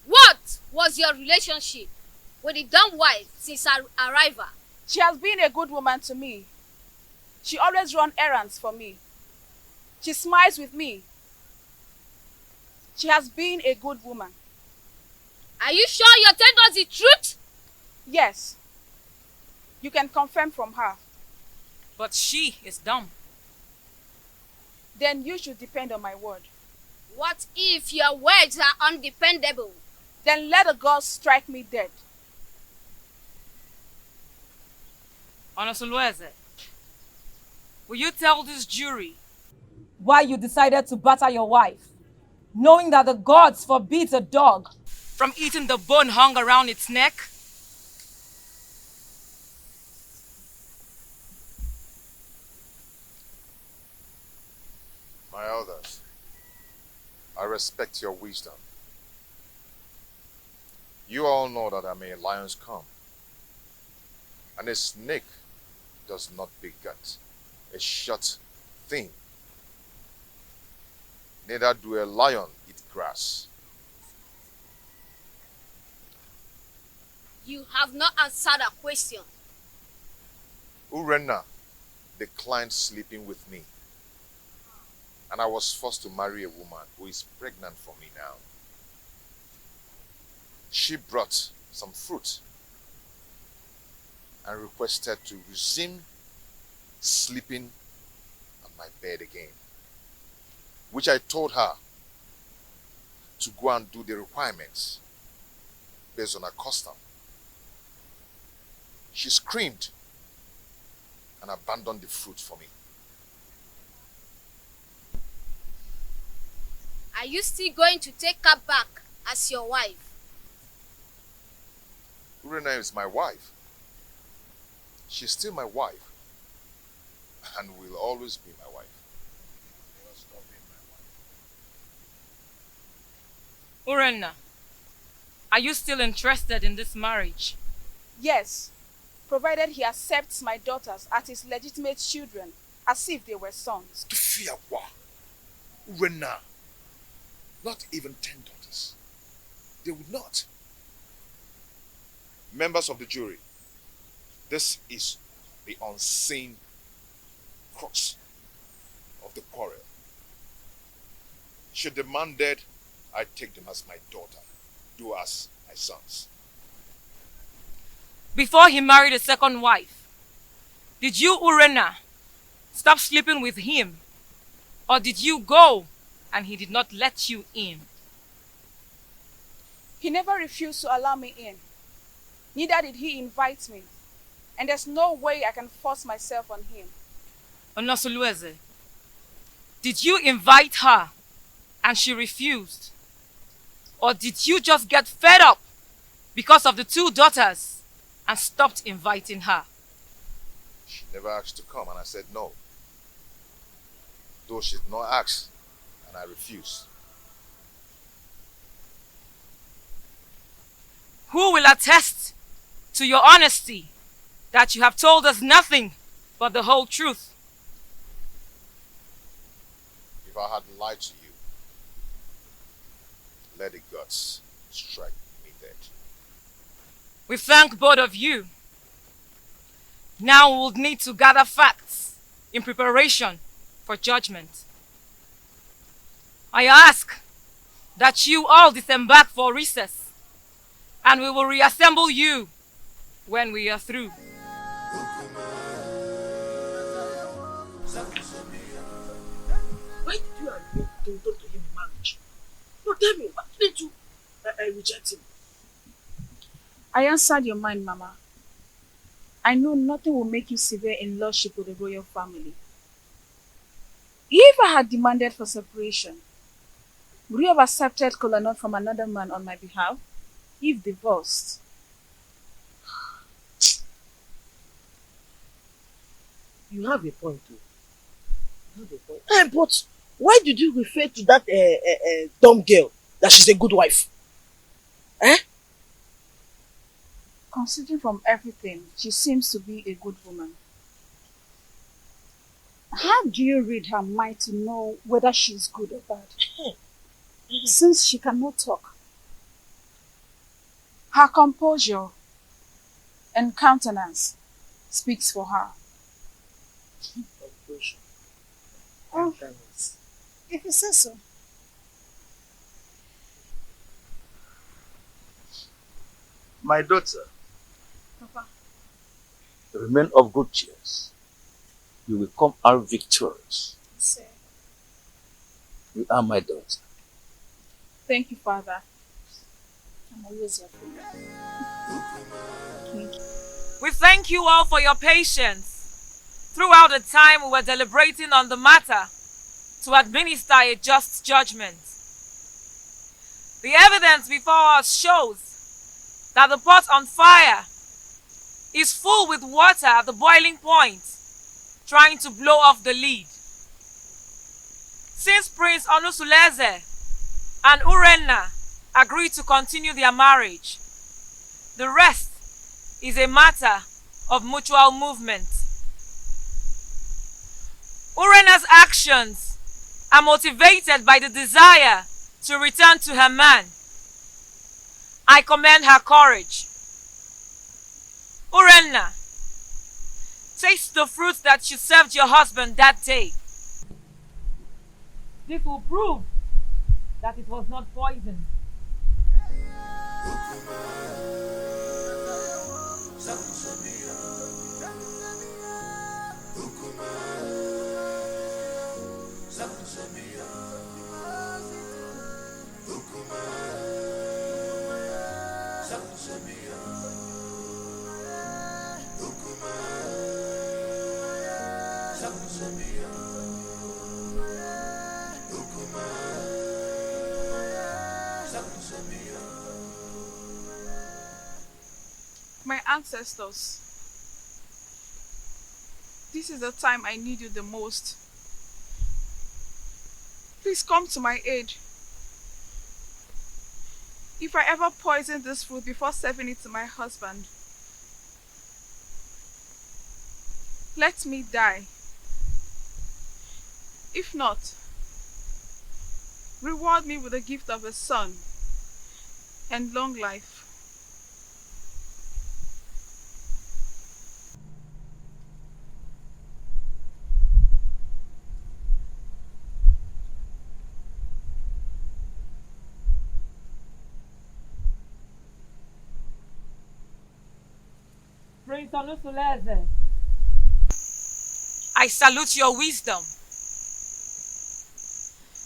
What was your relationship with the dumb wife since her arrival? She has been a good woman to me. She always runs errands for me. She smiles with me. She has been a good woman. Are you sure you're telling us the truth? Yes. You can confirm from her. But she is dumb. Then you should depend on my word. What if your words are undependable? Then let the gods strike me dead. Onosulueze, will you tell this jury why you decided to batter your wife, knowing that the gods forbid a dog from eating the bone hung around its neck? My elders, I respect your wisdom. You all know that I'm a lion's come, and a snake does not beget a short thing. Neither do a lion eat grass. You have not answered a question. Urenna declined sleeping with me, and I was forced to marry a woman who is pregnant for me now. She brought some fruit and requested to resume sleeping on my bed again, which I told her to go and do the requirements based on her custom. She screamed and abandoned the fruit for me. Are you still going to take her back as your wife? Urena is my wife. She's still my wife and will always be my wife. Never stop being my wife. Urenna, are you still interested in this marriage? Yes, provided he accepts my daughters as his legitimate children, as if they were sons. Tufiawa, Urena, not even 10 daughters. They would not. Members of the jury, this is the unseen crux of the quarrel. Should the man dead, I take them as my daughter, do as my sons. Before he married a second wife, did you, Urenna, stop sleeping with him? Or did you go and he did not let you in? He never refused to allow me in. Neither did he invite me. And there's no way I can force myself on him. Onosulueze, did you invite her and she refused? Or did you just get fed up because of the 2 daughters and stopped inviting her. She never asked to come and I said no. Though she did not ask and I refused. Who will attest to your honesty that you have told us nothing but the whole truth? If I had lied to you, let the gods strike me dead. We thank both of you. Now we will need to gather facts in preparation for judgment. I ask that you all disembark for recess, and we will reassemble you when we are through. Why did you agree to return to him in marriage? No, tell me, why did you reject him? I answered your mind, Mama. I know nothing will make you severe in lordship with the royal family. If I had demanded for separation, would you have accepted Kolanut from another man on my behalf? If divorced? You have a point too. You have a point. But why did you refer to that dumb girl that she's a good wife? Eh? Considering from everything, she seems to be a good woman. How do you read her mind to know whether she's good or bad? Since she cannot talk, her composure and countenance speaks for her. Composure. Oh, if you say so. My daughter, Papa. remain of good cheer. You will come out victorious. Sir. You are my daughter. Thank you, Father. I'm always your friend. Thank you. We thank you all for your patience throughout the time we were deliberating on the matter to administer a just judgment. The evidence before us shows that the pot on fire is full with water at the boiling point, trying to blow off the lid. Since Prince Onusuleze and Urenna agreed to continue their marriage, the rest is a matter of mutual movement. Urenna's actions are motivated by the desire to return to her man. I commend her courage. Urenna, taste the fruit that you served your husband that day. This will prove that it was not poison. My ancestors, this is the time I need you the most. Please come to my aid. If I ever poison this food before serving it to my husband, let me die. If not, reward me with the gift of a son and long life. Prince Onusuleze, I salute your wisdom.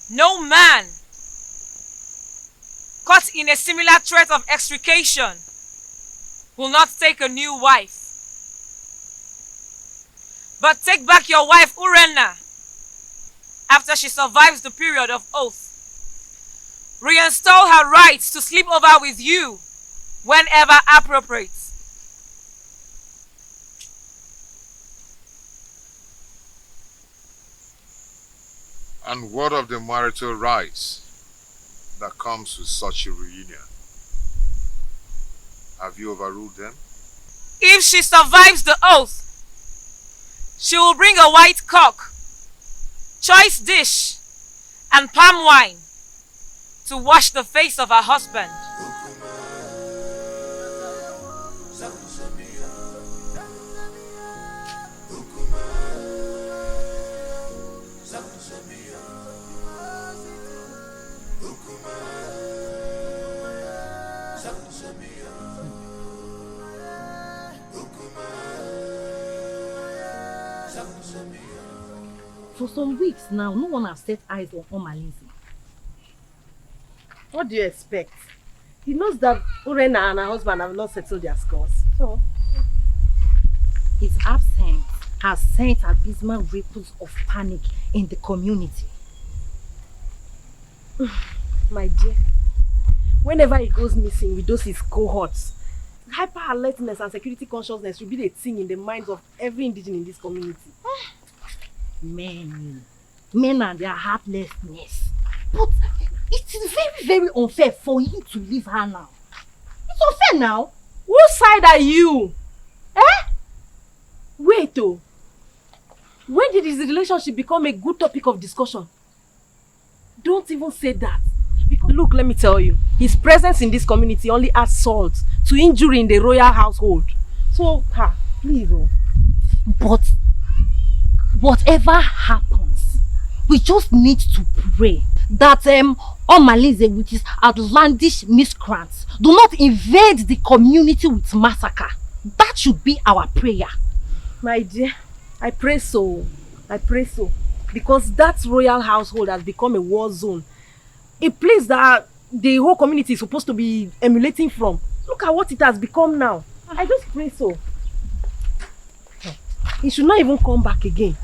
No man caught in a similar threat of extrication will not take a new wife. But take back your wife Urenna after she survives the period of oath. Reinstall her rights to sleep over with you whenever appropriate. And what of the marital rights that comes with such a reunion? Have you overruled them? If she survives the oath, she will bring a white cock, choice dish, and palm wine to wash the face of her husband. For some weeks now, no one has set eyes on Omalinze. What do you expect? He knows that Urena and her husband have not settled their scores. So, His absence has sent abysmal ripples of panic in the community. my dear, whenever he goes missing with those his cohorts, hyper alertness and security consciousness will be the thing in the minds of every indigenous in this community. Men and their heartlessness. But it is very, very unfair for him to leave her now. It's unfair now. Whose side are you? Wait oh. When did his relationship become a good topic of discussion? Don't even say that. Because look, let me tell you, his presence in this community only adds salt to injury in the royal household. So, please oh. But whatever happens, we just need to pray that Omalinze with his outlandish miscreants do not invade the community with massacre. That should be our prayer. My dear, I pray so. I pray so. Because that royal household has become a war zone. A place that the whole community is supposed to be emulating from. Look at what it has become now. I just pray so. He should not even come back again.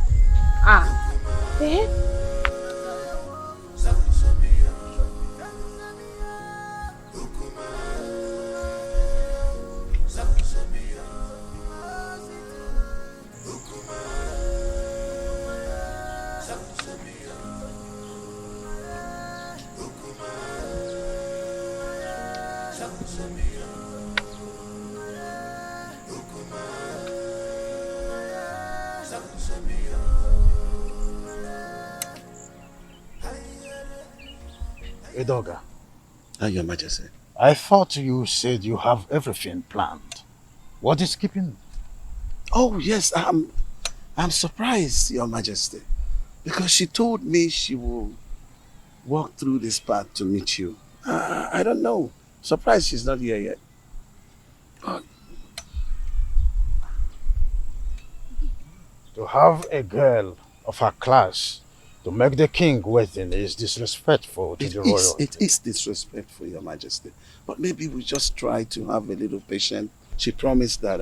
Edoga. Your Majesty. I thought you said you have everything planned. What is keeping? Oh yes, I'm surprised, Your Majesty, because she told me she will walk through this path to meet you. I don't know. Surprised she's not here yet. To have a girl of her class to make the king waiting is disrespectful to the royalty. It is disrespectful, Your Majesty. But maybe we just try to have a little patience. She promised that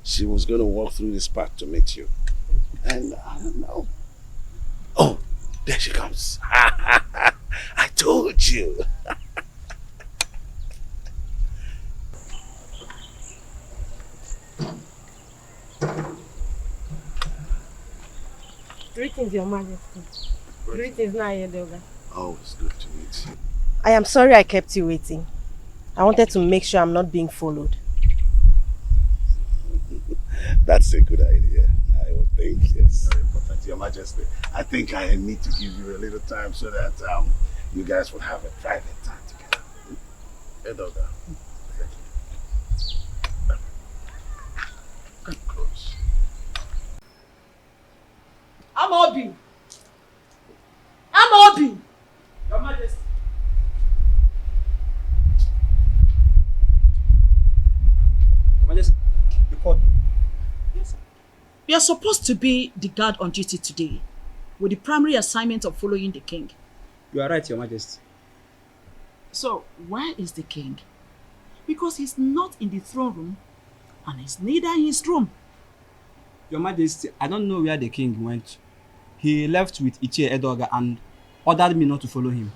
she was going to walk through this path to meet you. And I don't know. Oh, there she comes. I told you. Greetings, Your Majesty. Greetings, Edoga. Oh, it's good to meet you. I am sorry I kept you waiting. I wanted to make sure I'm not being followed. That's a good idea. I would think, yes. Very important, Your Majesty. I think I need to give you a little time so that you guys will have a private time together. Edoga. Come close. Amobi! Your Majesty. Your Majesty, you called me. Yes, sir. You are supposed to be the guard on duty today, with the primary assignment of following the king. You are right, Your Majesty. So, where is the king? Because he's not in the throne room, and he's neither in his room. Your Majesty, I don't know where the king went. He left with Ichie Edoga and ordered me not to follow him.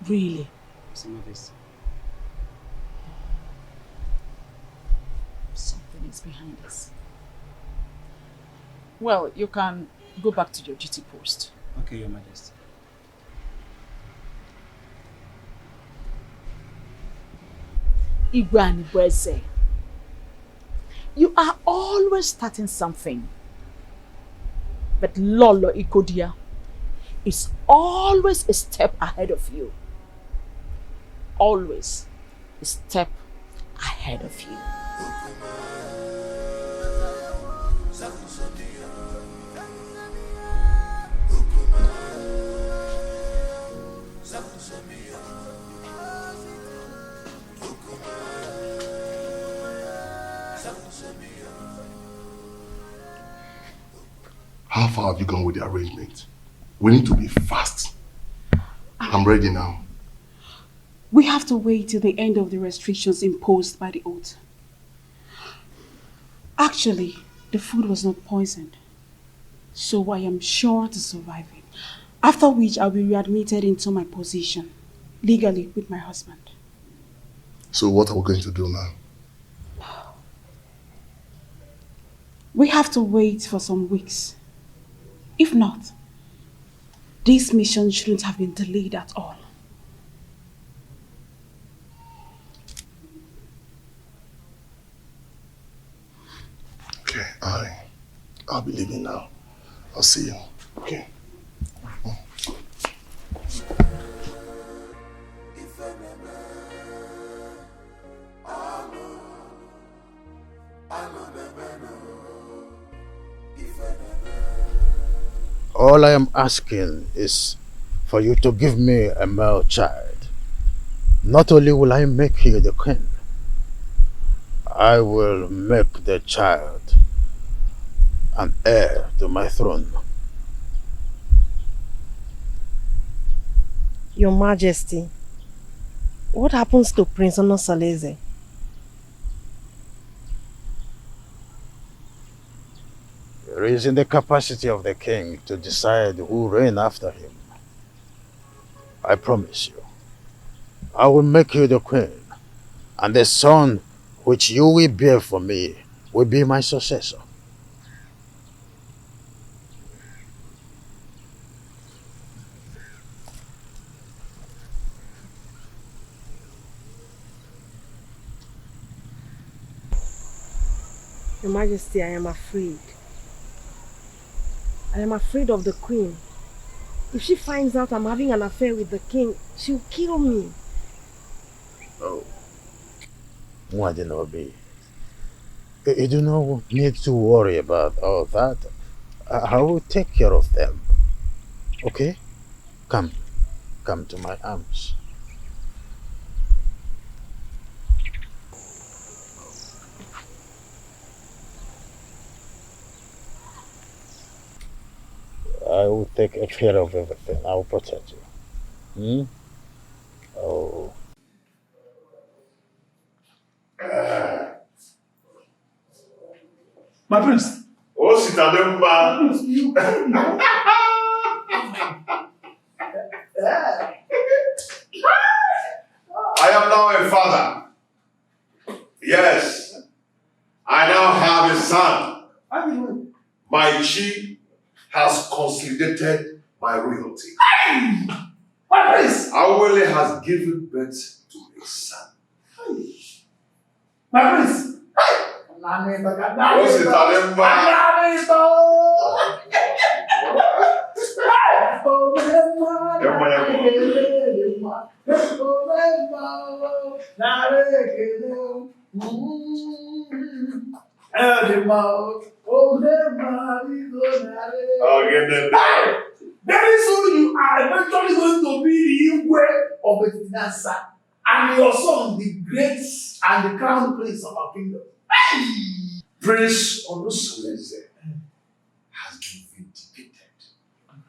Really? Yes, Your Majesty. Something is behind this. Well, you can Go back to your duty post. Okay, Your Majesty. Igwe and Ibweze, you are always starting something. But Lolo Ikodia is always a step ahead of you. Always a step ahead of you. How far have you gone with the arrangement? We need to be fast. I'm ready now. We have to wait till the end of the restrictions imposed by the oath. Actually, the food was not poisoned, so I am sure to survive it. After which I'll be readmitted into my position, legally with my husband. So what are we going to do now? We have to wait for some weeks. If not, this mission shouldn't have been delayed at all. Okay, I'll be leaving now. I'll see you. Okay. All I am asking is for you to give me a male child. Not only will I make you the queen, I will make the child an heir to my throne. Your Majesty, what happens to Prince Onosaleze? It is in the capacity of the king to decide who reign after him. I promise you, I will make you the queen, and the son which you will bear for me will be my successor. Your Majesty, I am afraid. I am afraid of the queen. If she finds out I'm having an affair with the king, she'll kill me. Oh. Mwadinobi, you do not need to worry about all that. I will take care of them. Okay? Come to my arms. I will take care of everything. I will protect you. Oh. My prince. Oh, Sitademba. I am now a father. Yes. I now have a son. My chi has consolidated my royalty. My prince. Awele has given birth to a son. My prince. Oh, Sitademba. Very soon you are eventually going to be the Igwe of Etinasa, and your son, the great and the crown prince of our kingdom. Prince Onosaleze has been vindicated.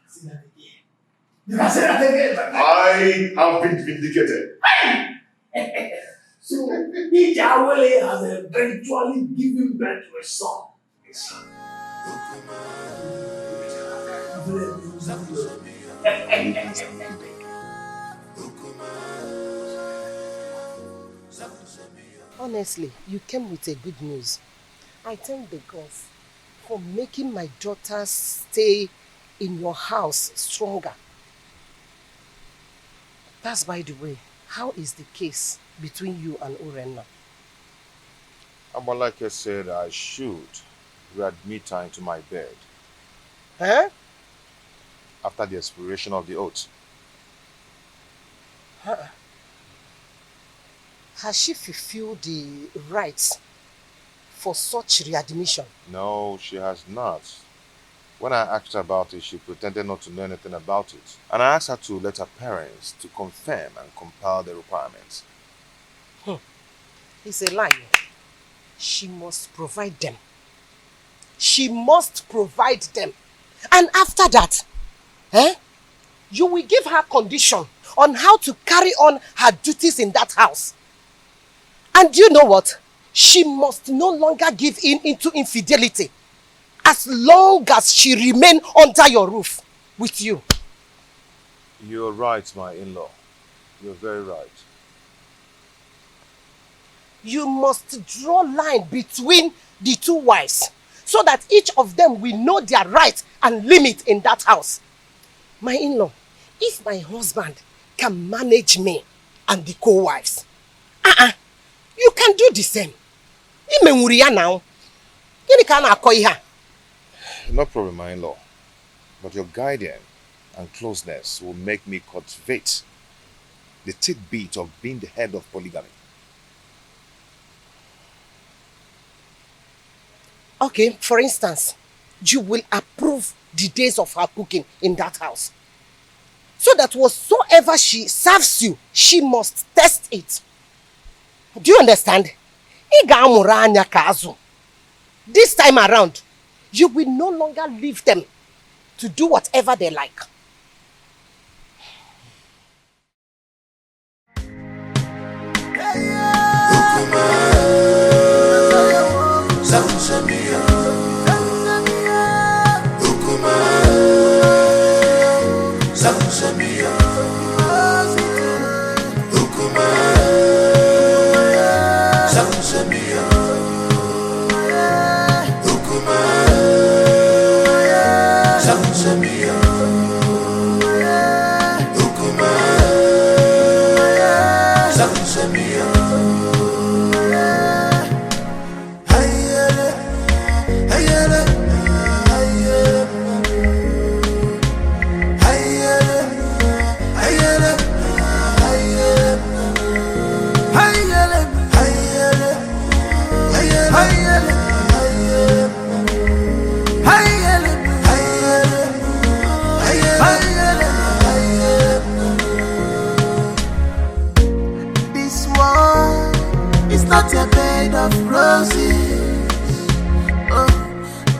Say that again. You can say that again. I have been vindicated. So, Ijawele has eventually given birth to a son. A son. Honestly, you came with a good news. I thank the gods for making my daughter's stay in your house stronger. That's by the way. How is the case between you and Urenna? Amalake said I should readmit her into my bed. Huh? After the expiration of the oath. Huh? Has she fulfilled the rights for such readmission? No, she has not. When I asked her about it, she pretended not to know anything about it. And I asked her to let her parents to confirm and compile the requirements. It's a lie. She must provide them. She must provide them. And after that, you will give her condition on how to carry on her duties in that house. And you know what? She must no longer give in into infidelity as long as she remain under your roof with you. You're right, my in-law. You're very right. You must draw line between the two wives so that each of them will know their rights and limit in that house. My in-law, if my husband can manage me and the co-wives, you can do the same. Now. No problem, my in-law. But your guidance and closeness will make me cultivate the tidbit of being the head of polygamy. Okay, for instance, you will approve the days of her cooking in that house. So that whatsoever she serves you, she must test it. Do you understand? This time around, you will no longer leave them to do whatever they like. Not a bed of roses. Oh,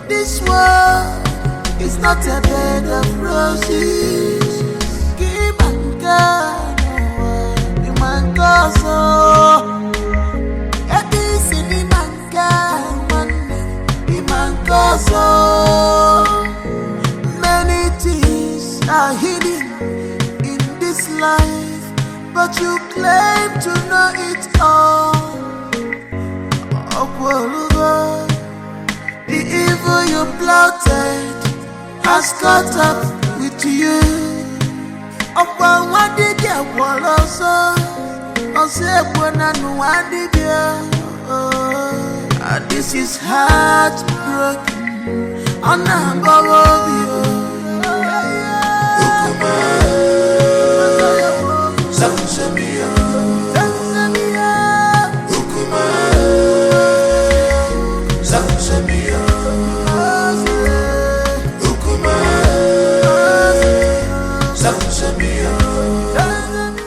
this world is not a bed of roses. Give and God, you man go so. Every city man God, man go so. Many things are hidden in this life, but you claim to know it all. The evil you plotted has caught up with you. Upon what did you want also? On say when I know what did you? This is heartbroken. On above you. Samshamia.